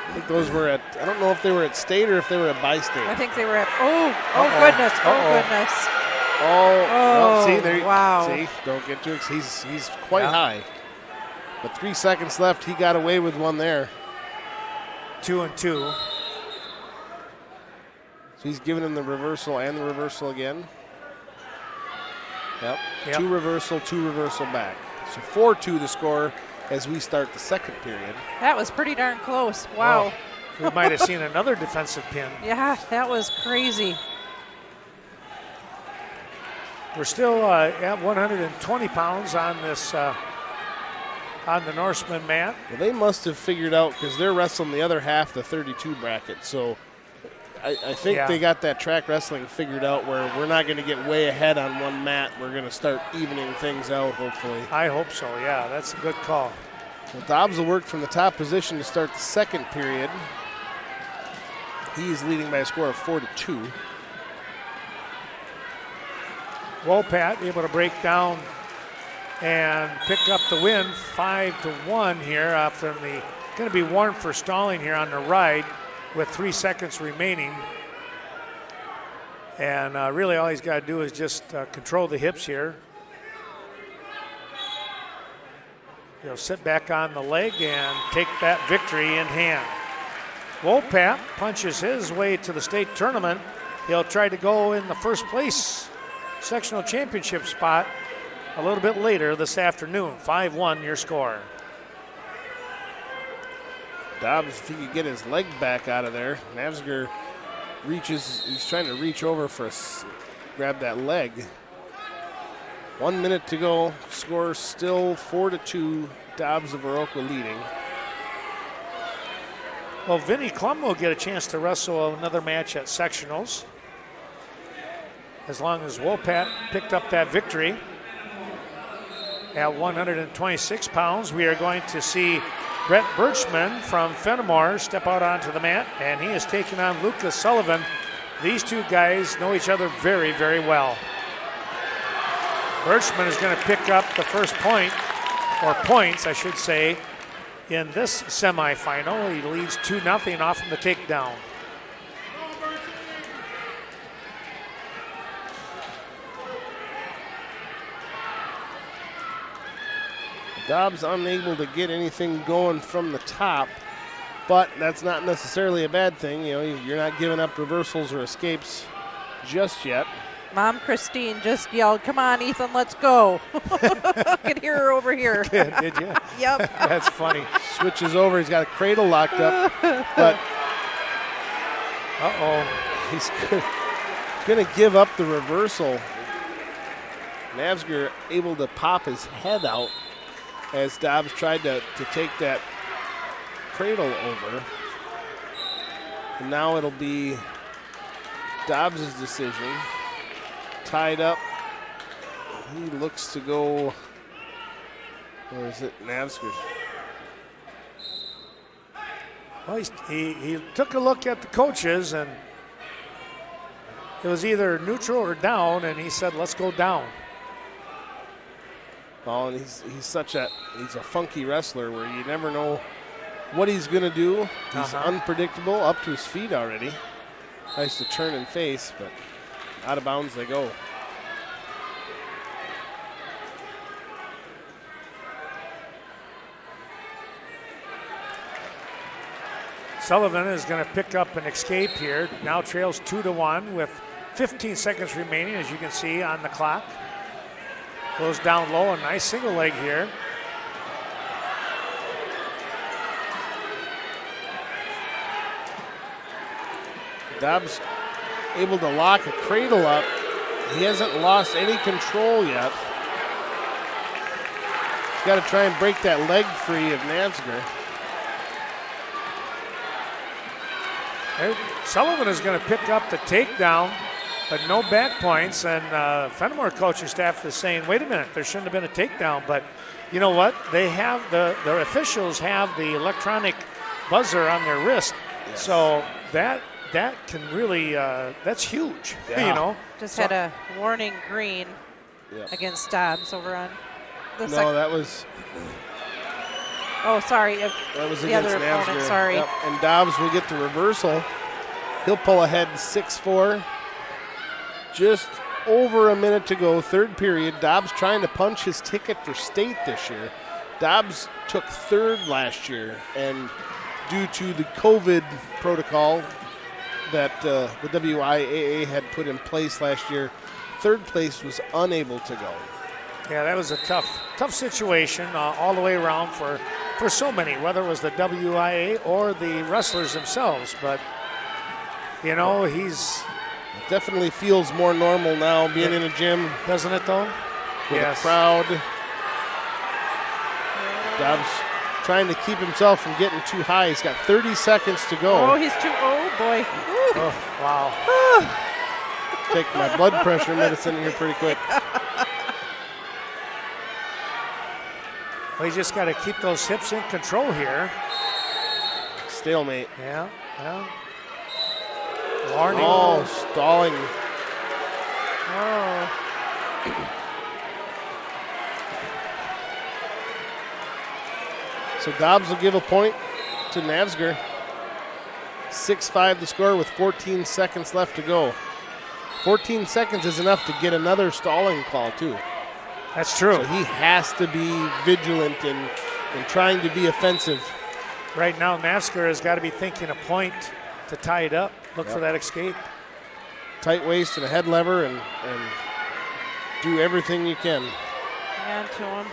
I think those were at, I don't know if they were at State or if they were at Bi-State. I think they were at, goodness, goodness. Well, see, there, wow. See, don't get too excited. He's quite high. But 3 seconds left, he got away with one there. 2 and 2. So he's giving him the reversal and the reversal again. Yep. 2 reversal back. So 4-2 the score as we start the second period. That was pretty darn close. Wow. Oh, we might have seen another defensive pin. Yeah, that was crazy. We're still at 120 pounds on this on the Norseman mat. Well, they must have figured out, because they're wrestling the other half the 32 bracket. So I think they got that track wrestling figured out where we're not going to get way ahead on one mat. We're going to start evening things out, hopefully. I hope so, yeah. That's a good call. Well, Dobbs will work from the top position to start the second period. He's leading by a score of 4-2. Wolpat able to break down and pick up the win, 5-1 here after the going to be warned for stalling here on the ride with 3 seconds remaining. And really all he's got to do is just control the hips here. He'll sit back on the leg and take that victory in hand. Wolpat punches his way to the state tournament. He'll try to go in the first place sectional championship spot a little bit later this afternoon. 5-1 your score. Dobbs, if he could get his leg back out of there. Navsger reaches, he's trying to reach over for grab that leg. 1 minute to go. Score still 4-2. Dobbs of Baroka leading. Well, Vinnie Klum will get a chance to wrestle another match at sectionals, as long as Wolpat picked up that victory. At 126 pounds, we are going to see Brett Birchman from Fennimore step out onto the mat, and he is taking on Lucas Sullivan. These two guys know each other very, very well. Birchman is going to pick up the first point, or points, I should say, in this semifinal. He leads 2-0 off from the takedown. Dobbs unable to get anything going from the top, but that's not necessarily a bad thing. You know, you're not giving up reversals or escapes just yet. Mom Christine just yelled, "Come on, Ethan, let's go." I could hear her over here. Did you? Yep. That's funny. Switches over. He's got a cradle locked up, but he's going to give up the reversal. Navsger able to pop his head out as Dobbs tried to take that cradle over. And now it'll be Dobbs' decision. Tied up. He looks to go, or is it Navsger? Well, he took a look at the coaches, and it was either neutral or down, and he said, let's go down. Oh, and he's a funky wrestler where you never know what he's going to do. He's unpredictable, up to his feet already. Nice to turn and face, but out of bounds they go. Sullivan is going to pick up an escape here. Now trails 2-1 with 15 seconds remaining, as you can see on the clock. Goes down low, a nice single leg here. Dobbs able to lock a cradle up. He hasn't lost any control yet. He's got to try and break that leg free of Navsger. Sullivan is going to pick up the takedown, but no back points. And Fennimore coaching staff is saying, wait a minute, there shouldn't have been a takedown. But you know what? They have the officials have the electronic buzzer on their wrist. Yes. So that that can really, that's huge, Yeah. you know. Just had a warning green Yep. against Dobbs over on the No, that was Oh, sorry. that was the against other opponent, Navsgard. sorry. Yep. And Dobbs will get the reversal. He'll pull ahead 6-4. Just over a minute to go, third period. Dobbs trying to punch his ticket for state this year. Dobbs took third last year, and due to the COVID protocol that the WIAA had put in place last year, third place was unable to go. Yeah, that was a tough situation all the way around for so many, whether it was the WIA or the wrestlers themselves. But, you know, he's... It definitely feels more normal now being in a gym Doesn't it, though? with Yes. a crowd. Dobbs trying to keep himself from getting too high. He's got 30 seconds to go. Oh, he's too. Oh boy. Woo. Oh, wow. Take my blood pressure medicine here pretty quick. Well, you just got to keep those hips in control here. Stalemate. Yeah. Warning. Oh, stalling. Oh. So Dobbs will give a point to Navsgard. 6-5 the score with 14 seconds left to go. 14 seconds is enough to get another stalling call, too. That's true. So he has to be vigilant in trying to be offensive. Right now, Navsgard has got to be thinking a point to tie it up. Look for that escape. Tight waist and a head lever and do everything you can. Hand to him.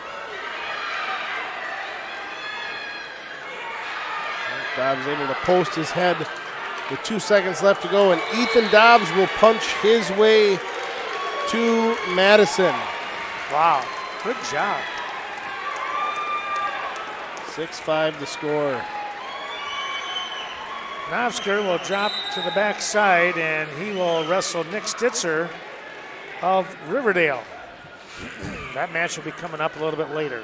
Dobbs able to post his head with 2 seconds left to go, and Ethan Dobbs will punch his way to Madison. Wow. Good job. 6-5 the score. Navsgard will drop to the backside, and he will wrestle Nick Stitzer of Riverdale. That match will be coming up a little bit later.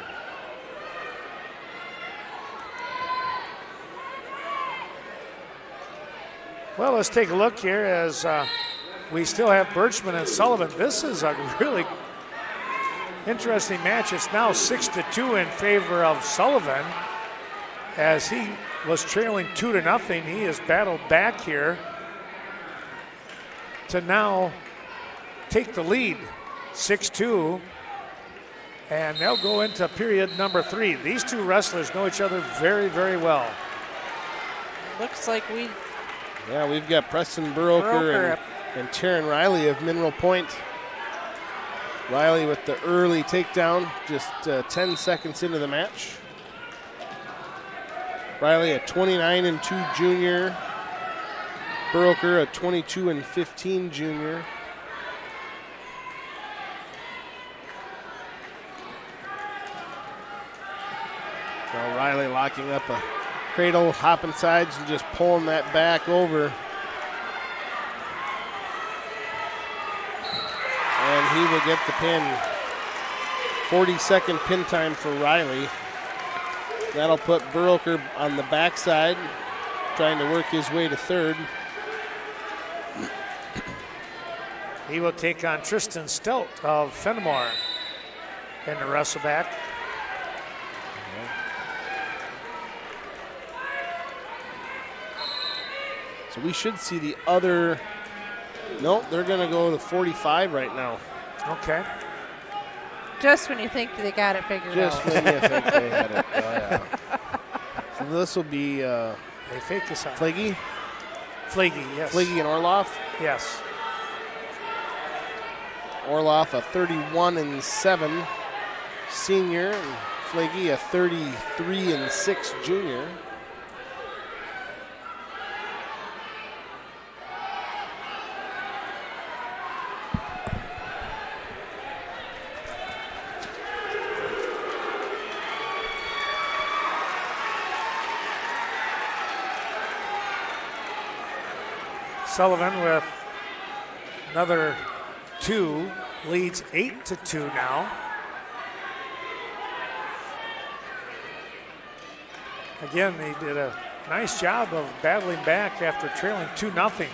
Well, let's take a look here as we still have Birchman and Sullivan. This is a really interesting match. It's now 6-2 in favor of Sullivan as he was trailing 2-0. He has battled back here to now take the lead, 6-2, and they'll go into period number 3. These two wrestlers know each other very, very well. Looks like We've got Preston Burroker and Taran Riley of Mineral Point. Riley with the early takedown, just 10 seconds into the match. Riley a 29-2 junior. Burroker a 22-15 junior. Now Riley locking up a cradle, hopping sides, and just pulling that back over. And he will get the pin. 40-second pin time for Riley. That'll put Burroker on the backside, trying to work his way to third. He will take on Tristan Stelt of Fennimore in the wrestle back. So we should see the other. Nope, they're going to go to 45 right now. Okay. just when you think they got it figured Just out. when you think they had it. Oh, yeah. So this will be They fake this out. Flaggy Flagy, yes. and Orloff. Yes. Orloff a 31-7 senior, and Flaggy a 33-6 junior. Sullivan with another 2, leads 8-2 now. Again, they did a nice job of battling back after trailing 2-0.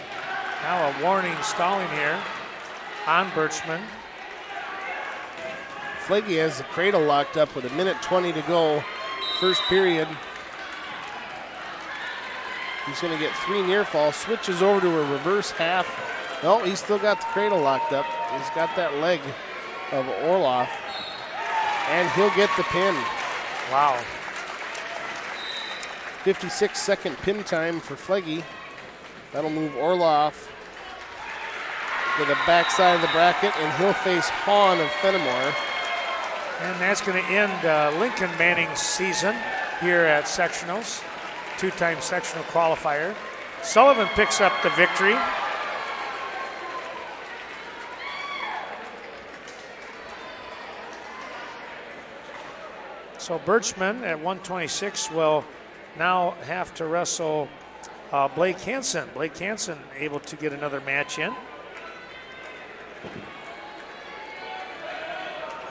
Now a warning stalling here on Birchman. Flaggy has the cradle locked up with 1:20 to go. First period. He's going to get 3 near falls. Switches over to a reverse half. No, he's still got the cradle locked up. He's got that leg of Orloff. And he'll get the pin. Wow. 56-second pin time for Flaggy. That'll move Orloff to the backside of the bracket, and he'll face Hahn of Fennimore. And that's going to end Lincoln Manning's season here at sectionals. 2-time sectional qualifier. Sullivan picks up the victory. So Birchman at 126 will now have to wrestle Blake Hanson. Blake Hanson able to get another match in.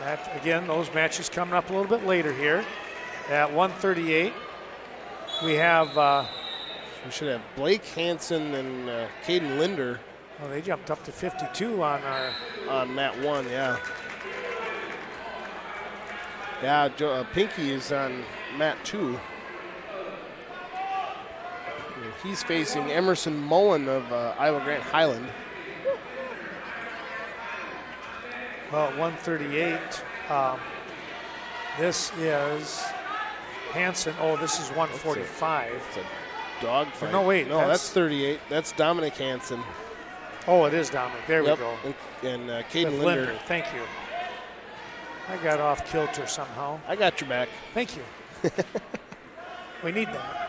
That, again, those matches coming up a little bit later here. At 138, we have... we should have Blake Hanson and Kaden Linder. Oh, they jumped up to 52 on our... On mat 1, yeah. Yeah, Pinky is on mat 2. He's facing Emerson Mullen of Iowa Grant Highland. Well, at 138, this is Hanson. Oh, this is 145. It's a dog fight. No, wait. No, that's 38. That's Dominic Hanson. Oh, it is Dominic. There Yep. we go. And Caden With Linder. Thank you. I got off kilter somehow. I got your back. Thank you. We need that.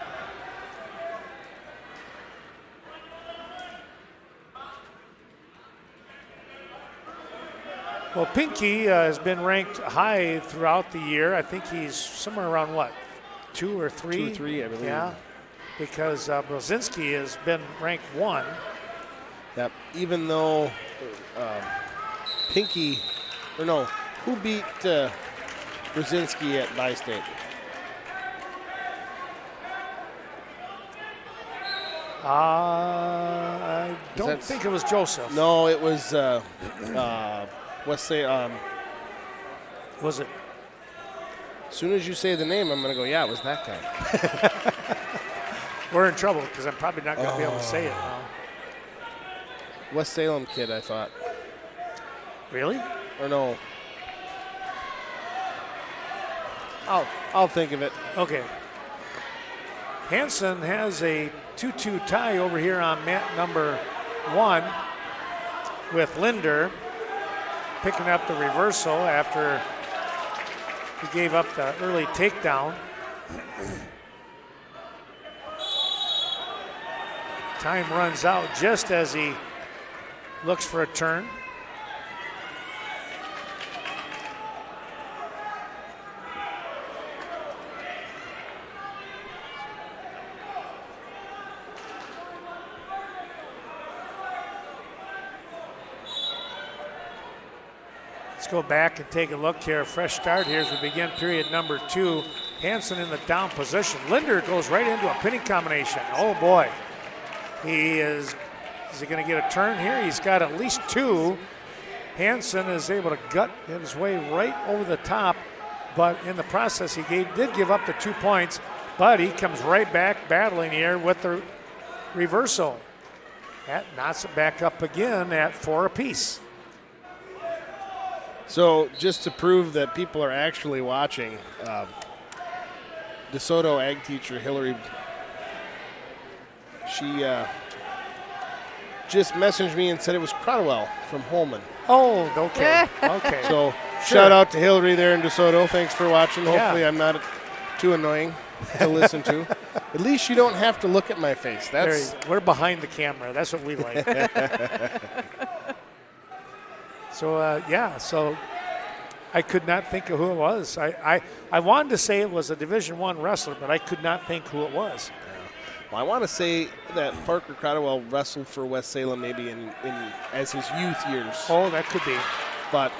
Well, Pinky has been ranked high throughout the year. I think he's somewhere around, what, 2 or 3? 2 or 3, I believe. Yeah, because Brzezinski has been ranked 1. Yep. Even though Pinky, or no, who beat Brzezinski at Bi-State? I don't think it was Joseph. No, it was Was it? As soon as you say the name, I'm going to go, yeah, it was that guy. We're in trouble because I'm probably not going to be able to say it now. West Salem kid, I thought. Really? Or no. I'll think of it. Okay. Hanson has a 2-2 tie over here on mat number 1 with Linder picking up the reversal after he gave up the early takedown. Time runs out just as he looks for a turn. Let's go back and take a look here. Fresh start here as we begin period number 2. Hanson in the down position. Linder goes right into a pinning combination. Oh boy. Is he going to get a turn here? He's got at least 2. Hanson is able to gut his way right over the top, but in the process he did give up the 2 points, but he comes right back battling here with the reversal. That knots it back up again at 4 apiece. So just to prove that people are actually watching, DeSoto ag teacher Hillary, she just messaged me and said it was Crotwell from Holman. Oh, okay. Okay. So shout out to Hillary there in DeSoto. Thanks for watching. Hopefully Yeah. I'm not too annoying to listen to. At least you don't have to look at my face. That's We're behind the camera. That's what we like. So, so I could not think of who it was. I wanted to say it was a Division I wrestler, but I could not think who it was. Well, I want to say that Parker Crotwell wrestled for West Salem maybe in as his youth years. Oh, that could be. But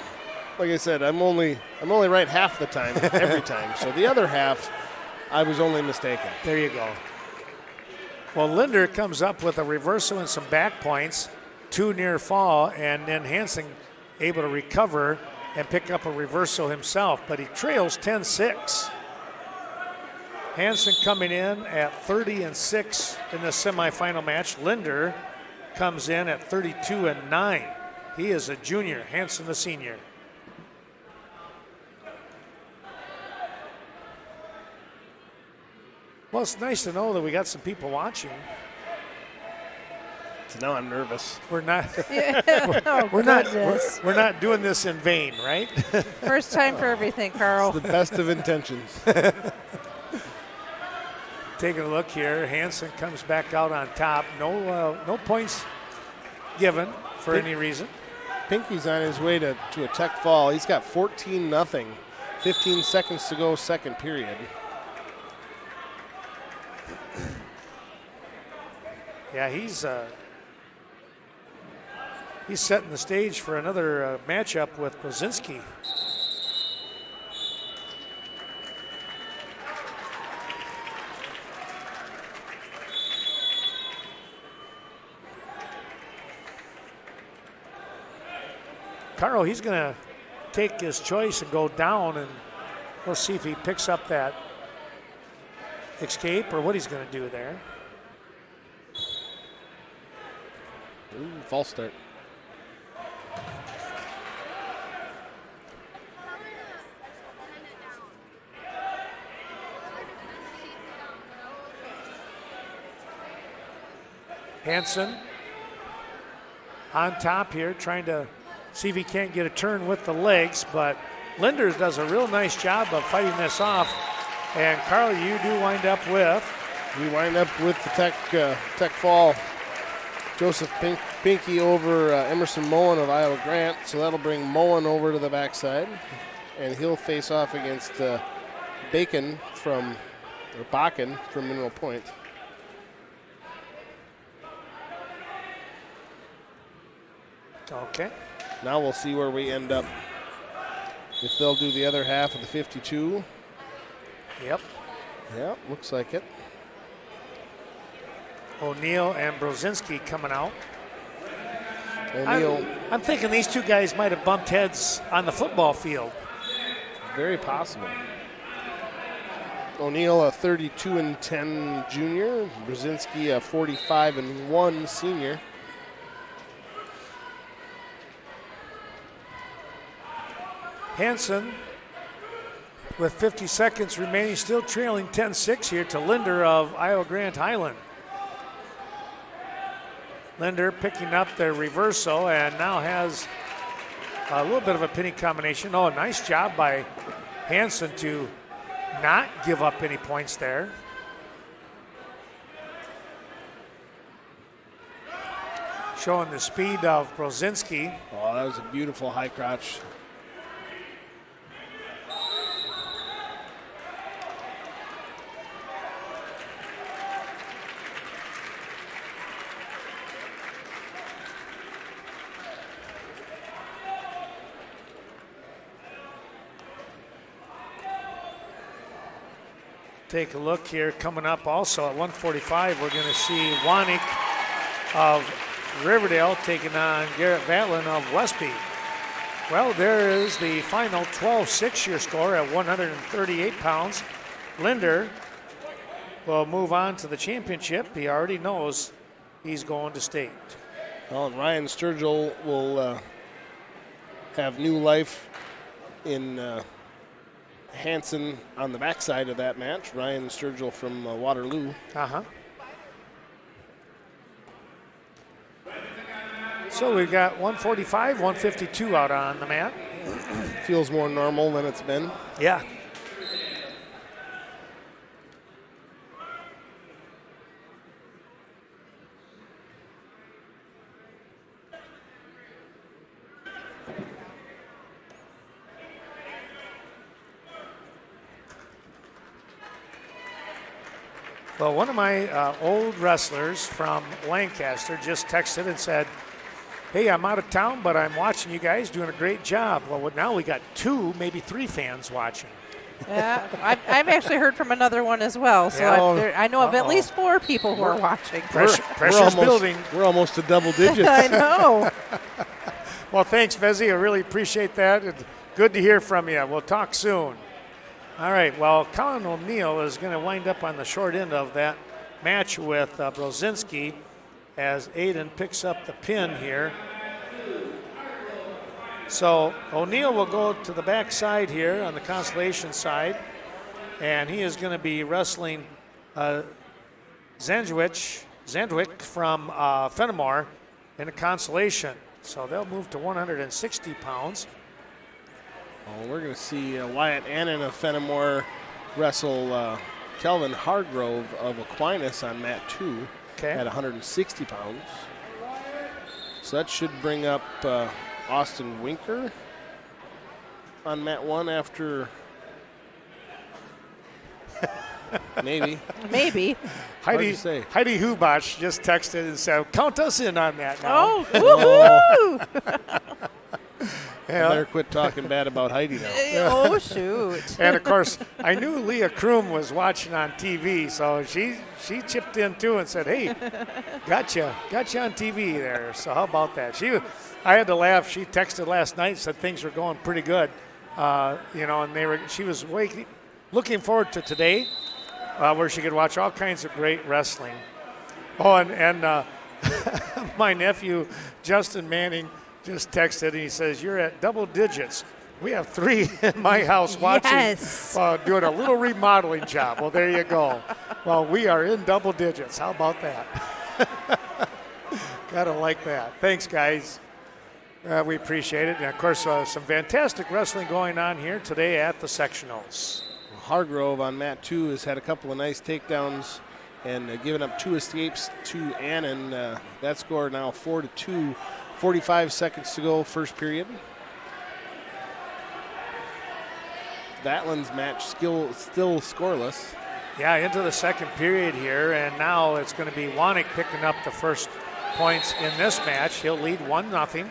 like I said, I'm only right half the time every time. So the other half, I was only mistaken. There you go. Well, Linder comes up with a reversal and some back points, 2 near fall, and then Hanson able to recover and pick up a reversal himself, but he trails 10-6. Hanson coming in at 30-6 in the semifinal match. Linder comes in at 32-9. He is a junior, Hanson the senior. Well, it's nice to know that we got some people watching. So now I'm nervous. We're not. Oh, we're not. goodness. We're not doing this in vain, right? First time for everything, Carl. The best of intentions. Taking a look here, Hanson comes back out on top. No points given for any reason. Pinky's on his way to a tech fall. He's got 14-0. 15 seconds to go, second period. Yeah, he's setting the stage for another matchup with Brzezinski. Carl, he's going to take his choice and go down, and we'll see if he picks up that escape or what he's going to do there. Ooh, false start. Hanson on top here, trying to see if he can't get a turn with the legs, but Linder does a real nice job of fighting this off. And Carl, you do wind up with? We wind up with the tech fall. Joseph Pinky over Emerson Moen of Iowa Grant, so that'll bring Moen over to the backside, and he'll face off against Bakken from Mineral Point. Okay. Now we'll see where we end up. If they'll do the other half of the 52. Yep. Yeah, looks like it. O'Neill and Brzezinski coming out. O'Neill, I'm thinking these two guys might have bumped heads on the football field. very possible. O'Neill, a 32-10 junior. Brzezinski, a 45-1 senior. Hanson, with 50 seconds remaining, still trailing 10-6 here to Linder of Iowa Grant Highland. Linder picking up their reversal and now has a little bit of a pinning combination. Oh, nice job by Hanson to not give up any points there. Showing the speed of Brzezinski. Oh, that was a beautiful high crotch. Take a look here. Coming up also at 145, we're going to see Wanik of Riverdale taking on Garrett Vatlin of Westby. Well, there is the final 12-6 your score at 138 pounds. Linder will move on to the championship. He already knows he's going to state. Well, and Ryan Sturgill will have new life in Hanson on the backside of that match. Ryan Sturgill from Waterloo. So we've got 145, 152 out on the mat. Feels more normal than it's been. Yeah. Well, one of my old wrestlers from Lancaster just texted and said, hey, I'm out of town, but I'm watching you guys doing a great job. Well, now we got 2, maybe 3 fans watching. Yeah, I've actually heard from another one as well. So Yeah. I know of at least 4 people who are watching. Pressure's building. We're almost to double digits. I know. Well, thanks, Vezzy. I really appreciate that. It's good to hear from you. We'll talk soon. All right, well, Colin O'Neill is going to wind up on the short end of that match with Brozinski as Aiden picks up the pin here. So O'Neill will go to the back side here on the consolation side, and he is going to be wrestling Zandwick from Fennimore in a consolation. So they'll move to 160 pounds. Oh, we're going to see Wyatt Annan of Fennimore wrestle Kelvin Hargrove of Aquinas on mat 2 at 160 pounds. So that should bring up Austin Winker on mat 1 after maybe. Heidi Hubach just texted and said, count us in on that now. Oh, woohoo! I better quit talking bad about Heidi now. Oh, shoot. And, of course, I knew Leah Kroom was watching on TV, so she chipped in, too, and said, hey, gotcha on TV there. So how about that? I had to laugh. She texted last night and said things were going pretty good, and she was looking forward to today where she could watch all kinds of great wrestling. Oh, and my nephew, Justin Manning, just texted and he says, you're at double digits. We have 3 in my house watching, doing a little remodeling job. Well, there you go. Well, we are in double digits. How about that? Gotta like that. Thanks, guys. We appreciate it. And, of course, some fantastic wrestling going on here today at the sectionals. Hargrove on mat 2 has had a couple of nice takedowns and given up 2 escapes to Annan. That score now 4-2. 45 seconds to go, first period. Vatlin's match still scoreless. Yeah, into the second period here, and now it's going to be Wanek picking up the first points in this match. He'll lead 1-0.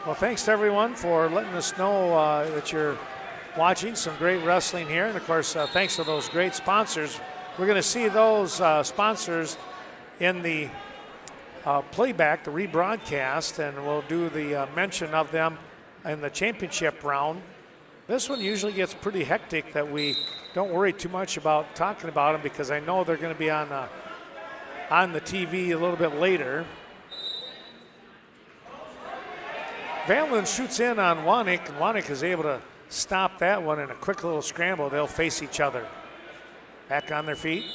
Well, thanks to everyone for letting us know that you're watching some great wrestling here. And, of course, thanks to those great sponsors. We're going to see those sponsors in the playback, the rebroadcast, and we'll do the mention of them in the championship round. This one usually gets pretty hectic that we don't worry too much about talking about them because I know they're going to be on the TV a little bit later. Vanlin shoots in on Wanek, and Wanek is able to stop that one in a quick little scramble. They'll face each other. Back on their feet.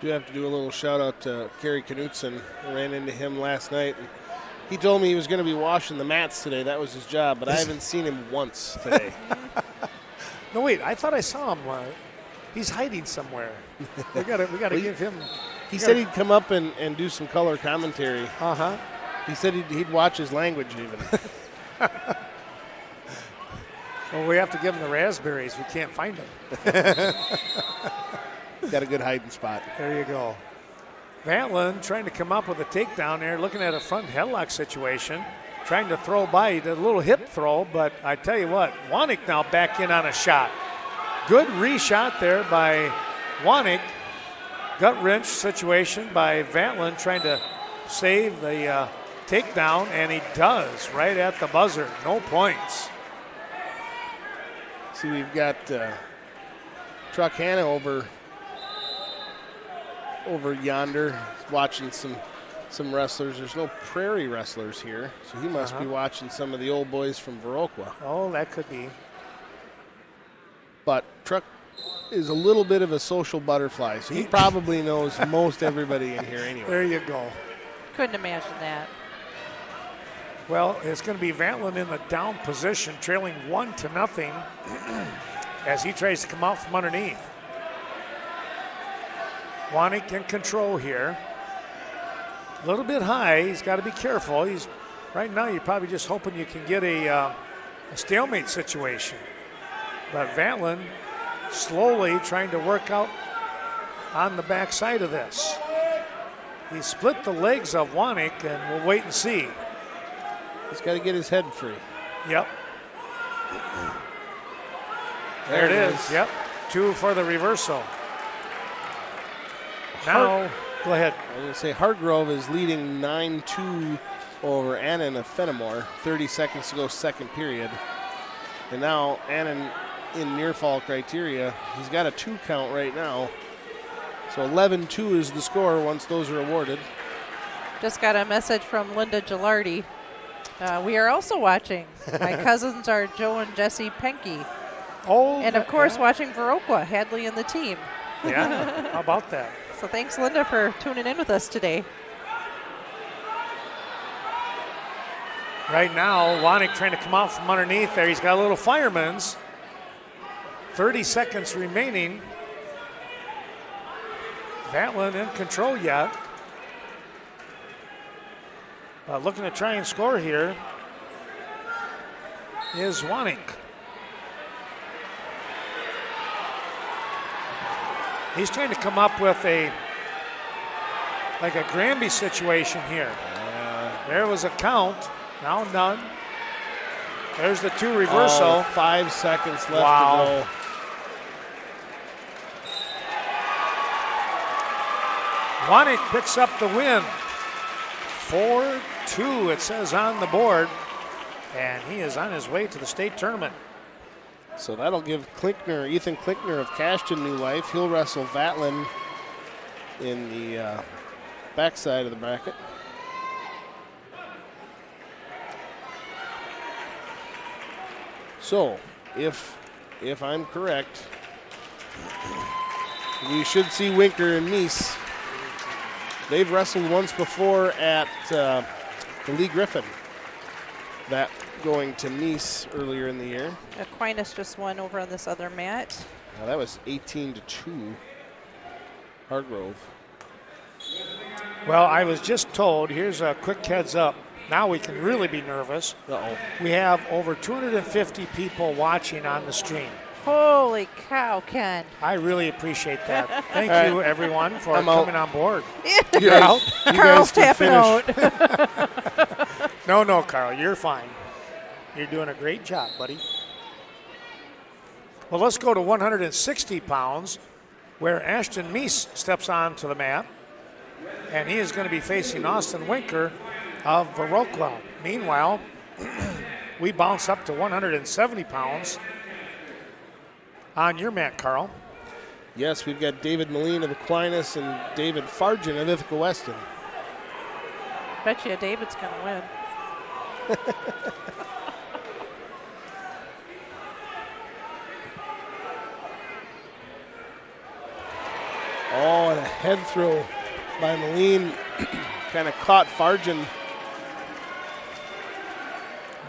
Do have to do a little shout out to Kerry Knutson. I ran into him last night. And he told me he was going to be washing the mats today. That was his job, but I haven't seen him once today. No, wait, I thought I saw him. He's hiding somewhere. We got to give him. He said he'd come up and do some color commentary. Uh-huh. He said he'd watch his language even. Well, we have to give him the raspberries. We can't find them. Got a good hiding spot. There you go. Vantlin trying to come up with a takedown there, looking at a front headlock situation, trying to throw by. He did a little hip throw, but I tell you what, Wanek now back in on a shot. Good re-shot there by Wanek. Gut wrench situation by Vantlin trying to save the takedown, and he does right at the buzzer. No points. See, we've got Truck Hannah over yonder watching some wrestlers. There's no Prairie wrestlers here, so he must be watching some of the old boys from Viroqua. Oh, that could be. But Truck is a little bit of a social butterfly, so he probably knows most everybody in here anyway. There you go. Couldn't imagine that. Well, it's going to be Vantlin in the down position, trailing 1-0 as he tries to come out from underneath. Wanek in control here. A little bit high. He's got to be careful. Right now, you're probably just hoping you can get a a stalemate situation. But Vatlin slowly trying to work out on the backside of this. He split the legs of Wanik, and we'll wait and see. He's got to get his head free. Yep. There it is. Yep. 2 for the reversal. Now, go ahead. I was going to say Hargrove is leading 9-2 over Annan of Fennimore. 30 seconds to go, second period. And now Annan in near fall criteria. He's got a 2 count right now. So 11-2 is the score once those are awarded. Just got a message from Linda Gilardi. We are also watching. My cousins are Joe and Jesse Penke. Oh, And of course, watching Viroqua, Hadley and the team. Yeah, how about that? So thanks, Linda, for tuning in with us today. Right now, Wanik trying to come out from underneath there. He's got a little fireman's. 30 seconds remaining. Vatlin in control yet. Looking to try and score here is Wanik. He's trying to come up with a Granby situation here. There was a count, now none. There's the 2 reversal. 5 seconds left to go. Wanik picks up the win. 4-2 it says on the board. And he is on his way to the state tournament. So that'll give Ethan Klinkner of Cashton new life. He'll wrestle Vatlin in the backside of the bracket. So, if I'm correct, we should see Winker and Meese. They've wrestled once before at the Lee Griffin. That going to Meese earlier in the year. Aquinas just won over on this other mat. Now that was 18-2. Hargrove. Well, I was just told, here's a quick heads up. Now we can really be nervous. Uh-oh. We have over 250 people watching on the stream. Holy cow, Ken. I really appreciate that. Thank All you, right. everyone, for I'm out. coming on board. You out? Carl's can tapping finish. out. No, Carl, you're fine. You're doing a great job, buddy. Well, let's go to 160 pounds, where Ashton Meese steps onto the mat, and he is going to be facing Austin Winker of Viroqua. Meanwhile, we bounce up to 170 pounds on your mat, Carl. Yes, we've got David Moline of Aquinas and David Fargen of Ithaca Weston. Bet you David's going to win. Oh, and a head throw by Moline kind of caught Fargen.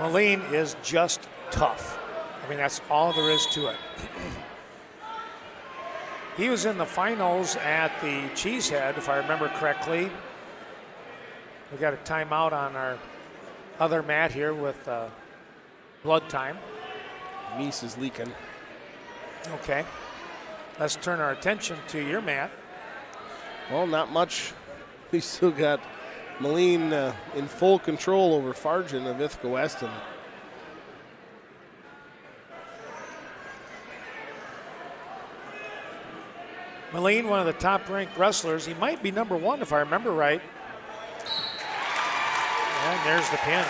Moline is just tough. I mean, that's all there is to it. He was in the finals at the Cheesehead, if I remember correctly. We got a timeout on our other mat here with blood time. Meese is leaking. Okay. Let's turn our attention to your mat. Well, not much. We still got Moline in full control over Fargen of Ithaca Weston. Moline, one of the top-ranked wrestlers. He might be number 1 if I remember right. And there's the pin.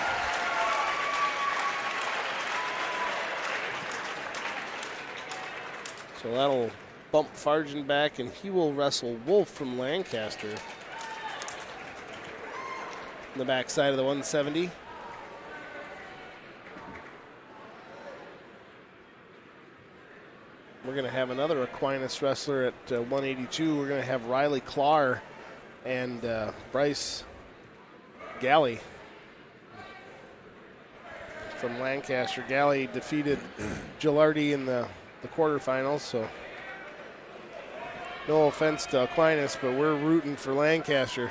So that'll bump Fargen back, and he will wrestle Wolf from Lancaster. On the backside of the 170. We're going to have another Aquinas wrestler at 182. We're going to have Riley Clar and Bryce Galley from Lancaster. Galley defeated Gilardi in the quarterfinals, so no offense to Aquinas, but we're rooting for Lancaster.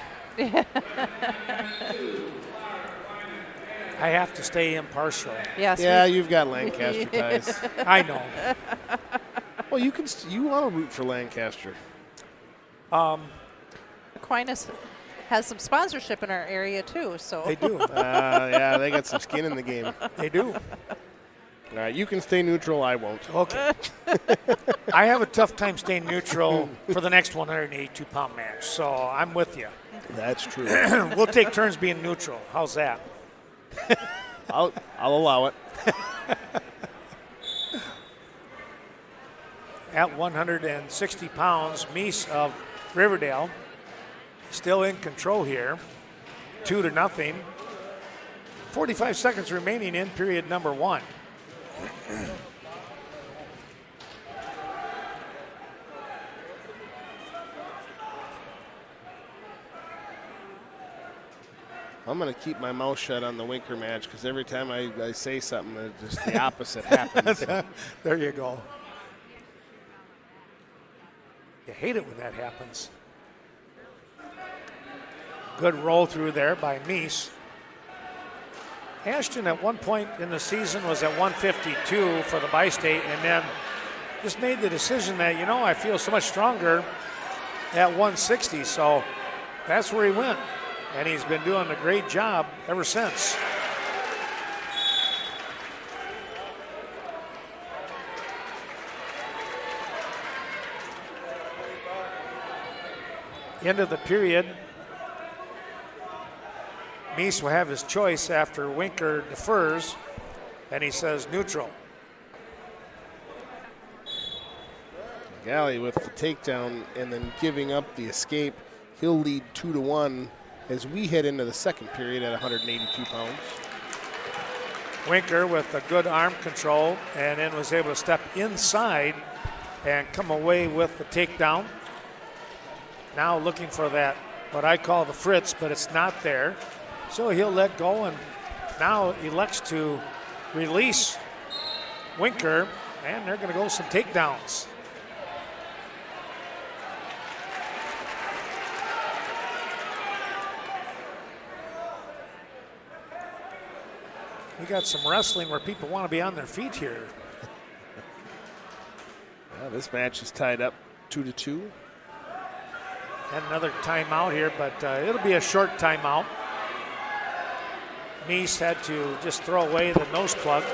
I have to stay impartial. Yes. Yeah, you've got Lancaster ties. I know. Well, you can. You want to root for Lancaster. Aquinas has some sponsorship in our area too, so. They do. Yeah, they got some skin in the game. They do. All right, you can stay neutral. I won't. Okay. I have a tough time staying neutral for the next 182-pound match, so I'm with you. That's true. We'll take turns being neutral. How's that? I'll allow it. At 160 pounds, Meese of Riverdale still in control here, 2-0. 45 seconds remaining in period number 1. I'm going to keep my mouth shut on the Winker match because every time I say something, just the opposite happens. There you go. You hate it when that happens. Good roll through there by Meese. Ashton at one point in the season was at 152 for the bi-state and then just made the decision that, I feel so much stronger at 160. So that's where he went. And he's been doing a great job ever since. End of the period. Meese will have his choice after Winker defers, and he says neutral. Galley with the takedown and then giving up the escape. He'll lead 2-1 as we head into the second period at 182 pounds. Winker with a good arm control and then was able to step inside and come away with the takedown. Now looking for that, what I call the Fritz, but it's not there. So he'll let go and now elects to release Winker, and they're going to go some takedowns. We got some wrestling where people want to be on their feet here. Well, this match is tied up 2-2. And another timeout here, but it'll be a short timeout. Meese had to just throw away the nose plug.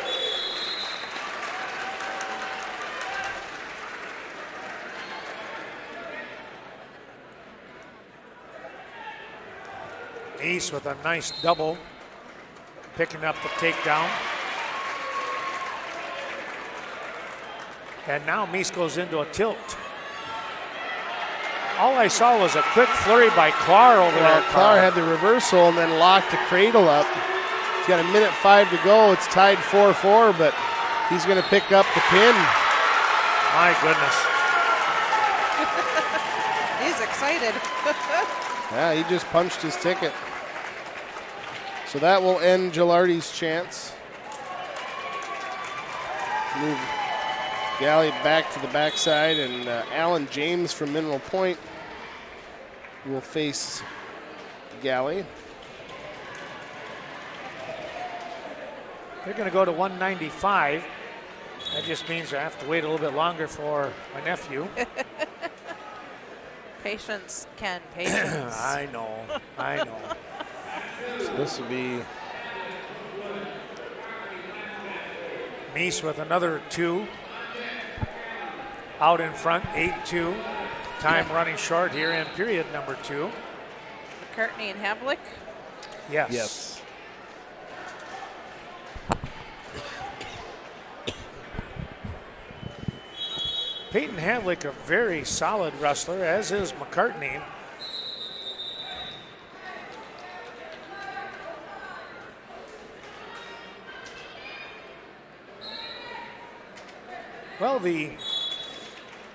Meese with a nice double, picking up the takedown. And now Meese goes into a tilt. All I saw was a quick flurry by Clark over there. Clark had the reversal and then locked the cradle up. He's got 1:05 to go. It's tied 4-4, but he's going to pick up the pin. My goodness. He's excited. Yeah, he just punched his ticket. So that will end Gilardi's chance. Move Galley back to the backside, and Alan James from Mineral Point will face Galley. They're going to go to 195. That just means I have to wait a little bit longer for my nephew. Patience, Ken, patience. I know. So this will be Meese with another 2. Out in front, 8-2. Time running short here in period number 2. McCartney and Havelick. yes. Peyton Havelick, a very solid wrestler, as is McCartney. Well, the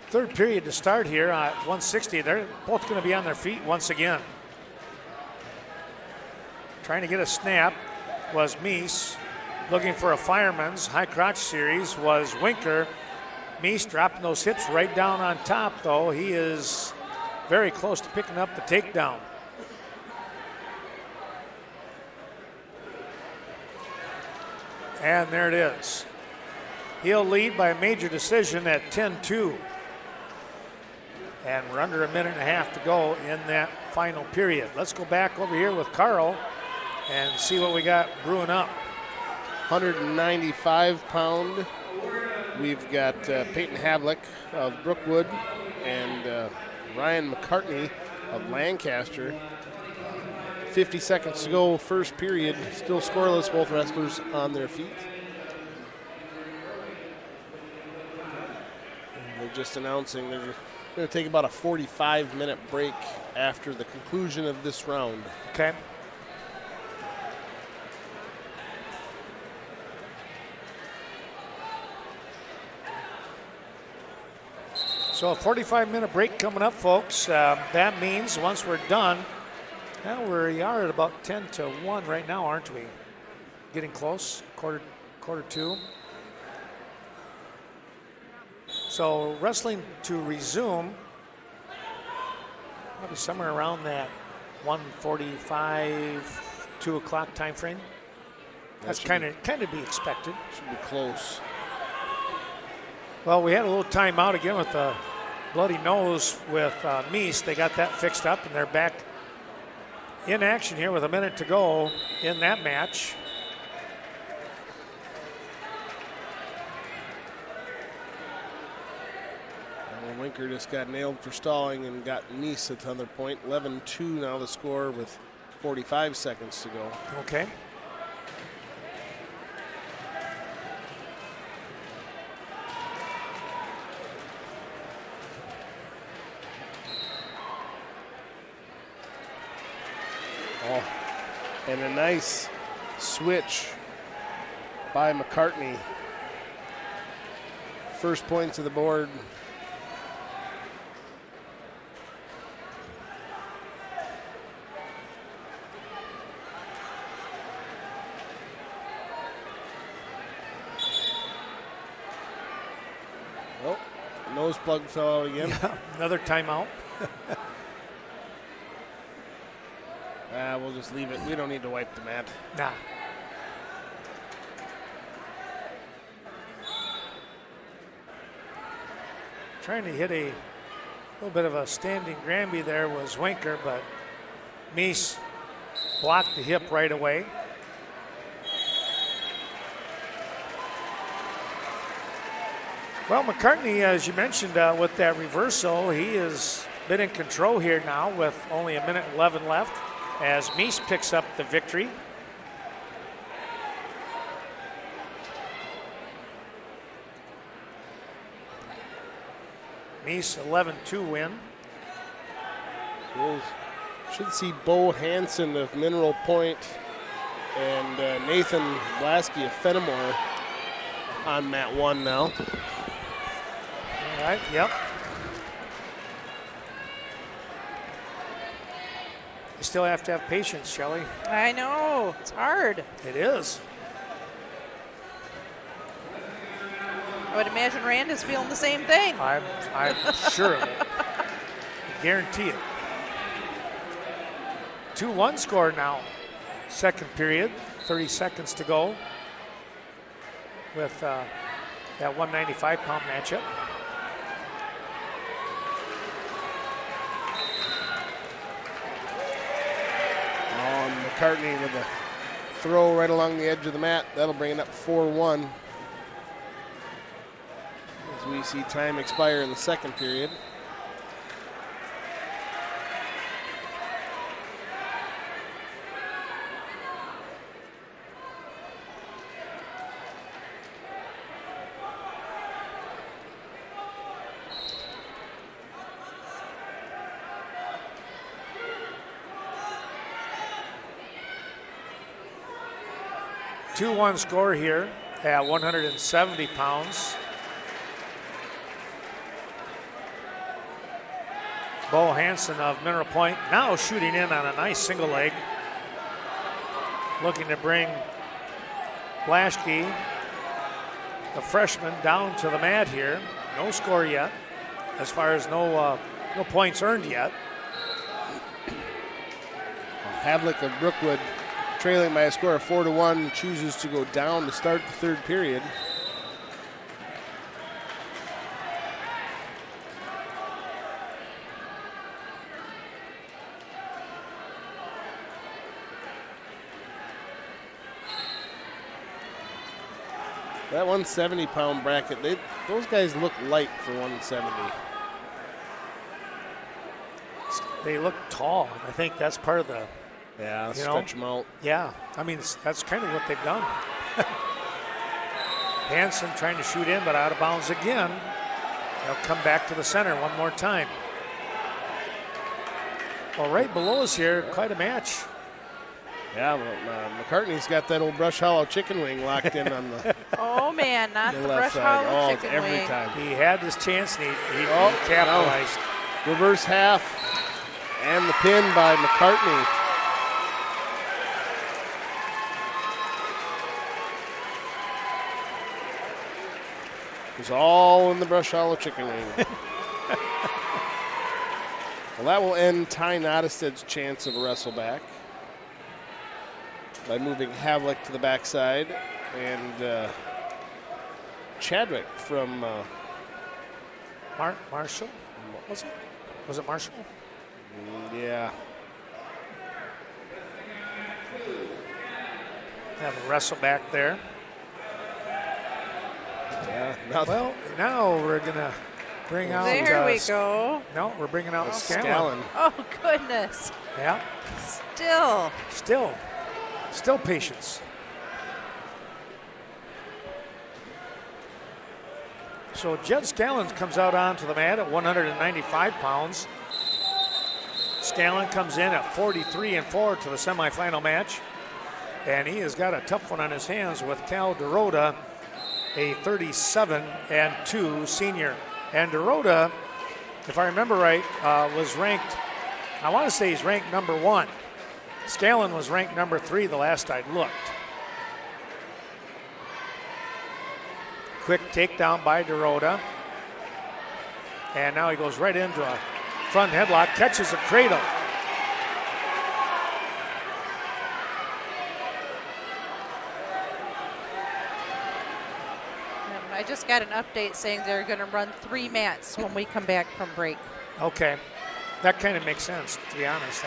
third period to start here at 160. They're both going to be on their feet once again. Trying to get a snap was Meese. Looking for a fireman's high crotch series was Winker. Meese dropping those hips right down on top, though. He is very close to picking up the takedown. And there it is. He'll lead by a major decision at 10-2. And we're under a minute and a half to go in that final period. Let's go back over here with Carl and see what we got brewing up. 195-pound. We've got Peyton Havelick of Brookwood and Ryan McCartney of Lancaster. 50 seconds to go, first period. Still scoreless, both wrestlers on their feet. And they're just announcing they're going to take about a 45-minute break after the conclusion of this round. Okay. So a 45-minute break coming up, folks. That means once we're done, now we are at about 10-1 right now, aren't we? Getting close, quarter two. So wrestling to resume, probably somewhere around that 1:45, 2 o'clock time frame. That's kind of be expected. Should be close. Well, we had a little timeout again with the bloody nose with Meese. They got that fixed up, and they're back in action here with a minute to go in that match. And Winker just got nailed for stalling and got Meese at another point. 11-2 now the score with 45 seconds to go. Okay. Oh, and a nice switch by McCartney. First points of the board. Oh, nose plug fell out again. Yeah, another timeout. We'll just leave it. We don't need to wipe the mat. Nah. Trying to hit a little bit of a standing Granby there was Winker, but Meese blocked the hip right away. Well, McCartney, as you mentioned, with that reversal, he has been in control here now with only a minute 11 left as Meese picks up the victory. Meese 11-2 win. We'll should see Bo Hanson of Mineral Point and Nathan Blasky of Fennimore on mat 1 now. All right, yep. You still have to have patience, Shelley. I know, it's hard. It is. I would imagine Rand is feeling the same thing. I'm sure of it. I guarantee it. 2-1 score now. Second period, 30 seconds to go with that 195-pound matchup. McCartney with a throw right along the edge of the mat. That'll bring it up 4-1. As we see time expire in the second period. Two-one score here at 170 pounds. Bo Hanson of Mineral Point now shooting in on a nice single leg. Looking to bring Blasky, the freshman, down to the mat here. No score yet, as far as no points earned yet. Havelick of Brookwood trailing by a score of 4-1, chooses to go down to start the third period. That 170-pound bracket, those guys look light for 170. They look tall. I think that's part of the, Yeah, You stretch them out. yeah, I mean, that's kind of what they've done. Hanson trying to shoot in, but out of bounds again. They'll come back to the center one more time. Well, right below us here, quite a match. Yeah, well, McCartney's got that old Brush Hollow chicken wing locked in on the, Oh man, not the the left Brush side. Hollow Oh, chicken every wing. time. He had his chance, and he Oh, capitalized. Reverse half and the pin by McCartney. It was all in the Brush Hollow chicken wing. Well, that will end Ty Nottested's chance of a wrestle back by moving Havelick to the backside and Chadwick from Marshall? Was it? Was it Marshall? yeah. Have a wrestle back there. Yeah. Now Well, now we're going to bring out. There we go. No, we're bringing out Scallon. Scallon. Oh goodness. Yeah, still patience. So Jed Scallon comes out onto the mat at 195 pounds. Scallon comes in at 43-4 to the semifinal match. And he has got a tough one on his hands with Cal Dorota, a 37-2 senior. And Dorota, if I remember right, was ranked, I want to say he's ranked number 1. Scallon was ranked number 3 the last I looked. Quick takedown by Dorota. And now he goes right into a front headlock, catches a cradle. I just got an update saying they're going to run 3 mats when we come back from break. Okay, that kind of makes sense, to be honest.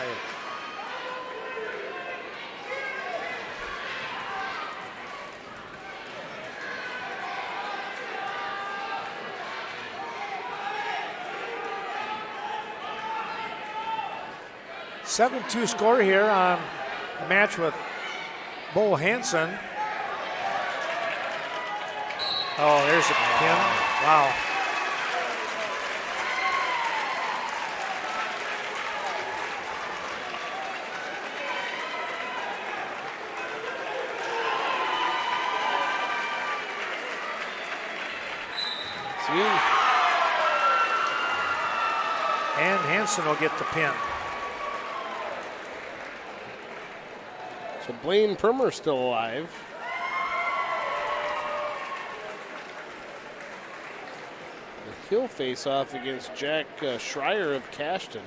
7-2 score here on a match with Bo Hanson. Oh, there's a pin. Wow. And Hanson will get the pin. So Blaine Permer's still alive. He'll face off against Jack Schreier of Cashton.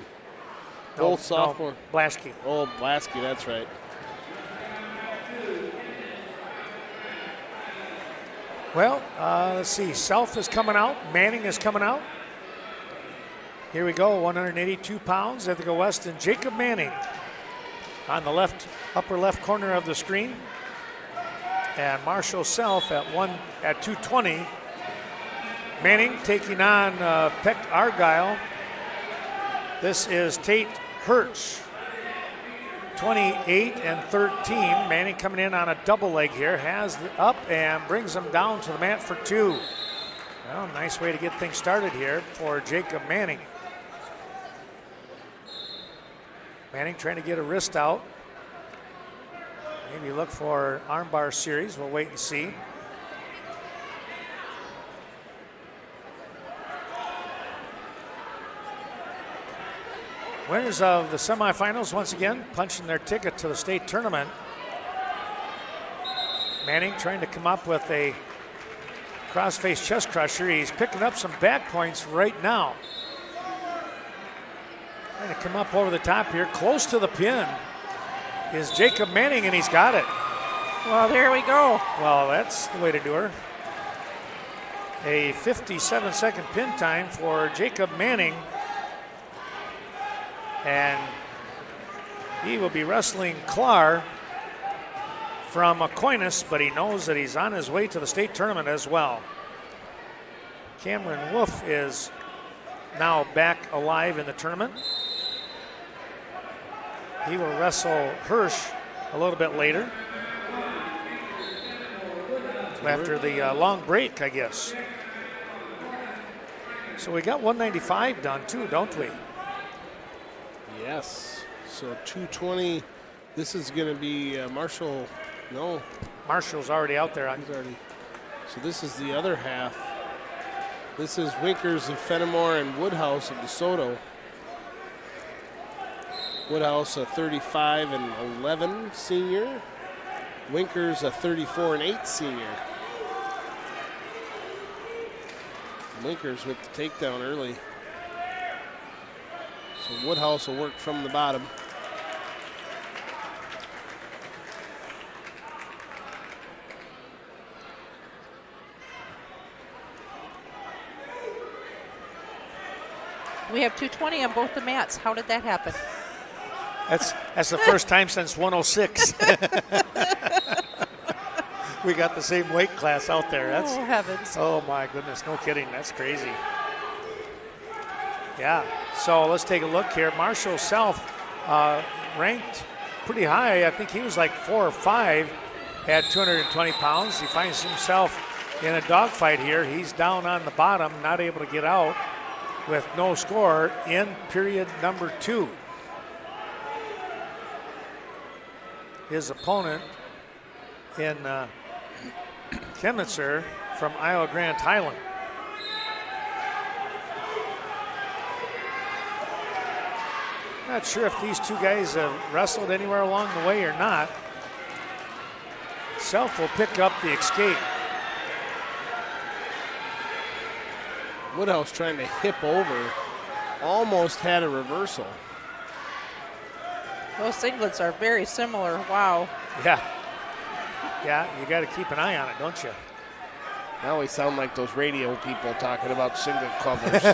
Both sophomore. No, Blasky. Oh, Blasky, that's right. Well, let's see. Self is coming out. Manning is coming out. Here we go. 182 pounds. There they go west. And Jacob Manning on the left, upper left corner of the screen. And Marshall Self at 220. Manning taking on Peck Argyle. This is Tate Hertz, 28-13. Manning coming in on a double leg here, has it up and brings him down to the mat for 2. Well, nice way to get things started here for Jacob Manning. Manning trying to get a wrist out. Maybe look for armbar series. We'll wait and see. Winners of the semifinals once again punching their ticket to the state tournament. Manning trying to come up with a cross-face chest crusher. He's picking up some back points right now. Trying to come up over the top here, close to the pin. is Jacob Manning, and he's got it. Well, there we go. Well, that's the way to do her. A 57-second pin time for Jacob Manning. And he will be wrestling Clar from Aquinas, but he knows that he's on his way to the state tournament as well. Cameron Wolf is now back alive in the tournament. He will wrestle Hirsch a little bit later. After the long break, I guess. So we got 195 done too, don't we? Yes. So 220. This is going to be Marshall. No. Marshall's already out there. He's already. So this is the other half. This is Winkers of Fennimore and Woodhouse of DeSoto. Woodhouse a 35-11 senior. Winkers a 34-8 senior. Winkers with the takedown early. So Woodhouse will work from the bottom. We have 220 on both the mats. How did that happen? That's the first time since 106. We got the same weight class out there. That's, oh, heavens. Oh, my goodness. No kidding. That's crazy. Yeah. So let's take a look here. Marshall Self ranked pretty high. I think he was like 4 or 5 at 220 pounds. He finds himself in a dogfight here. He's down on the bottom, not able to get out with no score in period number 2. His opponent in Chemnitzer from Iowa Grand Highland. Not sure if these two guys have wrestled anywhere along the way or not. Self will pick up the escape. Woodhouse trying to hip over. Almost had a reversal. Those singlets are very similar. Wow. Yeah. Yeah, you got to keep an eye on it, don't you? Now we sound like those radio people talking about singlet covers.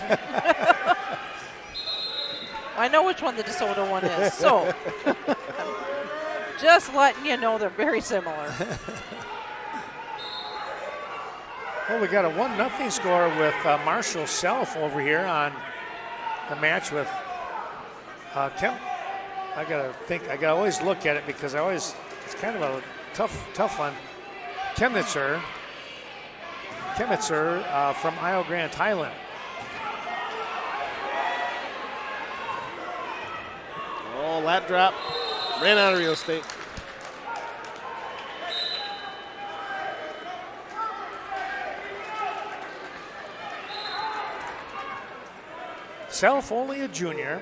I know which one the DeSoto one is, so just letting you know they're very similar. Well, we got a 1-0 score with Marshall Self over here on the match with Kemp. I gotta always look at it because it's kind of a tough one. Chemnitzer from Iowa Grand Highland. Oh, lat drop. Ran out of real estate. Self only a junior.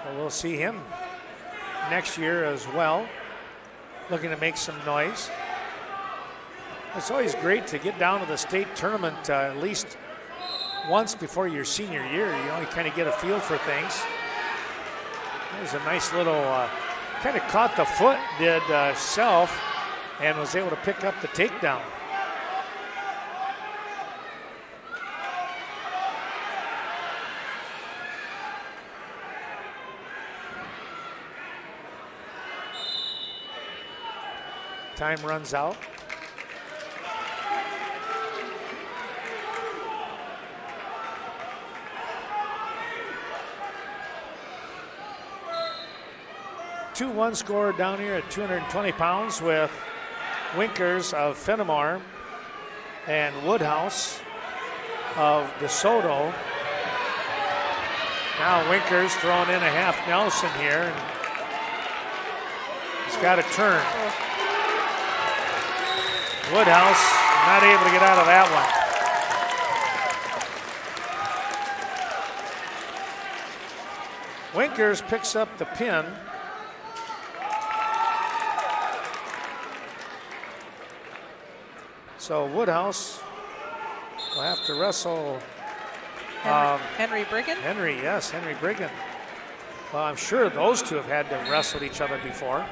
So we'll see him next year as well. Looking to make some noise. It's always great to get down to the state tournament at least once before your senior year. You kind of get a feel for things. There's a nice little, kind of caught the foot, did Self, and was able to pick up the takedown. Time runs out. A 2-1 score down here at 220 pounds with Winkers of Fennimore and Woodhouse of DeSoto. Now Winkers throwing in a half Nelson here. And he's got a turn. Woodhouse not able to get out of that one. Winkers picks up the pin. So Woodhouse will have to wrestle Henry Briggan? Henry, yes, Henry Briggan. Well, I'm sure those two have had to wrestle each other before.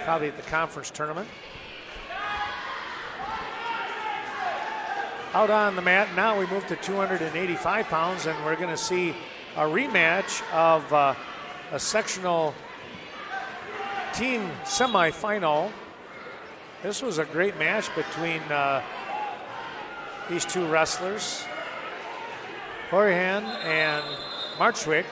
Probably at the conference tournament. Out on the mat, now we move to 285 pounds, and we're going to see a rematch of a sectional team semifinal. This was a great match between these two wrestlers, Horahan and Marchwick.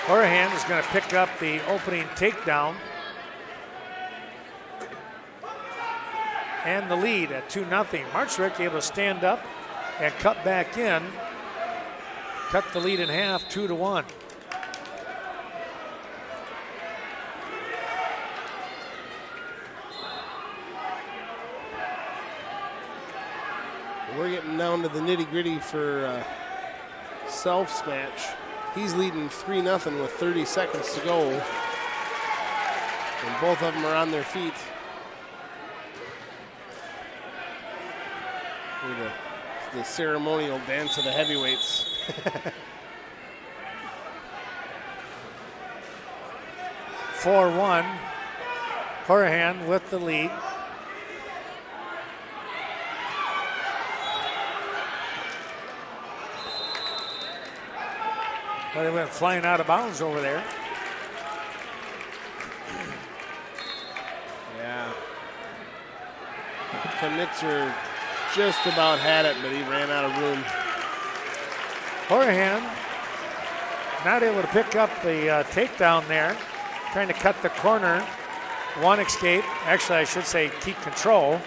Horahan is going to pick up the opening takedown and the lead at 2-0. Marchwick able to stand up and cut back in, cut the lead in half, 2-1. We're getting down to the nitty-gritty for Self's match. He's leading 3-0 with 30 seconds to go. And both of them are on their feet. The ceremonial dance of the heavyweights. (4-1). Horahan with the lead. Well, they went flying out of bounds over there. Yeah. Knitzer just about had it, but he ran out of room. Horahan not able to pick up the takedown there, trying to cut the corner. One escape, actually I should say keep control.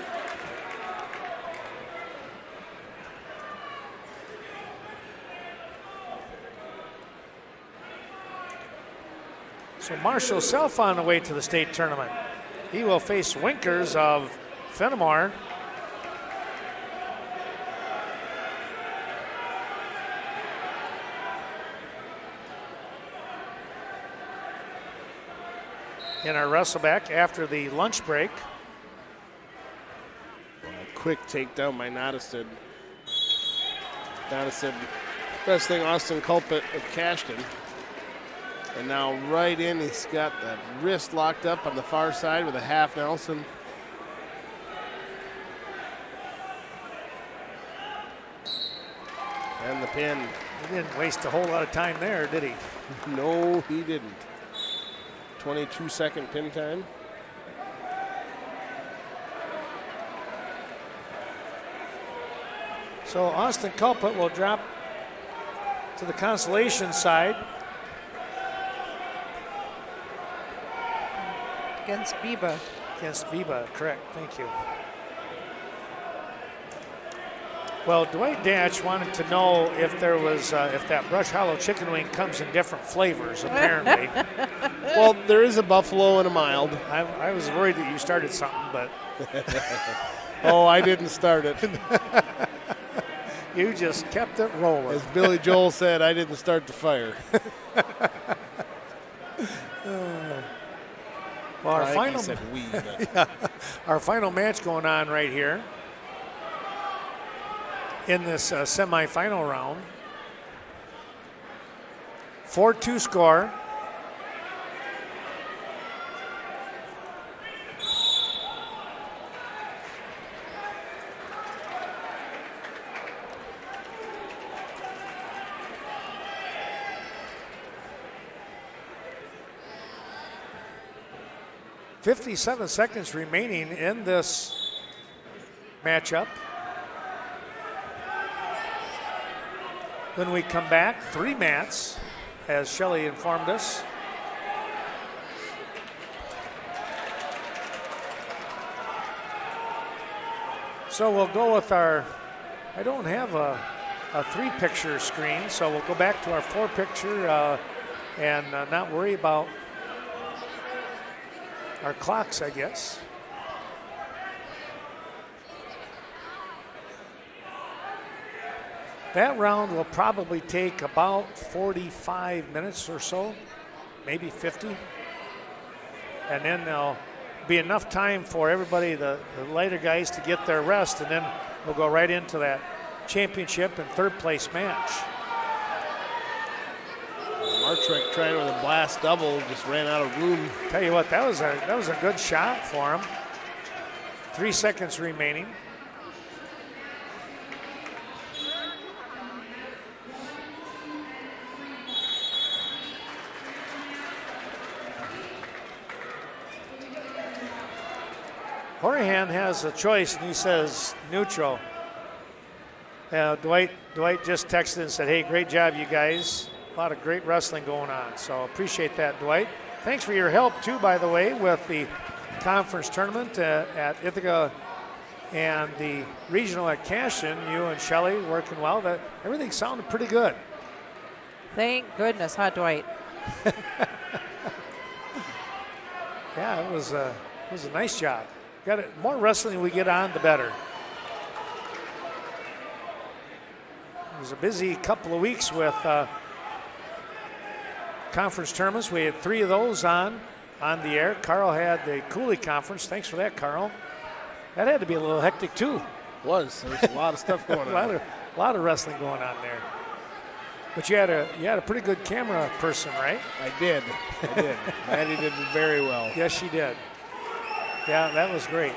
So Marshall Self on the way to the state tournament. He will face Winkers of Fennimore. In our wrestleback after the lunch break. A quick takedown by Nottestad. Nottestad wrestling Austin Culpet of Cashton. And now right in, he's got the wrist locked up on the far side with a half Nelson. And the pin. He didn't waste a whole lot of time there, did he? No, he didn't. 22-second pin time. So Austin Culpet will drop to the consolation side. Against Biba. Against Biba, correct, thank you. Well, Dwight Datch wanted to know if there was, if that Brush Hollow chicken wing comes in different flavors, apparently. Well, there is a buffalo and a mild. I was worried that you started something, but. Oh, I didn't start it. You just kept it rolling. As Billy Joel said, I didn't start the fire. Well, our final, said we, but. yeah, our final match going on right here in this semifinal round. 4-2 score. .57 seconds remaining in this matchup. When we come back, 3 mats, as Shelley informed us. So we'll go with our, I don't have a 3-picture screen, so we'll go back to our 4-picture and not worry about our clocks, I guess. That round will probably take about 45 minutes or so, maybe 50. And then they'll be enough time for everybody, the lighter guys, to get their rest, and then we'll go right into that championship and third place match. Martrick trying with a blast double, just ran out of room. Tell you what, that was a good shot for him. 3 seconds remaining. Horahan has a choice, and he says neutral. Dwight just texted and said, hey, great job, you guys. A lot of great wrestling going on, so appreciate that, Dwight. Thanks for your help, too, by the way, with the conference tournament at Ithaca and the regional at Cashton. You and Shelley working well. Everything sounded pretty good. Thank goodness, huh, Dwight? Yeah, it was a nice job. Got it. More wrestling we get on, the better. It was a busy couple of weeks with conference tournaments. We had 3 of those on the air. Carl had the Cooley Conference. Thanks for that, Carl. That had to be a little hectic, too. Was. There was a lot of stuff going on. A lot of wrestling going on there. But you had a pretty good camera person, right? I did. Maddie did very well. Yes, she did. Yeah, that was great.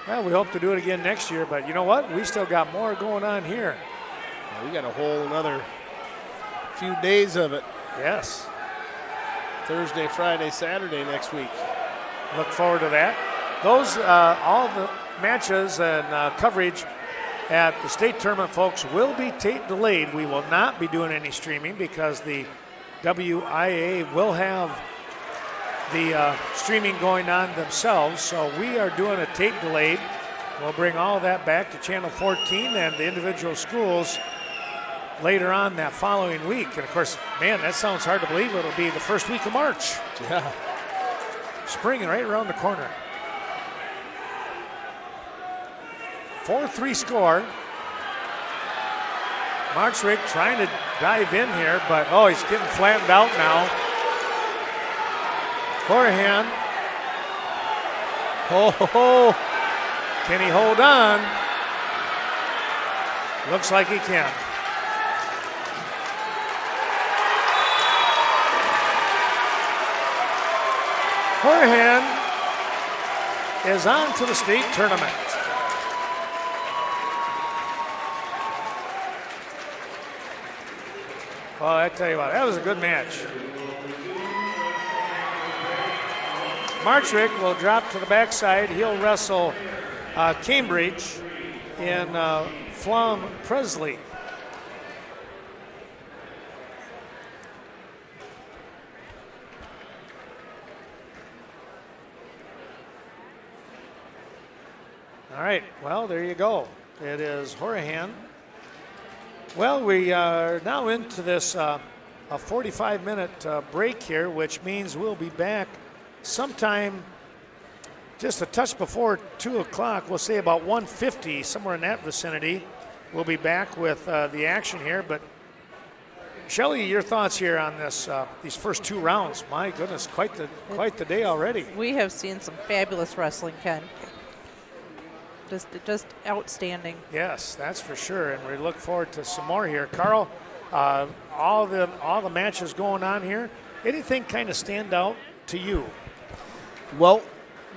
Well, we hope to do it again next year, but you know what? We still got more going on here. We got a whole another few days of it. Yes. Thursday, Friday, Saturday next week. Look forward to that. Those, all the matches and coverage at the state tournament, folks, will be tape delayed. We will not be doing any streaming because the WIAA will have the streaming going on themselves. So we are doing a tape delayed. We'll bring all that back to Channel 14 and the individual schools later on that following week. And of course, man, that sounds hard to believe. It'll be the first week of March. Yeah. Spring right around the corner. 4-3 score. Marchwick trying to dive in here, but he's getting flattened out now. Horahan. Oh, can he hold on? Looks like he can. Horahan is on to the state tournament. Well, I tell you what, that was a good match. Marchwick will drop to the backside. He'll wrestle Cambridge in Flom Presley. All right, well, there you go. It is Horahan. Well, we are now into this a 45-minute break here, which means we'll be back sometime just a touch before 2 o'clock. We'll say about 1:50, somewhere in that vicinity. We'll be back with the action here. But Shelley, your thoughts here on this these first 2 rounds? My goodness, quite the day already. We have seen some fabulous wrestling, Ken. Just outstanding. Yes, that's for sure, and we look forward to some more here. Carl, all the matches going on here. Anything kind of stand out to you? Well,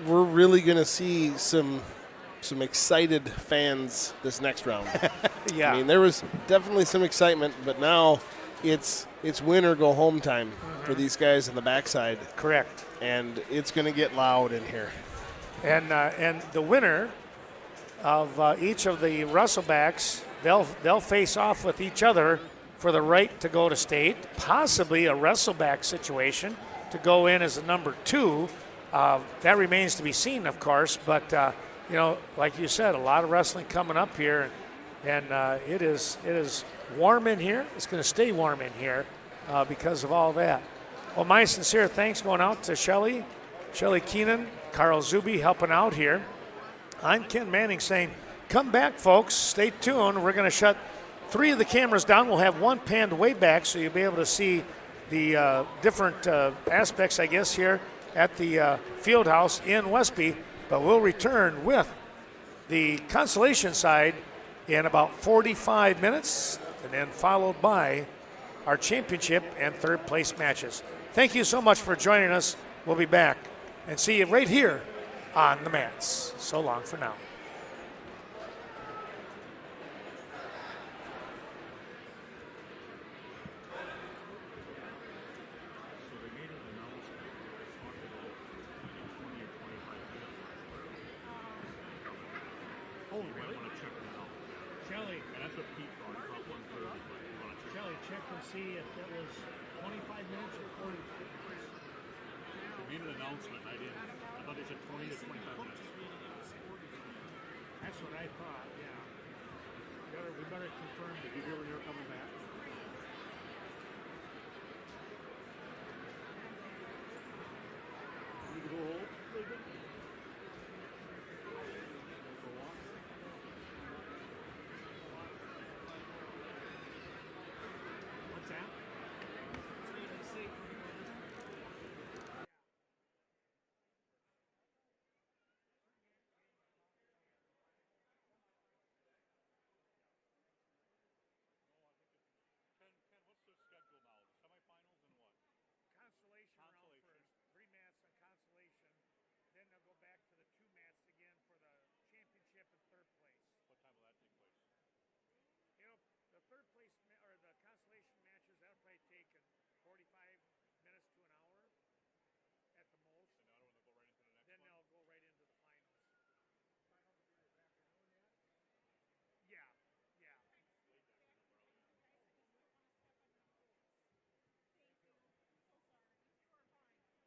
we're really going to see some excited fans this next round. Yeah. I mean, there was definitely some excitement, but now it's win or go home time for these guys on the backside. Correct. And it's going to get loud in here. And the winner of each of the wrestlebacks, they'll face off with each other for the right to go to state, possibly a wrestleback situation to go in as a number 2. That remains to be seen, of course, but like you said, a lot of wrestling coming up here, and it is warm in here. It's going to stay warm in here because of all that. Well, my sincere thanks going out to Shelley Keenan, Carl Zuby helping out here. I'm Ken Manning saying, come back, folks. Stay tuned. We're going to shut 3 of the cameras down. We'll have 1 panned way back so you'll be able to see the different aspects, I guess, here at the Fieldhouse in Westby, but we'll return with the consolation side in about 45 minutes, and then followed by our championship and third place matches. Thank you so much for joining us. We'll be back and see you right here on the mats. So long for now. So they made an announcement. Talked about 20 or 25 minutes. Oh, You might really? want to check that out. Shelly, And that's what Pete thought, about 1:30, but you want to check Shelly, check and see if it was 25 minutes or 45 minutes. They made an announcement. I thought they said 20 to 25 minutes. That's what I thought, yeah. We better confirm. Did you hear when they were coming back? You need to go home? Go walk? What's that? Ken, what's their schedule now? Semifinals and what? Consolation round first. 3 mats on consolation. Then they'll go back to the 2 mats again for the championship and third place. What time will that take place? The third place or the consolation matches, that'll probably take 45 minutes to an hour at the most. And now they'll go right into the next Then one? they'll go right into the finals. Yeah, yeah. All right, well.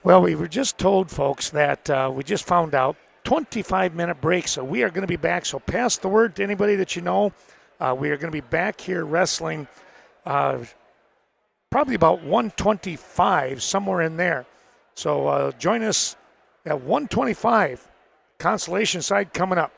Well, we were just told, folks, that we just found out 25-minute break, so we are going to be back. So pass the word to anybody that you know. We are going to be back here wrestling probably about 1:25, somewhere in there. So join us at 1:25. Consolation side coming up.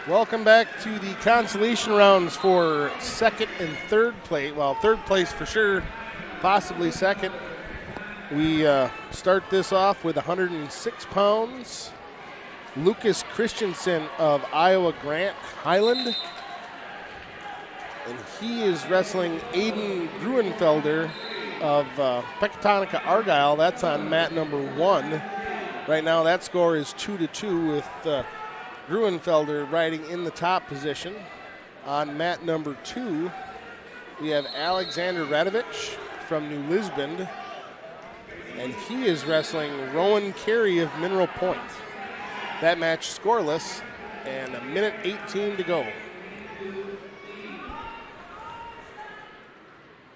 Welcome back to the consolation rounds for second and third place. Well, third place for sure, possibly second. We start this off with 106 pounds. Lucas Christensen of Iowa Grant Highland. And he is wrestling Aiden Gruenfelder of Pecatonica Argyle. That's on mat number 1. Right now that score is 2-2 with Gruenfelder riding in the top position. On mat number 2, we have Alexander Radovich from New Lisbon. And he is wrestling Rowan Carey of Mineral Point. That match scoreless and 1:18 to go.